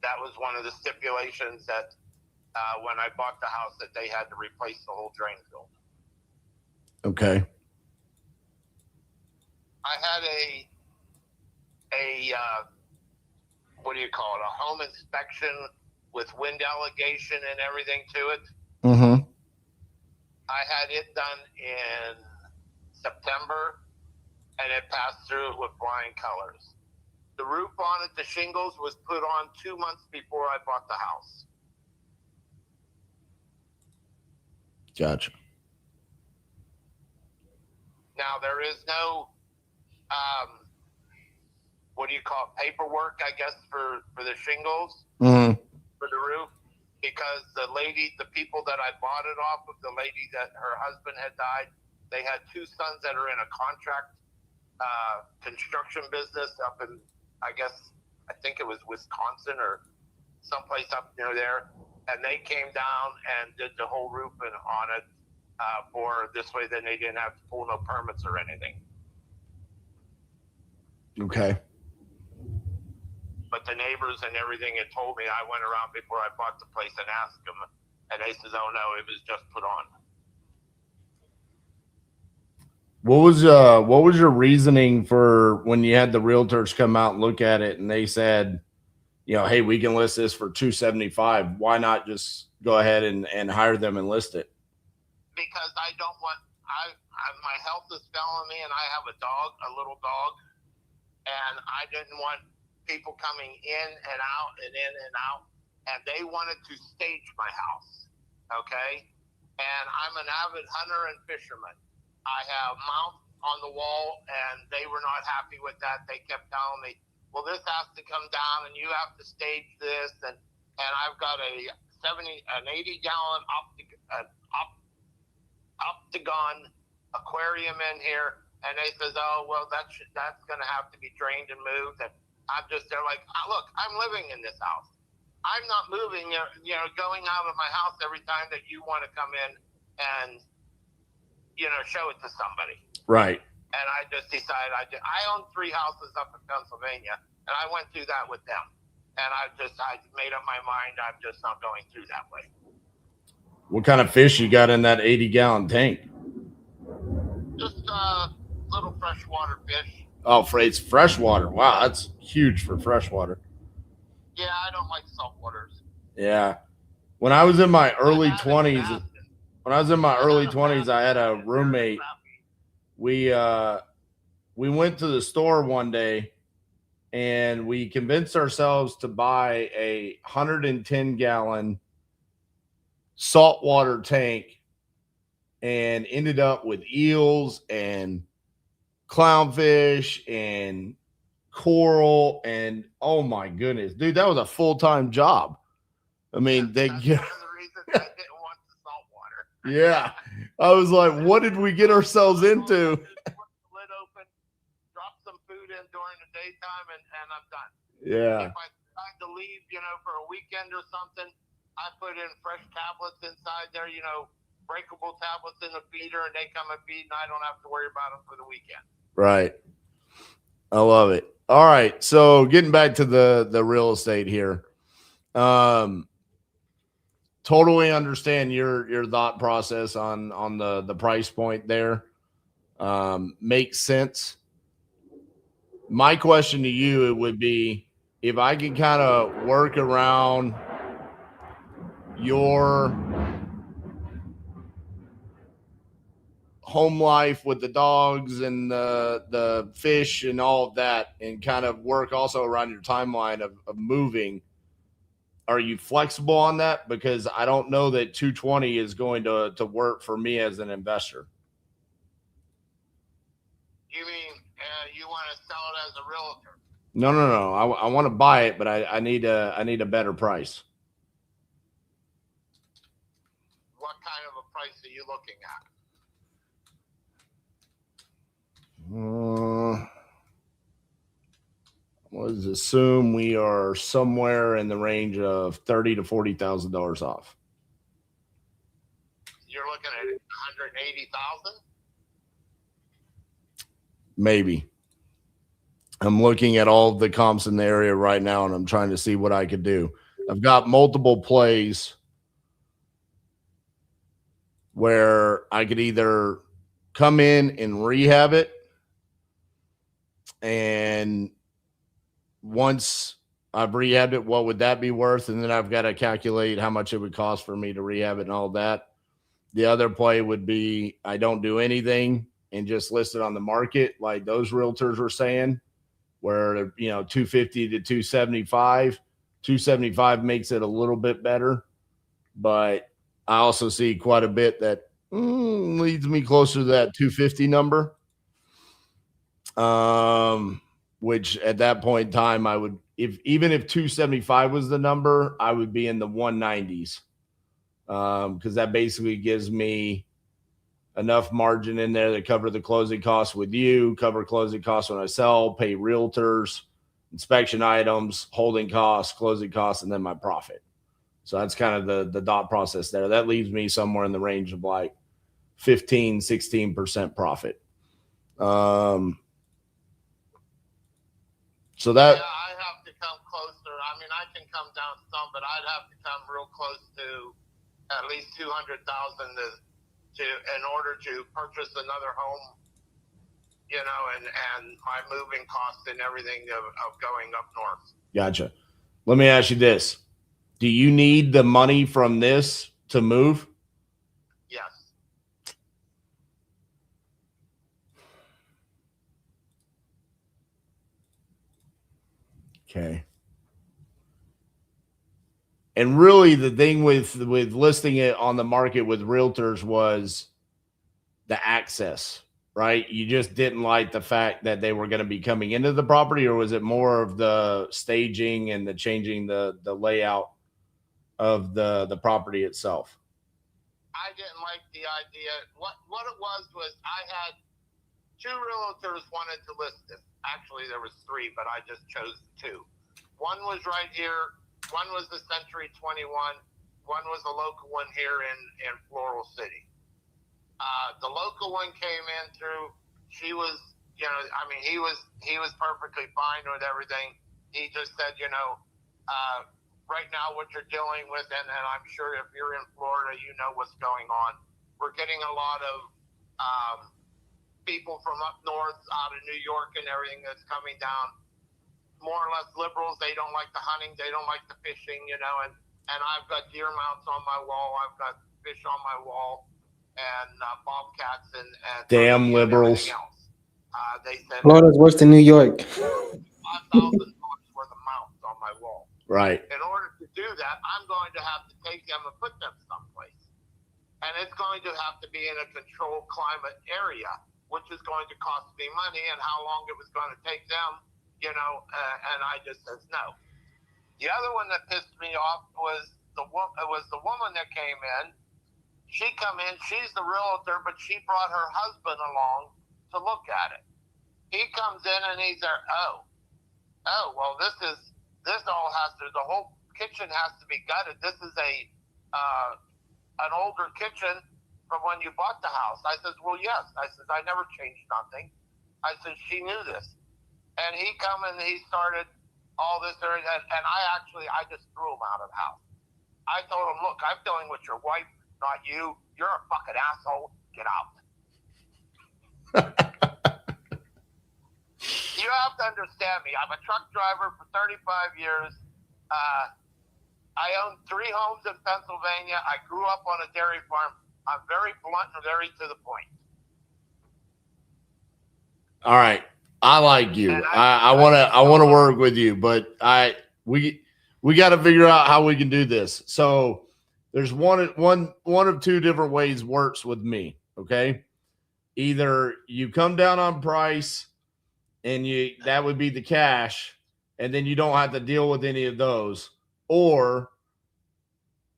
That was one of the stipulations that when I bought the house, that they had to replace the whole drain field. Okay. I had what do you call it? A home inspection with wind allegation and everything to it. Mm-hmm. I had it done in September, and it passed through with flying colors. The roof on it, the shingles, was put on 2 months before I bought the house. Gotcha. Now, there is no, what do you call it, paperwork, I guess, for the shingles, Mm-hmm. for the roof, because the people that I bought it off of, the lady that her husband had died, they had 2 sons that are in a contract construction business up in, I think it was Wisconsin or someplace up near there, and they came down and did the whole roof on it for this way. Then they didn't have to pull no permits or anything. Okay. But the neighbors and everything had told me. I went around before I bought the place and asked them, and they says, "Oh no, it was just put on." What was your reasoning for when you had the realtors come out and look at it and they said, hey, we can list this for $275. Why not just go ahead and hire them and list it? Because I don't want, my health is failing me, and I have a dog, a little dog, and I didn't want people coming in and out and in and out, and they wanted to stage my house, okay? And I'm an avid hunter and fisherman. I have mounts on the wall, and they were not happy with that. They kept telling me, well, this has to come down, and you have to stage this, and I've got an 80-gallon octagon aquarium in here, and they says, oh, well, that's going to have to be drained and moved, and they're like, look, I'm living in this house. I'm not moving, going out of my house every time that you want to come in and, show it to somebody. Right. And I just decided I own 3 houses up in Pennsylvania, and I went through that with them. And I made up my mind. I'm just not going through that way. What kind of fish you got in that 80-gallon tank? Just little freshwater fish. Oh, it's freshwater. Wow, that's huge for freshwater. Yeah, I don't like salt waters. Yeah. When I was in my early 20s, I had a roommate. We went to the store one day, and we convinced ourselves to buy a 110-gallon saltwater tank, and ended up with eels and clownfish and coral, and oh my goodness, dude, that was a full-time job. I mean, That's one of the reasons I didn't Yeah. I was like, what did we get ourselves into? Lid open, drop some food in during the daytime, and I'm done. Yeah. If I decide to leave, for a weekend or something, I put in fresh tablets inside there, breakable tablets in the feeder, and they come and feed, and I don't have to worry about them for the weekend. Right. I love it. All right. So getting back to the real estate here. Totally understand your thought process on the price point there. Makes sense. My question to you would be, if I could kind of work around your home life with the dogs and the fish and all of that, and kind of work also around your timeline of moving, are you flexible on that? Because I don't know that 220 is going to work for me as an investor. You mean you want to sell it as a realtor? No. I want to buy it, but I need a better price. What kind of a price are you looking at? Let's assume we are somewhere in the range of $30,000 to $40,000 off. You're looking at 180,000. Maybe. I'm looking at all the comps in the area right now, and I'm trying to see what I could do. I've got multiple plays where I could either come in and rehab it, and once I've rehabbed it, what would that be worth? And then I've got to calculate how much it would cost for me to rehab it and all that. The other play would be I don't do anything and just list it on the market like those realtors were saying, where 250 to 275. 275 makes it a little bit better, but I also see quite a bit that leads me closer to that 250 number. Which at that point in time, I would, even if 275 was the number, I would be in the 190s. Because that basically gives me enough margin in there to cover the closing costs with you, cover closing costs when I sell, pay realtors, inspection items, holding costs, closing costs, and then my profit. So that's kind of the thought process there. That leaves me somewhere in the range of like 15, 16% profit. So that, yeah, I have to come closer. I mean, I can come down some, but I'd have to come real close to at least 200,000 in order to purchase another home, and my moving costs and everything of going up north. gotcha. Let me ask you this. Do you need the money from this to move? Yes. Okay. And really the thing with listing it on the market with realtors was the access, right? You just didn't like the fact that they were going to be coming into the property, or was it more of the staging and the changing the layout of the property itself? I didn't like the idea. What it was I had two realtors wanted to list this. Actually, there was three, but I just chose two. One was right here. One was the Century 21. One was a local one here in Floral City. The local one came in through. She was, he was perfectly fine with everything. He just said, right now what you're dealing with, and I'm sure if you're in Florida, you know what's going on. We're getting a lot of people from up north, out of New York and everything that's coming down. More or less liberals. They don't like the hunting. They don't like the fishing, and I've got deer mounts on my wall. I've got fish on my wall, and bobcats and damn liberals. They said Florida's worse than New York. $5,000 worth of mounts on my wall. Right. In order to do that, I'm going to have to take them and put them someplace, and it's going to have to be in a controlled climate area, which is going to cost me money, and how long it was going to take them. And I just says no. The other one that pissed me off was the woman that came in, She come in, she's the realtor, but she brought her husband along to look at it. He comes in and he's there, well, the whole kitchen has to be gutted. This is an older kitchen from when you bought the house. I says, well, yes. I says, I never changed nothing. I said, she knew this. And he come and he started all this, and I just threw him out of the house. I told him, look, I'm dealing with your wife, not you. You're a fucking asshole. Get out. You have to understand me. I'm a truck driver for 35 years. I own 3 homes in Pennsylvania. I grew up on a dairy farm. I'm very blunt and very to the point. All right. I like you. I want to work with you, but we got to figure out how we can do this. So there's one of 2 different ways works with me. Okay. Either you come down on price and that would be the cash, and then you don't have to deal with any of those, or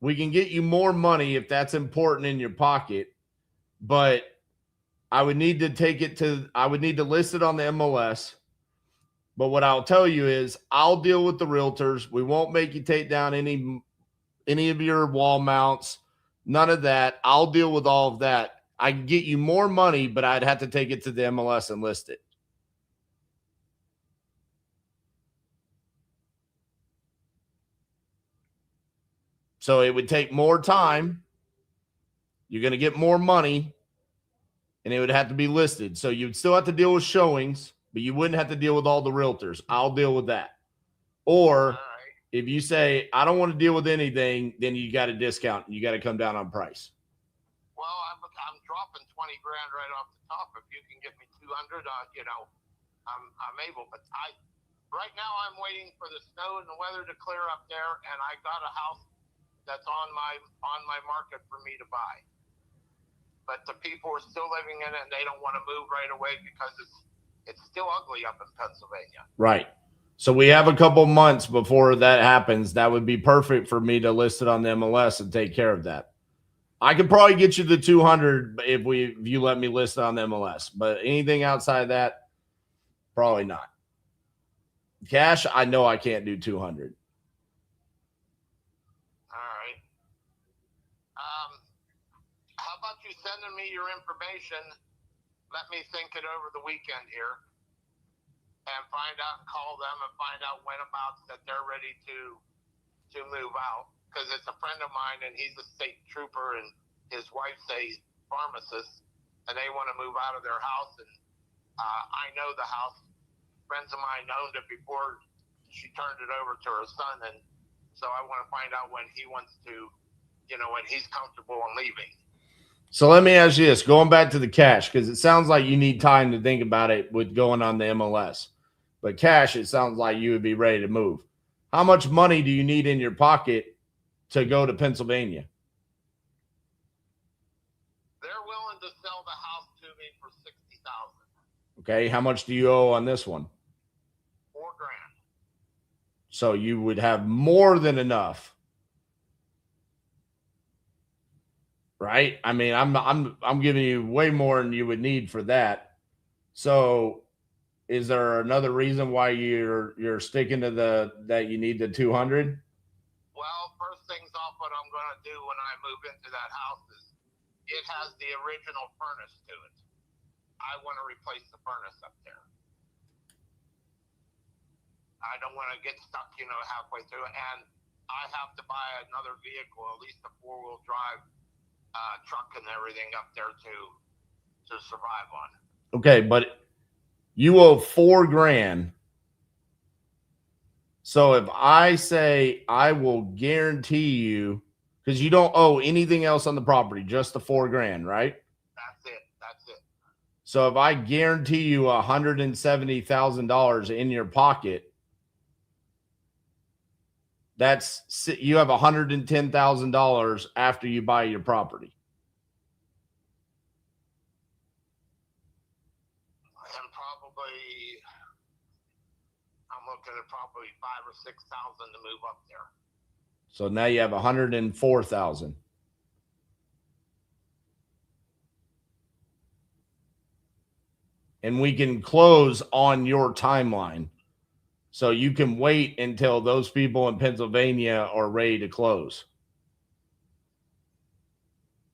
we can get you more money if that's important in your pocket, but I would need to list it on the MLS. But what I'll tell you is I'll deal with the realtors. We won't make you take down any of your wall mounts, none of that. I'll deal with all of that. I can get you more money, but I'd have to take it to the MLS and list it. So it would take more time. You're going to get more money, and it would have to be listed. So you'd still have to deal with showings, but you wouldn't have to deal with all the realtors. I'll deal with that. Or if you say, I don't want to deal with anything, then you got a discount and you got to come down on price. Well, I'm dropping 20 grand right off the top. If you can get me 200, I'm able. But right now I'm waiting for the snow and the weather to clear up there, and I got a house that's on my market for me to buy. But the people are still living in it, and they don't want to move right away because it's still ugly up in Pennsylvania. Right. So we have a couple months before that happens. That would be perfect for me to list it on the MLS and take care of that. I could probably get you the 200 if you let me list it on the MLS, but anything outside that, probably not. Cash, I know I can't do 200. Sending me your information. Let me think it over the weekend here and find out and call them and find out whenabouts that they're ready to move out, because it's a friend of mine and he's a state trooper and his wife's a pharmacist, and they want to move out of their house. And I know the house. Friends of mine owned it before she turned it over to her son, and so I want to find out when he wants to, when he's comfortable in leaving. So let me ask you this, going back to the cash, because it sounds like you need time to think about it with going on the MLS. But cash, it sounds like you would be ready to move. How much money do you need in your pocket to go to Pennsylvania? They're willing to sell the house to me for $60,000. Okay, how much do you owe on this one? $4,000. So you would have more than enough. Right? I mean, I'm giving you way more than you would need for that. So is there another reason why you're sticking to that you need the 200? Well, first things off, what I'm going to do when I move into that house is it has the original furnace to it. I want to replace the furnace up there. I don't want to get stuck, halfway through. And I have to buy another vehicle, at least a 4-wheel drive truck and everything up there to survive on. Okay, but you owe $4,000. So if I say I will guarantee you, because you don't owe anything else on the property, just the $4,000, right? That's it. So if I guarantee you $170,000 in your pocket, you have $110,000 after you buy your property. And I'm looking at probably 5,000 or 6,000 to move up there. So now you have $104,000. and we can close on your timeline. So you can wait until those people in Pennsylvania are ready to close.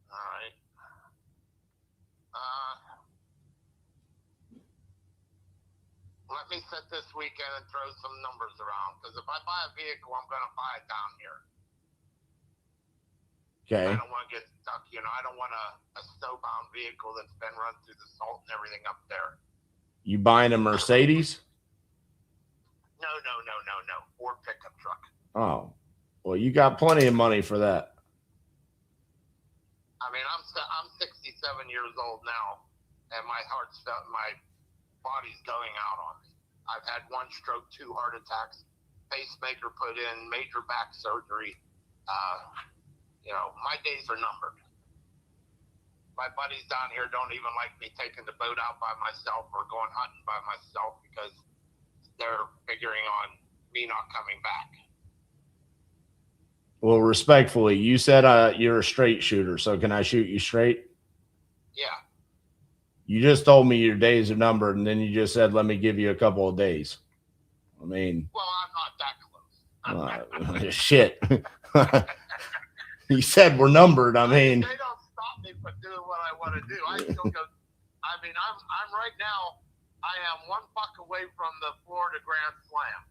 All right. Let me set this weekend and throw some numbers around, because if I buy a vehicle, I'm going to buy it down here. Okay. I don't want to get stuck. You know, I don't want a snowbound vehicle that's been run through the salt and everything up there. You buying a Mercedes? No. Ford pickup truck. Oh, well, you got plenty of money for that. I mean, I'm 67 years old now, and my body's going out on me. I've had 1 stroke, 2 heart attacks, pacemaker put in, major back surgery. You know, my days are numbered. My buddies down here don't even like me taking the boat out by myself or going hunting by myself because they're figuring on me not coming back. Well, respectfully, you said you're a straight shooter, so can I shoot you straight? Yeah. You just told me your days are numbered, and then you just said, let me give you a couple of days. I mean, well, I'm not that close. Shit. You said we're numbered. I mean, they don't stop me from doing what I want to do. I still go. I mean, I'm right now. I am 1 puck away from the Florida Grand Slam,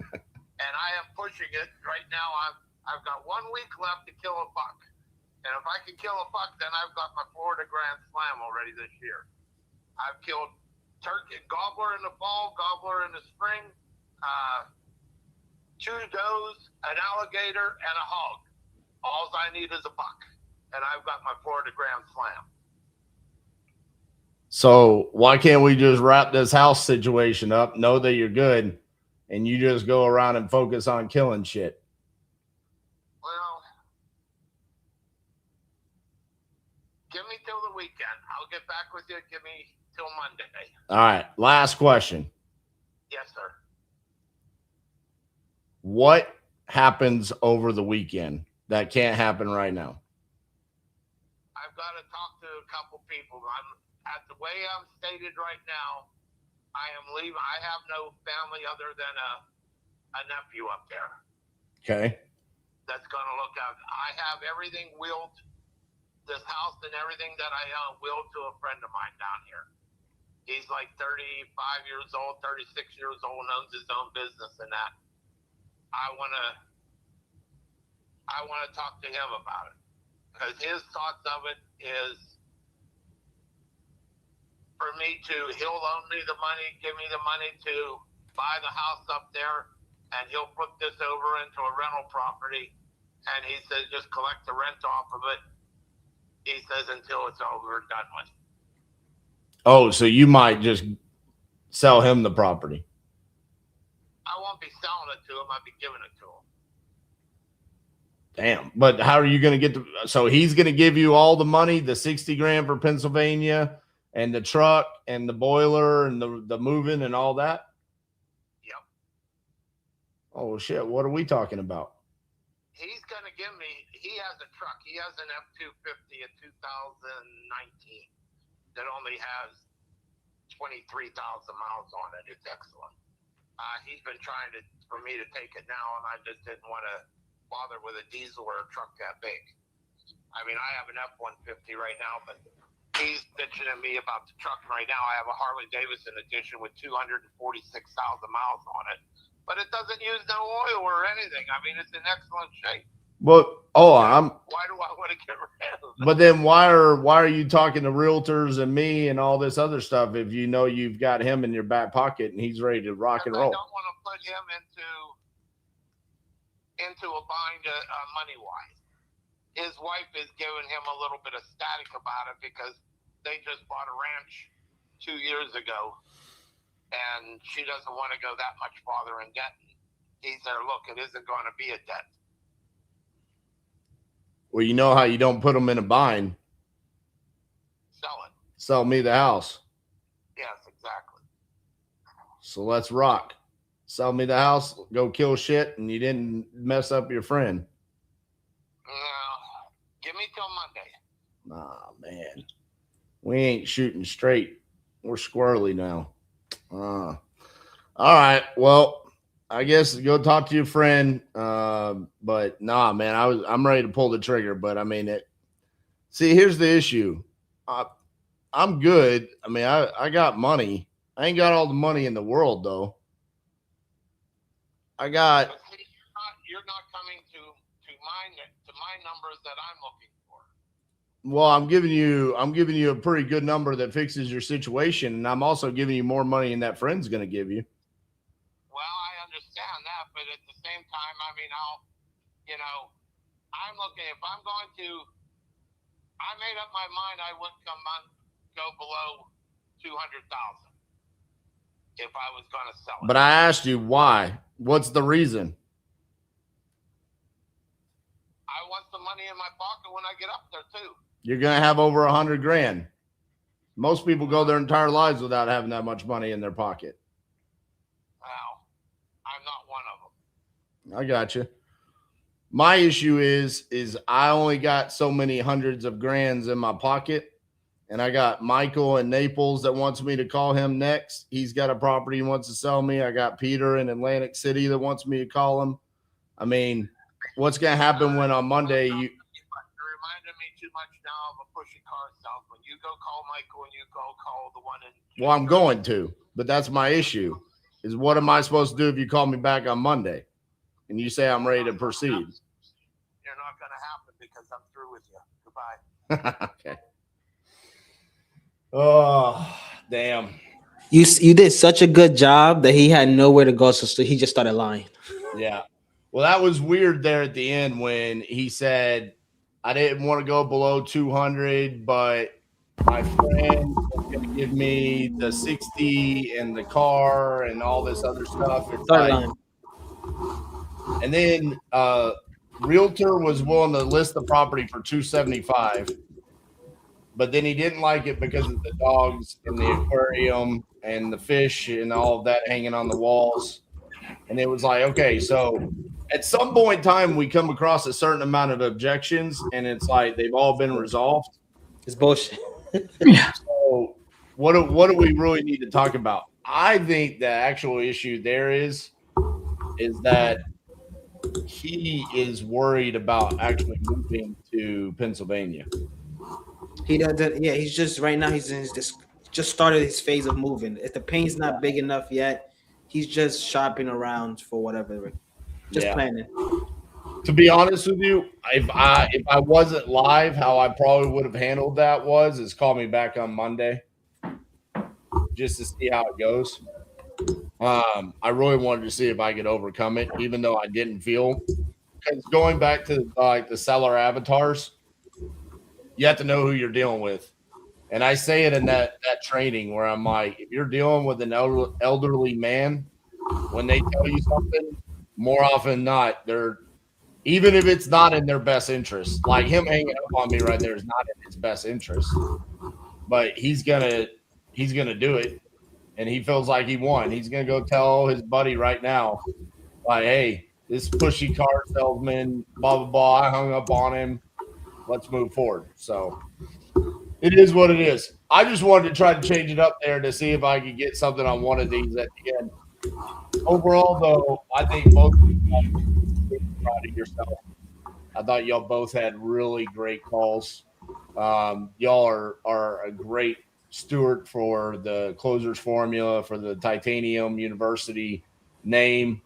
and I am pushing it right now. I've got 1 week left to kill a buck, and if I can kill a buck, then I've got my Florida Grand Slam already this year. I've killed turkey, gobbler in the fall, gobbler in the spring, 2 does, an alligator, and a hog. All I need is a buck, and I've got my Florida Grand Slam. so why can't we just wrap this house situation up, know that you're good, and you just go around and focus on killing shit? Well, give me till the weekend. I'll get back with you. Give me till Monday. All right. Last question. Yes, sir. What happens over the weekend that can't happen right now? I've got to talk to a couple people. At the way I'm stated right now, I am leaving. I have no family other than a nephew up there. Okay. That's going to look out. I have everything willed, this house and everything that I own willed to a friend of mine down here. He's like 35 years old, 36 years old, and owns his own business and that. I want to talk to him about it, because his thoughts of it is for me he'll loan me the money, give me the money to buy the house up there, and he'll put this over into a rental property, and he says just collect the rent off of it, he says, until it's over and done with. Oh, so you might just sell him the property. I won't be selling it to him, I'll be giving it to him. Damn. But how are you going to get so he's going to give you all the money, the 60 grand for Pennsylvania and the truck and the boiler and the moving and all that? Yep. Oh, shit. What are we talking about? He's going to give me, he has a truck. He has an F-250 in 2019 that only has 23,000 miles on it. It's excellent. He's been trying for me to take it now, and I just didn't want to bother with a diesel or a truck that big. I mean, I have an F-150 right now, but he's bitching at me about the truck right now. I have a Harley Davidson edition with 246,000 miles on it, but it doesn't use no oil or anything. I mean, it's in excellent shape. Well, why do I want to get rid of it? But then why are you talking to realtors and me and all this other stuff if you know you've got him in your back pocket and he's ready to rock and roll? I don't want to put him into a bind money wise. His wife is giving him a little bit of static about it because they just bought a ranch 2 years ago, and she doesn't want to go that much farther in debt. He's there, look, it isn't going to be a debt. Well, you know how you don't put them in a bind? Sell it. Sell me the house. Yes, exactly. So let's rock. Sell me the house, go kill shit, and you didn't mess up your friend. Give me till Monday. Nah, man. We ain't shooting straight. We're squirrely now. All right. Well, I guess go talk to your friend. But nah, man, I'm ready to pull the trigger. But I mean, see, here's the issue. I'm good. I mean, I got money. I ain't got all the money in the world though. I got. You're not coming to my numbers that I'm looking for. Well, I'm giving you a pretty good number that fixes your situation, and I'm also giving you more money than that friend's going to give you. Well, I understand that, but at the same time, I mean, I'm looking. If I'm going to, I made up my mind I wouldn't go below 200,000 if I was going to sell it. But I asked you why. What's the reason? I want the money in my pocket when I get up there too. You're going to have over 100 grand. Most people go their entire lives without having that much money in their pocket. Well, I'm not one of them. I got you. My issue is I only got so many hundreds of grands in my pocket, and I got Michael in Naples that wants me to call him next. He's got a property he wants to sell me. I got Peter in Atlantic City that wants me to call him. I mean, what's going to happen when on Monday you reminded me too much now of a pushy car salesman. You go call Michael and you go call the one in. Well, I'm going to, but that's my issue is what am I supposed to do if you call me back on Monday and you say I'm ready to proceed? You're not going to happen because I'm through with you. Goodbye. Okay. Oh, damn. You did such a good job that he had nowhere to go, so he just started lying. Yeah. Well, that was weird there at the end when he said, I didn't want to go below 200, but my friend was going to give me the 60 and the car and all this other stuff. It's like, and then realtor was willing to list the property for 275, but then he didn't like it because of the dogs in the aquarium and the fish and all of that hanging on the walls. And it was like, okay, so at some point in time, we come across a certain amount of objections, and it's like they've all been resolved. It's bullshit. So what do we really need to talk about? I think the actual issue there is that he is worried about actually moving to Pennsylvania. He doesn't. Yeah, he's just right now. He's in his just started his phase of moving. If the pain's not big enough yet, he's just shopping around for whatever. Just planning. To be honest with you, if I wasn't live, how I probably would have handled that is call me back on Monday just to see how it goes. I really wanted to see if I could overcome it, even though I didn't feel. Because going back to the seller avatars, you have to know who you're dealing with. And I say it in that training where I'm like, if you're dealing with an elderly man, when they tell you something, more often than not, they're, even if it's not in their best interest, like him hanging up on me right there is not in his best interest, but he's gonna do it, and he feels like he won. He's gonna go tell his buddy right now, like, hey, this pushy car salesman, blah blah blah, I hung up on him. Let's move forward. So it is what it is. I just wanted to try to change it up there to see if I could get something on one of these at the end. Overall, though, I think both of you guys are proud of yourself. I thought y'all both had really great calls. Y'all are a great steward for the closers formula, for the Titanium University name.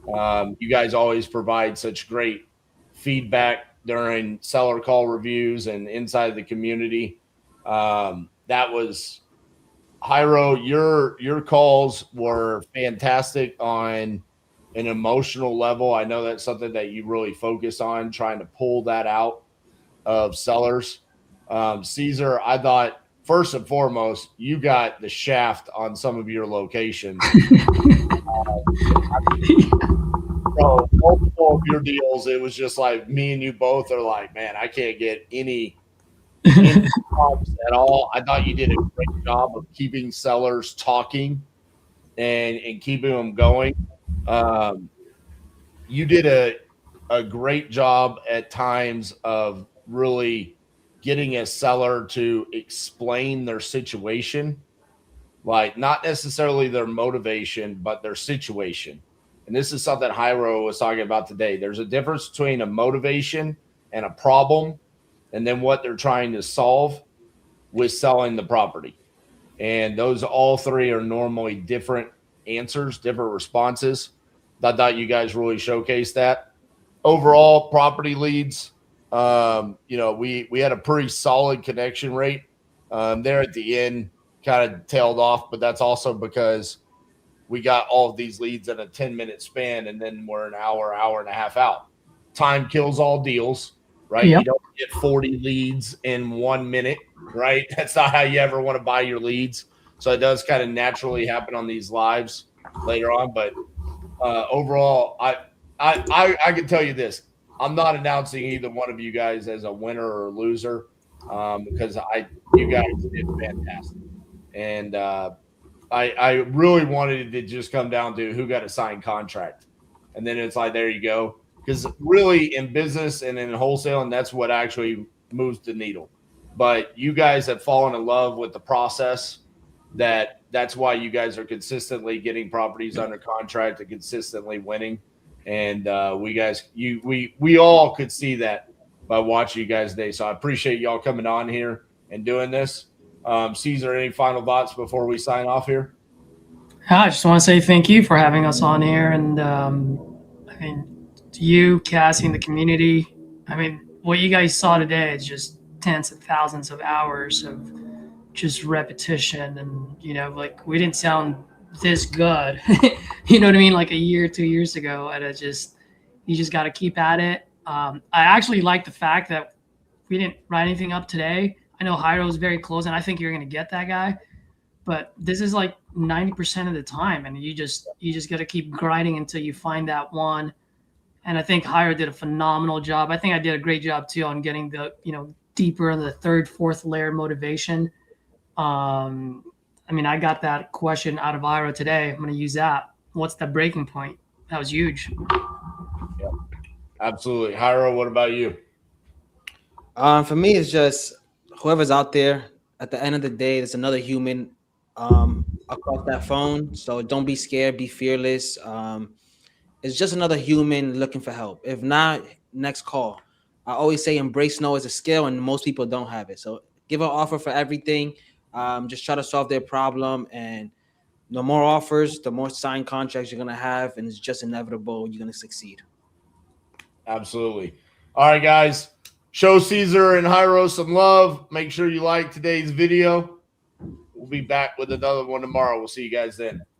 You guys always provide such great feedback during seller call reviews and inside the community. That was Jairo, your calls were fantastic on an emotional level. I know that's something that you really focus on, trying to pull that out of sellers. Caesar, I thought first and foremost, you got the shaft on some of your locations. So multiple of your deals, it was just like me and you both are like, man, I can't get any problems at all. I thought you did a great job of keeping sellers talking and keeping them going. You did a great job at times of really getting a seller to explain their situation like not necessarily their motivation, but their situation. And this is something Jairo was talking about today. There's a difference between a motivation and a problem, and then what they're trying to solve with selling the property. And those all three are normally different answers, different responses. I thought you guys really showcased that. Overall, property leads, we had a pretty solid connection rate. There at the end, kind of tailed off, but that's also because we got all of these leads in a 10-minute span, and then we're an hour and a half out. Time kills all deals, right? Yep. You don't get 40 leads in 1 minute, right? That's not how you ever want to buy your leads. So it does kind of naturally happen on these lives later on. But overall, I can tell you this. I'm not announcing either one of you guys as a winner or a loser because you guys did fantastic. And I really wanted it to just come down to who got a signed contract. And then it's like, there you go. Because really in business and in wholesaling, that's what actually moves the needle. But you guys have fallen in love with the process. That's why you guys are consistently getting properties under contract and consistently winning. And we all could see that by watching you guys today. So I appreciate y'all coming on here and doing this. Caesar, any final thoughts before we sign off here? I just want to say thank you for having us on here. And I mean, to you, Cassie, and the community, I mean, what you guys saw today is just tens of thousands of hours of just repetition. And, like we didn't sound this good, you know what I mean? Like a year, 2 years ago. And you just got to keep at it. I actually like the fact that we didn't write anything up today. I know Jairo is very close, and I think you're going to get that guy. But this is like 90% of the time, and you just got to keep grinding until you find that one. And I think Jairo did a phenomenal job. I think I did a great job too on getting the deeper in the third, fourth layer motivation. I mean, I got that question out of Jairo today. I'm going to use that. What's the breaking point? That was huge. Yeah, absolutely. Jairo, what about you? For me, it's just whoever's out there. At the end of the day, there's another human across that phone. So don't be scared. Be fearless. It's just another human looking for help. If not, next call. I always say embrace no as a skill, and most people don't have it. So give an offer for everything. Just try to solve their problem. And the more offers, the more signed contracts you're going to have. And it's just inevitable. You're going to succeed. Absolutely. All right, guys. Show Caesar and Jairo some love. Make sure you like today's video. We'll be back with another one tomorrow. We'll see you guys then.